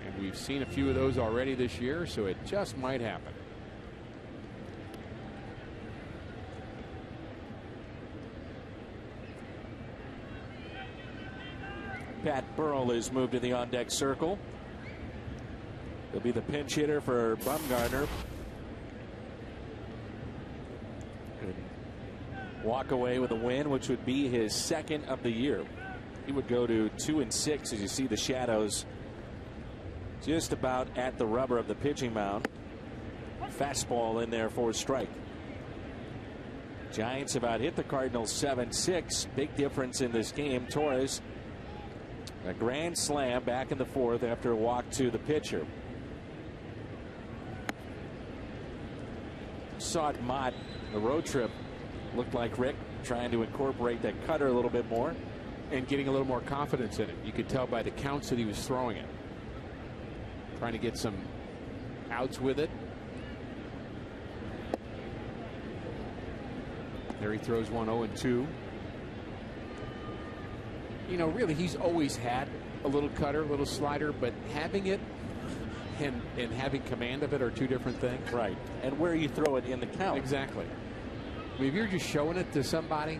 And we've seen a few of those already this year, so it just might happen. Pat Burrell is moved to the on-deck circle. He'll be the pinch hitter for Bumgarner. Could walk away with a win, which would be his second of the year. He would go to 2-6 as you see the shadows just about at the rubber of the pitching mound. Fastball in there for a strike. Giants have out hit the Cardinals 7-6. Big difference in this game. Torres A grand slam back in the fourth after a walk to the pitcher. Saw it Mott, the road trip, looked like Rick trying to incorporate that cutter a little bit more. And getting a little more confidence in it. You could tell by the counts that he was throwing it. Trying to get some outs with it. There he throws one 0-2. You know, really, he's always had a little cutter, a little slider, but having it and having command of it are two different things. Right. And where you throw it in the count. Exactly. I mean, if you're just showing it to somebody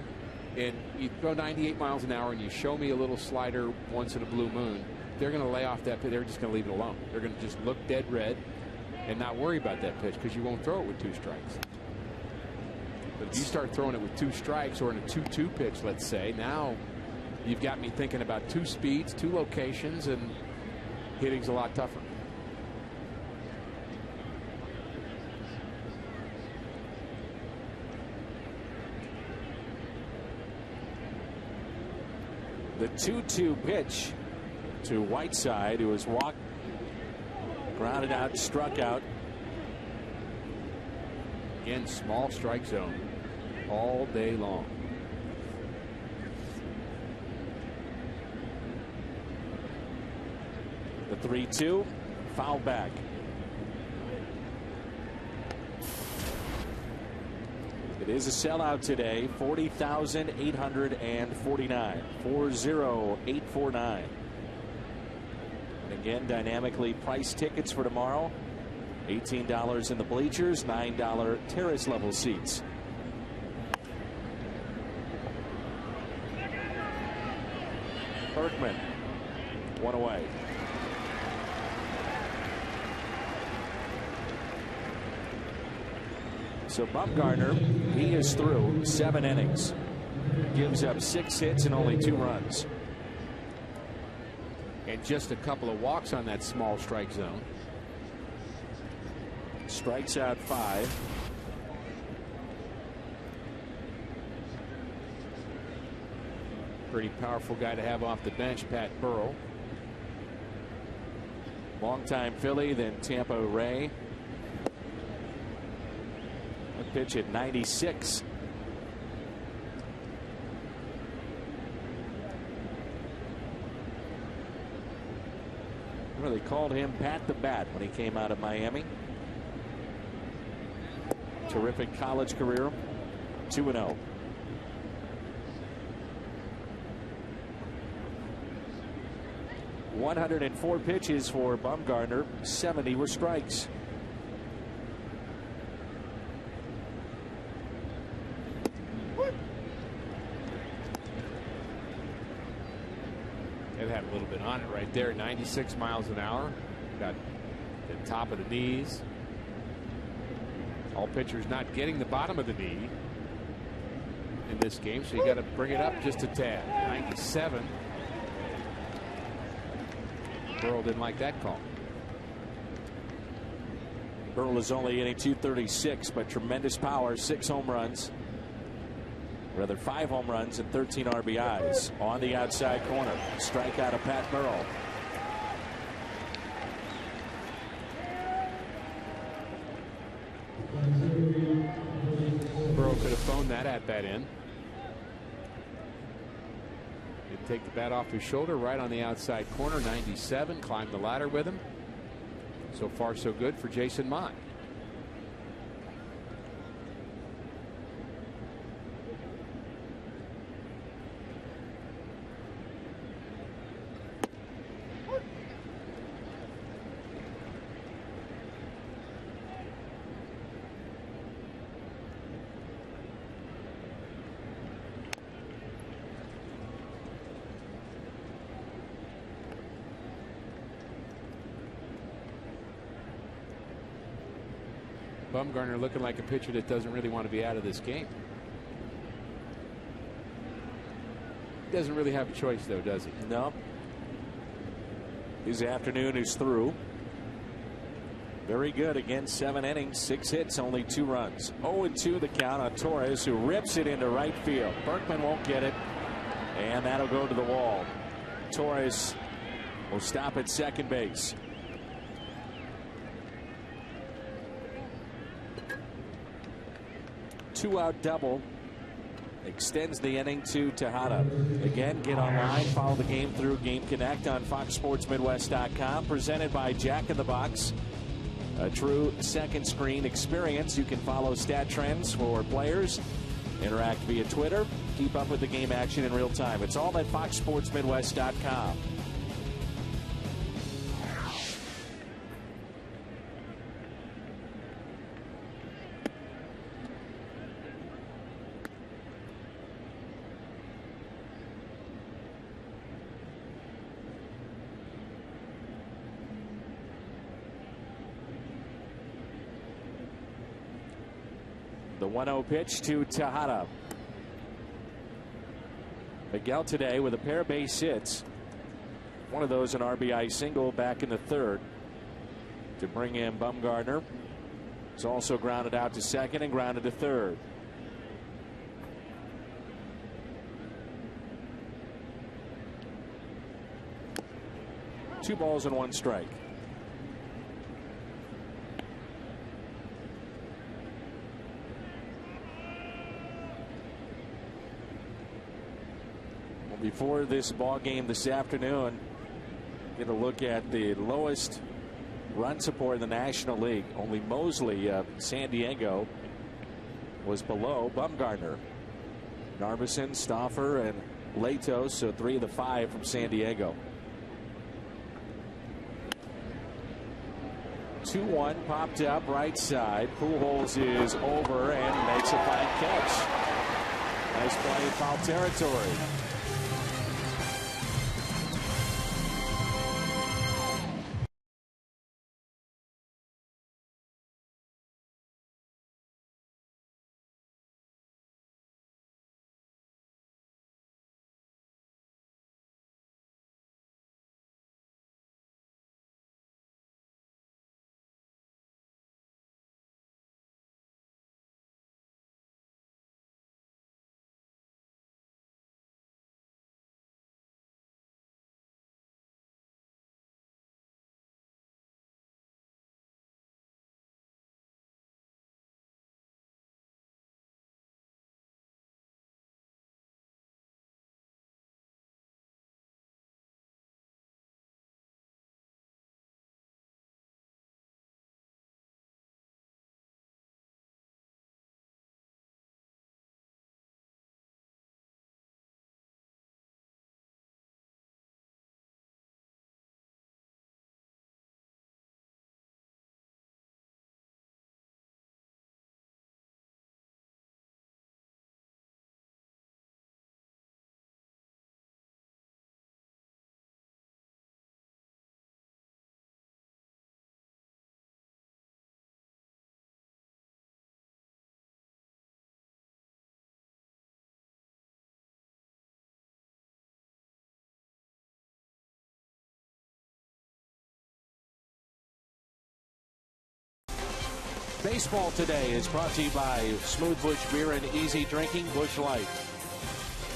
and you throw 98 miles an hour and you show me a little slider once in a blue moon, they're going to lay off that pitch. They're just going to leave it alone. They're going to just look dead red and not worry about that pitch because you won't throw it with 2 strikes. But if you start throwing it with 2 strikes or in a 2-2 pitch, let's say, now you've got me thinking about 2 speeds, 2 locations, and hitting's a lot tougher. The 2-2 pitch to Whiteside, who was walked, grounded out, struck out. Again, small strike zone all day long. The 3-2, foul back. It is a sellout today, 40,849, 40,849. And again, dynamically priced tickets for tomorrow. $18 in the bleachers, $9 terrace level seats. Berkman, one away. So Bumgarner, he is through 7 innings. Gives up 6 hits and only 2 runs. And just a couple of walks on that small strike zone. Strikes out 5. Pretty powerful guy to have off the bench, Pat Burrell. Longtime Philly, then Tampa Ray. A pitch at 96. Well, they called him Pat the Bat when he came out of Miami. Terrific college career. 2-0. .104 pitches for Bumgarner. 70 were strikes. It had a little bit on it right there. 96 miles an hour. Got the top of the knees. All pitchers not getting the bottom of the knee in this game, so you got to bring it up just a tad. 97. Burrell didn't like that call. Burrell is only hitting .236, but tremendous power. 6 home runs. Rather 5 home runs and 13 RBIs on the outside corner. Strikeout of Pat Burrell. Burrell could have phoned that at bat in. He'd take the bat off his shoulder right on the outside corner. 97. Climbed the ladder with him. So far so good for Jason Mott. Bumgarner looking like a pitcher that doesn't really want to be out of this game. He doesn't really have a choice, though, does he? No. His afternoon is through. Very good. Again, 7 innings, 6 hits, only 2 runs. 0-2 the count on Torres, who rips it into right field. Berkman won't get it, and that'll go to the wall. Torres will stop at second base. Two-out double extends the inning to Tejada. Again, get online, follow the game through Game Connect on FoxSportsMidwest.com. Presented by Jack in the Box. A true second screen experience. You can follow stat trends for players, interact via Twitter, keep up with the game action in real time. It's all at FoxSportsMidwest.com. The 1-0 pitch to Tejada. Miguel today with a pair of base hits. One of those an RBI single back in the third to bring in Bumgarner. He's also grounded out to second and grounded to third. Two balls and one strike. Before this ball game this afternoon, get a look at the lowest run support in the National League. Only Mosley of San Diego was below Bumgarner. Narbison, Stauffer, and Latos, so 3 of the 5 from San Diego. 2-1 popped up right side. Pujols is over and makes a fine catch. Nice play in foul territory. Baseball today is brought to you by Smooth Bush Beer and Easy Drinking Bush Light.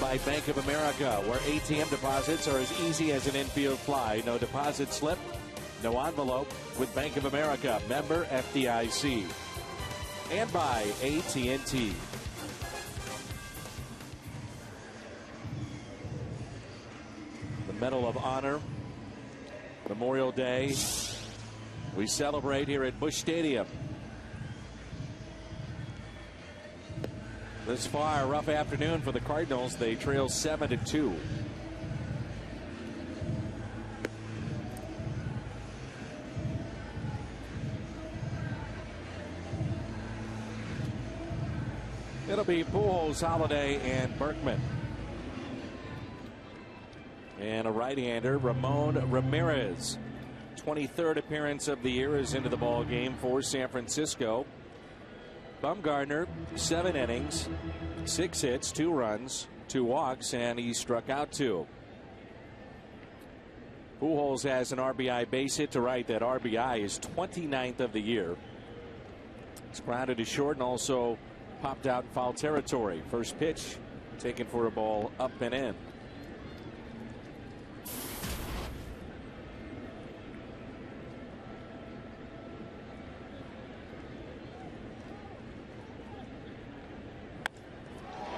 By Bank of America, where ATM deposits are as easy as an infield fly. No deposit slip, no envelope with Bank of America. Member FDIC. And by AT&T. The Medal of Honor, Memorial Day. We celebrate here at Busch Stadium. This far, a rough afternoon for the Cardinals. They trail 7-2. It'll be Pujols, Holiday, and Berkman. And a right-hander, Ramon Ramirez. 23rd appearance of the year is into the ball game for San Francisco. Bumgarner, 7 innings, 6 hits, 2 runs, 2 walks, and he struck out 2. Pujols has an RBI base hit to right. That RBI is 29th of the year. It's grounded to short and also popped out in foul territory. First pitch taken for a ball up and in.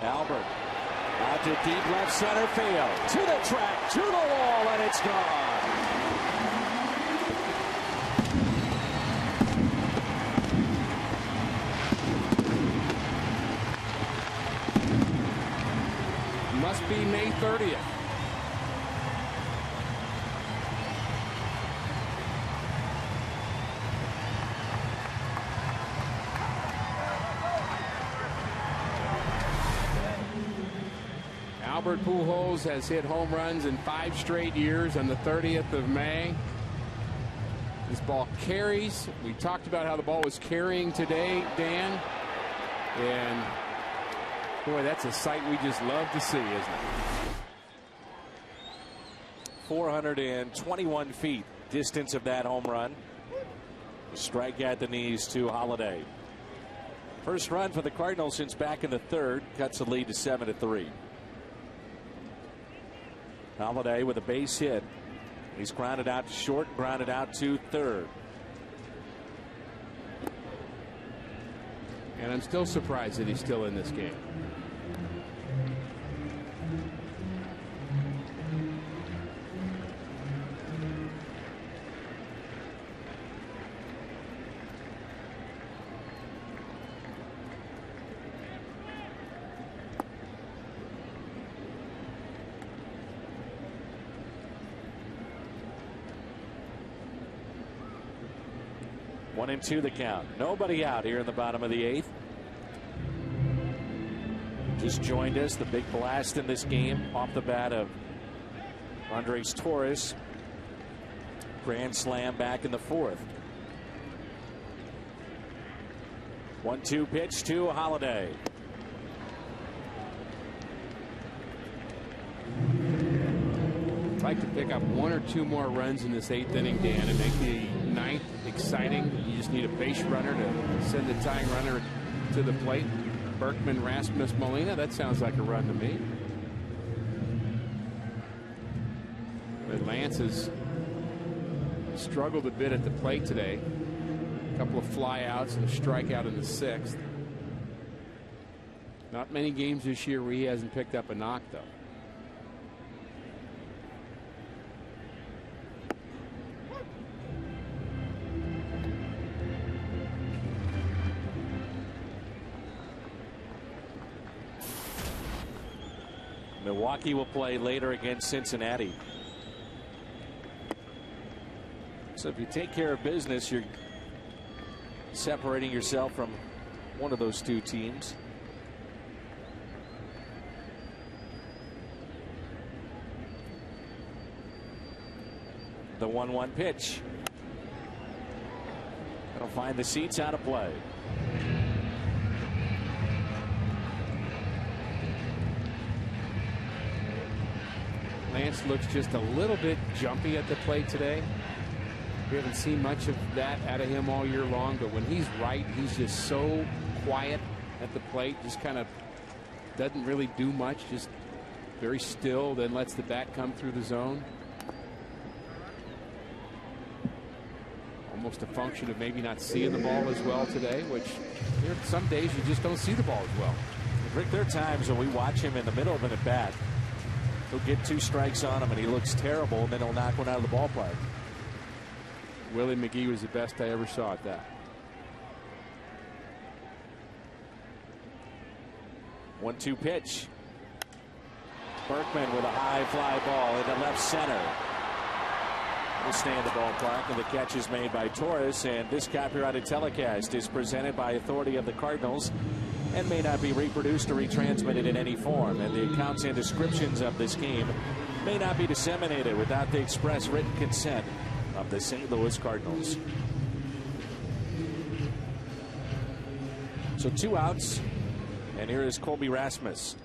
Albert out to deep left center field. To the track, to the wall, and it's gone. Must be May 30th. Albert Pujols has hit home runs in 5 straight years on the 30th of May. This ball carries. We talked about how the ball was carrying today, Dan. And boy, that's a sight we just love to see, isn't it? 421 feet distance of that home run. Strike at the knees to Holiday. First run for the Cardinals since back in the 3rd. Cuts the lead to 7-3. Holiday with a base hit. He's grounded out to short, grounded out to 3rd. And I'm still surprised that he's still in this game. One and two the count. Nobody out here in the bottom of the 8th. Just joined us. The big blast in this game off the bat of Andres Torres. Grand slam back in the 4th. 1-2 pitch to Holiday. I'd like to pick up 1 or 2 more runs in this 8th inning, Dan, and make the 9th exciting. You just need a base runner to send the tying runner to the plate. Berkman, Rasmus, Molina. That sounds like a run to me. But Lance has struggled a bit at the plate today. A couple of flyouts and a strikeout in the 6th. Not many games this year where he hasn't picked up a knock, though. Milwaukee will play later against Cincinnati. So if you take care of business, you're separating yourself from one of those 2 teams. The 1-1 pitch. That'll find the seats out of play. Lance looks just a little bit jumpy at the plate today. We haven't seen much of that out of him all year long, but when he's right, he's just so quiet at the plate, just kind of doesn't really do much, just very still, then lets the bat come through the zone. Almost a function of maybe not seeing the ball as well today, which some days you just don't see the ball as well. Rick, there are times when we watch him in the middle of an at-bat. He'll get 2 strikes on him and he looks terrible, and then he'll knock one out of the ballpark. Willie McGee was the best I ever saw at that. 1-2 pitch. Berkman with a high fly ball into left center. Will stay in the ballpark, and the catch is made by Torres. And this copyrighted telecast is presented by authority of the Cardinals and may not be reproduced or retransmitted in any form. And the accounts and descriptions of this game may not be disseminated without the express written consent of the St. Louis Cardinals. So 2 outs, and here is Colby Rasmus.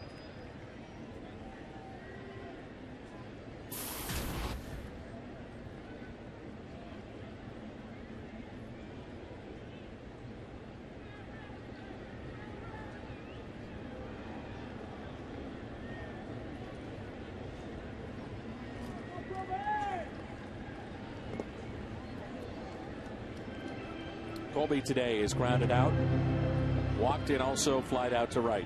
Colby today is grounded out, walked in, also flied out to right.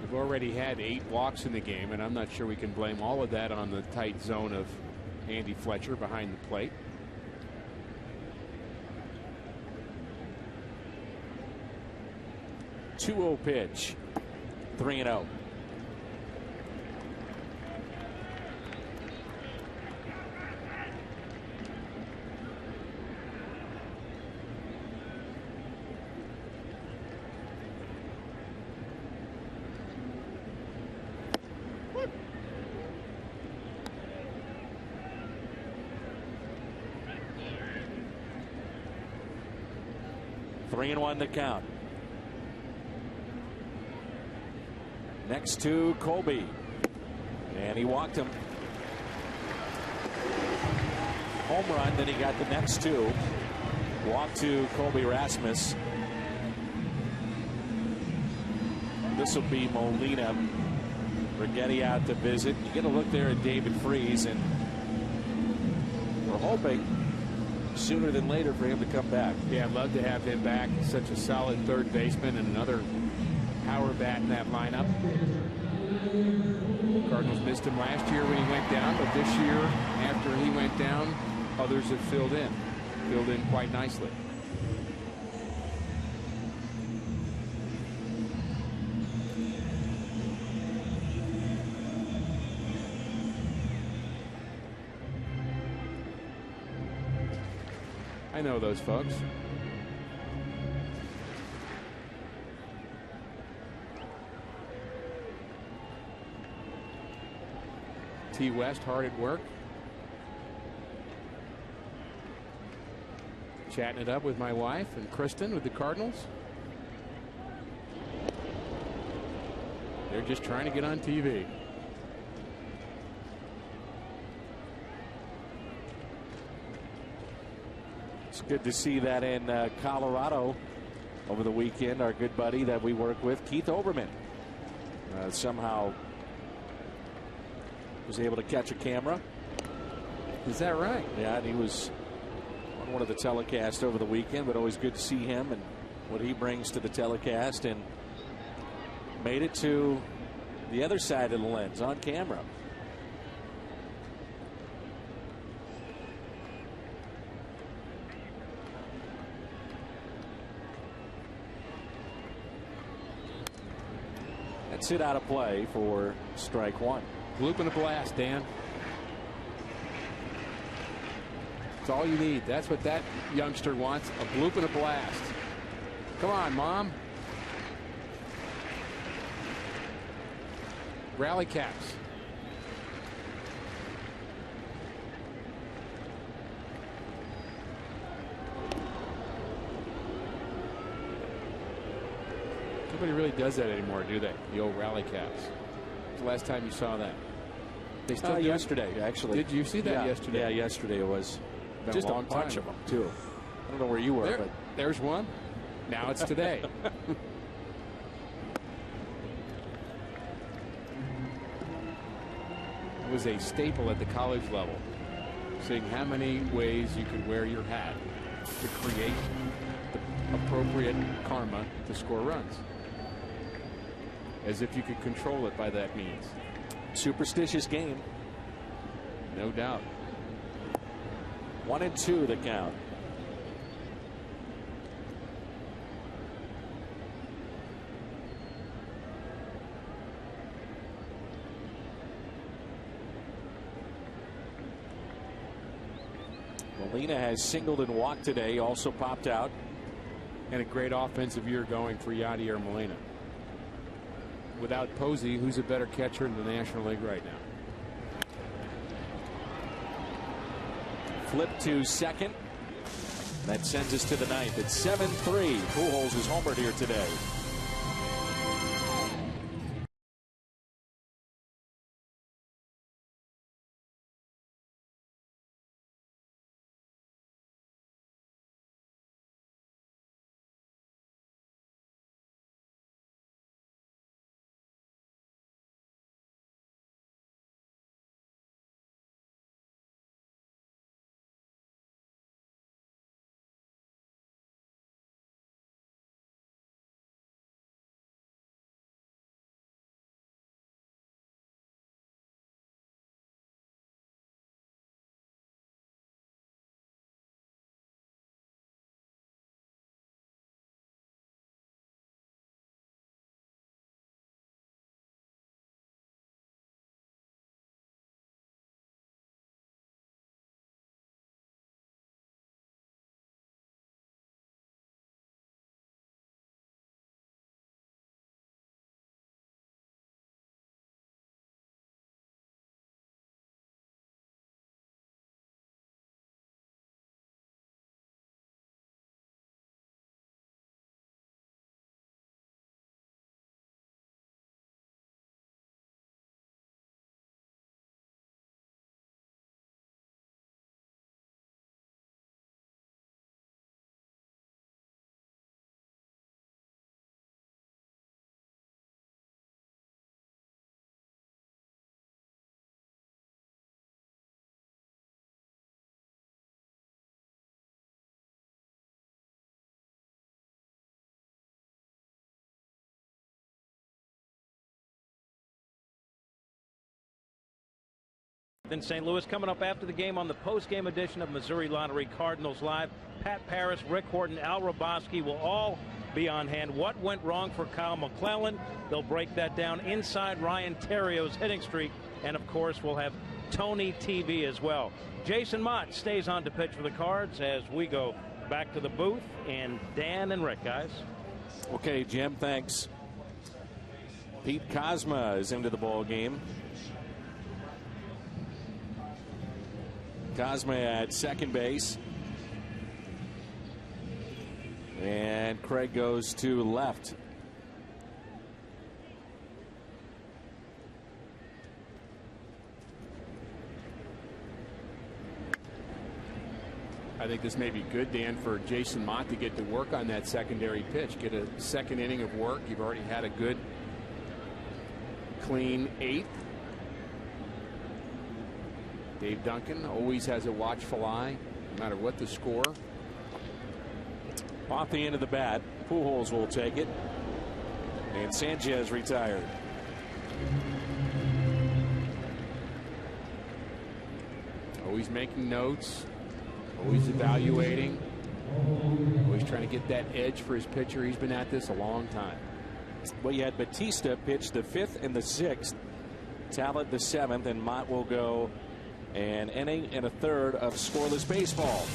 We've already had 8 walks in the game, and I'm not sure we can blame all of that on the tight zone of Andy Fletcher behind the plate. Two-0 pitch. 3-0. Three and 1 the count. Next to Colby. And he walked him. Home run, then he got the next 2. Walk to Colby Rasmus. This will be Molina. Rigetti out to visit. You get a look there at David Freese, and we're hoping sooner than later for him to come back. Yeah, I'd love to have him back. He's such a solid third baseman and another power bat in that lineup. Cardinals missed him last year when he went down, but this year, after he went down, others have filled in quite nicely. I know those folks. T. West hard at work. Chatting it up with my wife and Kristen with the Cardinals. They're just trying to get on TV. It's good to see that in Colorado over the weekend. Our good buddy that we work with, Keith Oberman, somehow was able to catch a camera. Is that right? Yeah, and he was on one of the telecasts over the weekend, but always good to see him and what he brings to the telecast, and made it to the other side of the lens on camera. That's it out of play for strike 1. Bloop and a blast, Dan. That's all you need. That's what that youngster wants, a bloop and a blast. Come on, Mom. Rally caps. Nobody really does that anymore, do they? The old rally caps. When's the last time you saw that? They still do yesterday, actually. Did you see that yesterday? Yeah, yesterday it was. Been just a long bunch time. of them, too. I don't know where you were, but there's one. Now it's today. It was a staple at the college level, seeing how many ways you could wear your hat to create the appropriate karma to score runs. As if you could control it by that means. Superstitious game. No doubt. 1-2 the count. Molina has singled and walked today, also popped out. And a great offensive year going for Yadier Molina. Without Posey, who's a better catcher in the National League right now? Flip to second. That sends us to the ninth. It's 7-3. Pujols is homered here today. in St. Louis. Coming up after the game on the post-game edition of Missouri Lottery Cardinals Live, Pat Paris, Rick Horton, Al Roboski will all be on hand. What went wrong for Kyle McClellan? They'll break that down inside Ryan Terrio's hitting streak. And, of course, we'll have Tony TV as well. Jason Mott stays on to pitch for the Cards as we go back to the booth. And Dan and Rick, guys. Okay, Jim, thanks. Pete Kozma is into the ball game. Kozma at second base. And Craig goes to left. I think this may be good, Dan, for Jason Mott to get to work on that secondary pitch. Get a second inning of work. You've already had a good, clean eighth. Dave Duncan always has a watchful eye, no matter what the score. Off the end of the bat, Pujols will take it. And Sanchez retired. Always making notes. Always evaluating. Always trying to get that edge for his pitcher. He's been at this a long time. Well, you had Batista pitch the 5th and the 6th. Talent the 7th, and Mott will go an inning and a third of scoreless baseball.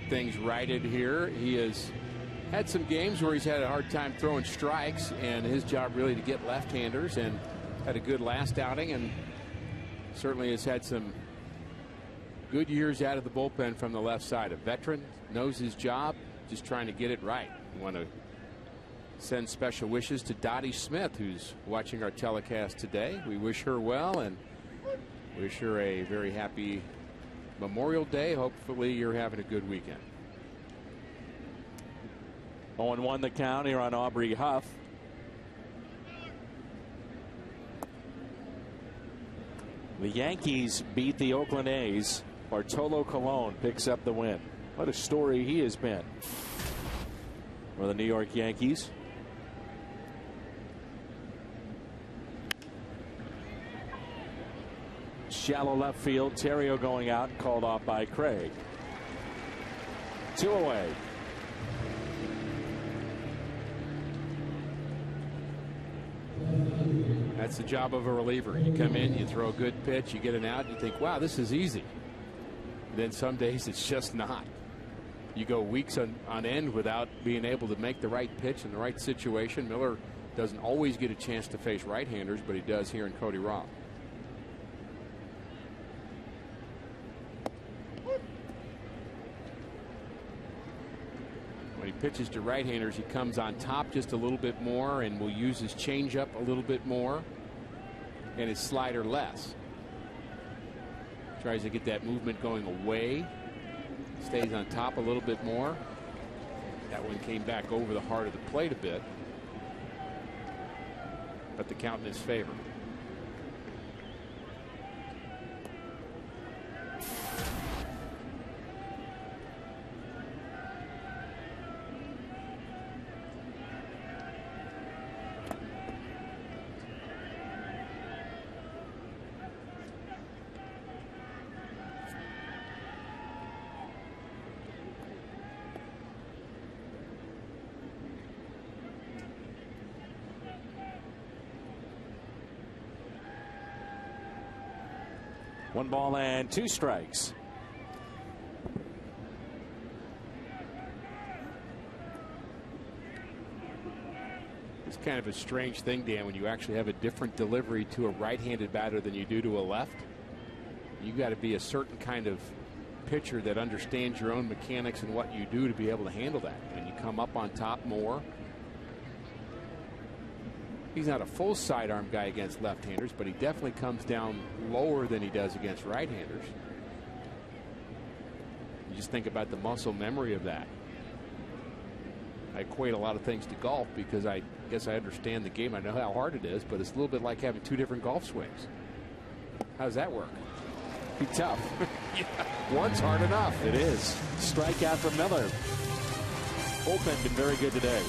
Things righted here. He has had some games where he's had a hard time throwing strikes, and his job really to get left-handers, and had a good last outing, and certainly has had some good years out of the bullpen from the left side. A veteran, knows his job, just trying to get it right. I want to send special wishes to Dottie Smith, who's watching our telecast today. We wish her well and wish her a very happy Memorial Day. Hopefully you're having a good weekend. 0-1 the count here on Aubrey Huff. The Yankees beat the Oakland A's. Bartolo Colon picks up the win. What a story he has been for the New York Yankees. Shallow left field. Terrio going out, called off by Craig. 2 away. That's the job of a reliever. You come in, you throw a good pitch, you get an out, you think, wow, this is easy. And then some days it's just not. You go weeks on end without being able to make the right pitch in the right situation. Miller doesn't always get a chance to face right-handers, but he does here in Cody Roth. When he pitches to right-handers, he comes on top just a little bit more and will use his changeup a little bit more and his slider less. Tries to get that movement going away. Stays on top a little bit more. That one came back over the heart of the plate a bit. But the count in his favor. One ball and 2 strikes. It's kind of a strange thing, Dan, when you actually have a different delivery to a right-handed batter than you do to a left. You got to be a certain kind of pitcher that understands your own mechanics and what you do to be able to handle that. And you come up on top more. He's not a full sidearm guy against left-handers, but he definitely comes down lower than he does against right-handers. You just think about the muscle memory of that. I equate a lot of things to golf because I guess I understand the game. I know how hard it is, but it's a little bit like having 2 different golf swings. How does that work? Be tough. Yeah. One's hard enough. It is. Strikeout from Miller. Bullpen been very good today.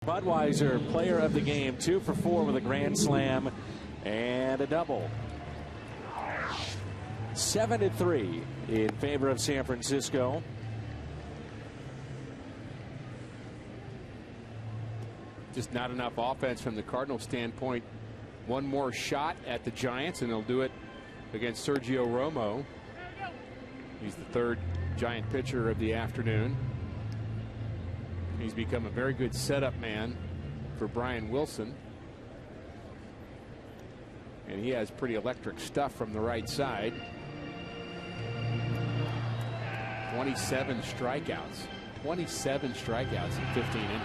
Budweiser, player of the game, 2 for 4 with a grand slam and a double. 7-3 in favor of San Francisco. Just not enough offense from the Cardinals standpoint. One more shot at the Giants, and they'll do it against Sergio Romo. He's the 3rd Giant pitcher of the afternoon. He's become a very good setup man for Brian Wilson. And he has pretty electric stuff from the right side. 27 strikeouts. 27 strikeouts in 15 innings.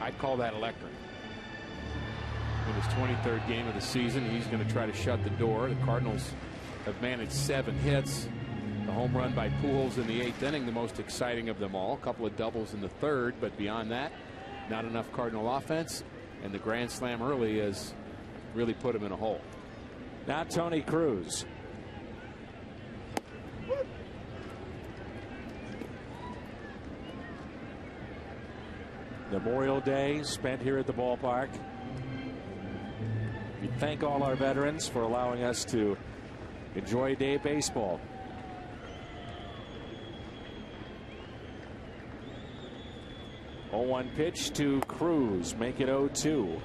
I'd call that electric. In his 23rd game of the season, he's going to try to shut the door. The Cardinals have managed 7 hits. The home run by Pujols in the 8th inning, the most exciting of them all. A couple of doubles in the 3rd, but beyond that, not enough Cardinal offense. And the grand slam early has really put him in a hole. Now Tony Cruz. Memorial Day spent here at the ballpark. We thank all our veterans for allowing us to enjoy a day of baseball. 0-1 pitch to Cruz, make it 0-2.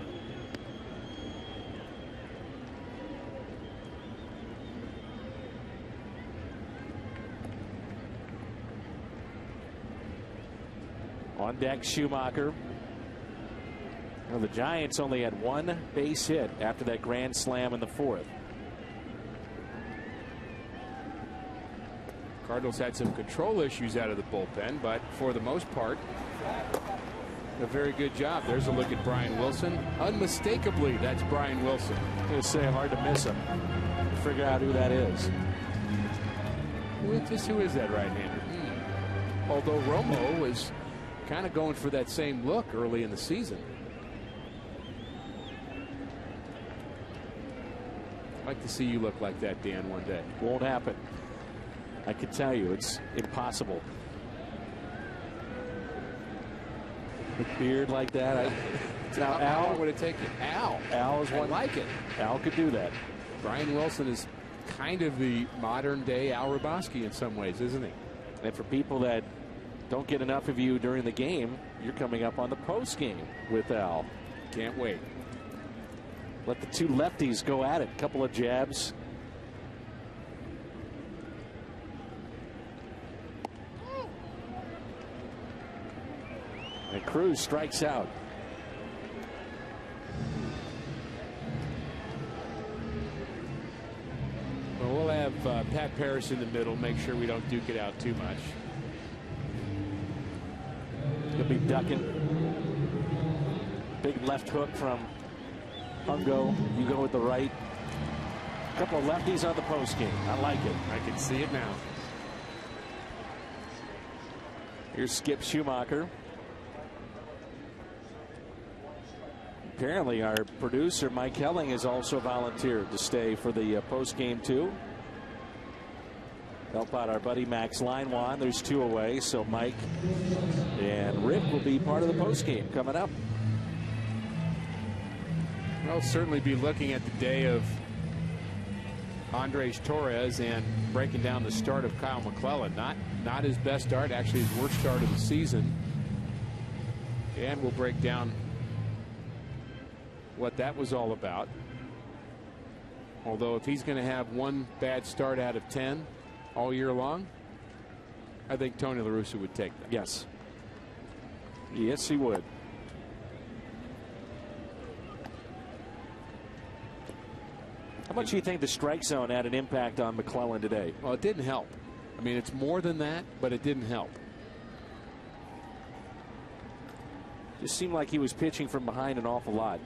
On deck, Schumacher. Well, the Giants only had one base hit after that grand slam in the fourth. Cardinals had some control issues out of the bullpen, but for the most part, a very good job. There's a look at Brian Wilson. Unmistakably, that's Brian Wilson. I'm going to say hard to miss him. Figure out who that is. Who is that right-hander? Although Romo was kind of going for that same look early in the season. I'd like to see you look like that, Dan, one day. Won't happen. I can tell you, it's impossible. With beard like that. Now, Al would have taken Al. Al is one. I like it. Al could do that. Brian Wilson is kind of the modern day Al Hrabosky in some ways, isn't he? And for people that don't get enough of you during the game, you're coming up on the post game with Al. Can't wait. Let the two lefties go at it. A couple of jabs. And Cruz strikes out. Well, we'll have Pat Parris in the middle, make sure we don't duke it out too much. He'll be ducking. Big left hook from Hungo. You go with the right. A couple of lefties on the post game. I like it. I can see it now. Here's Skip Schumacher. Apparently, our producer, Mike Helling, has also volunteered to stay for the post game, too. Help out our buddy Max Linewan. There's two away, so Mike and Rick will be part of the post game coming up. I'll certainly be looking at the day of Andres Torres and breaking down the start of Kyle McClellan. Not his best start, actually his worst start of the season. And we'll break down what that was all about. Although if he's going to have one bad start out of 10 all year long, I think Tony La Russa would take that. Yes. Yes, he would. How much do you think the strike zone had an impact on McClellan today? Well, it didn't help. I mean, it's more than that, but it didn't help. Just seemed like he was pitching from behind an awful lot.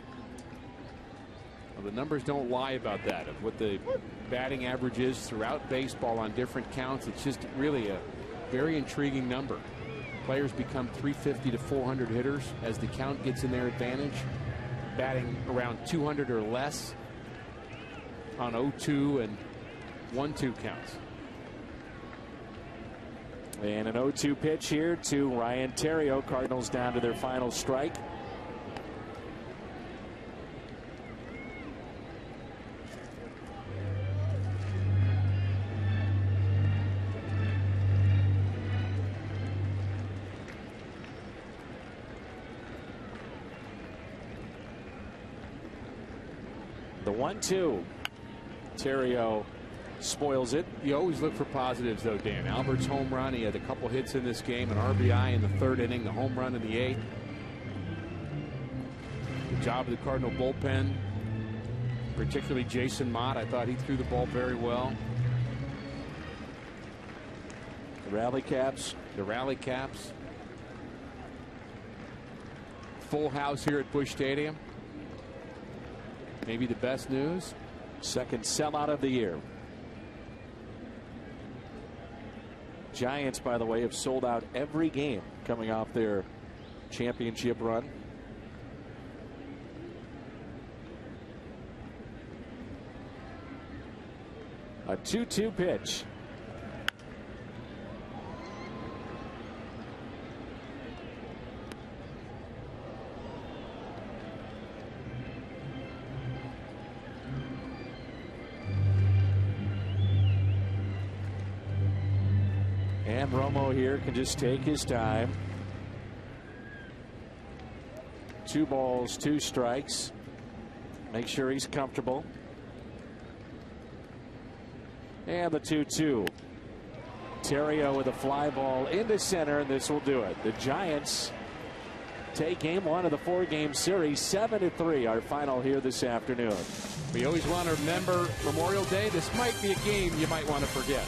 Well, the numbers don't lie about that, of what the batting average is throughout baseball on different counts. It's just really a very intriguing number. Players become 350 to 400 hitters as the count gets in their advantage, batting around 200 or less on 0-2 and 1-2 counts. And an 0-2 pitch here to Ryan Theriot. Cardinals down to their final strike. The 1-2. Theriot spoils it. You always look for positives, though, Dan. Albert's home run, he had a couple hits in this game, an RBI in the third inning, the home run in the eighth. Good job of the Cardinal bullpen, particularly Jason Mott. I thought he threw the ball very well. The rally caps. The rally caps. Full house here at Busch Stadium. Maybe the best news. Second sellout of the year. Giants, by the way, have sold out every game coming off their championship run. A 2-2 pitch. And Romo here can just take his time. 2 balls, 2 strikes. Make sure he's comfortable. And the 2-2. Theriot with a fly ball into center, and this will do it. The Giants take game one of the 4-game series. 7-3 our final here this afternoon. We always want to remember Memorial Day. This might be a game you might want to forget.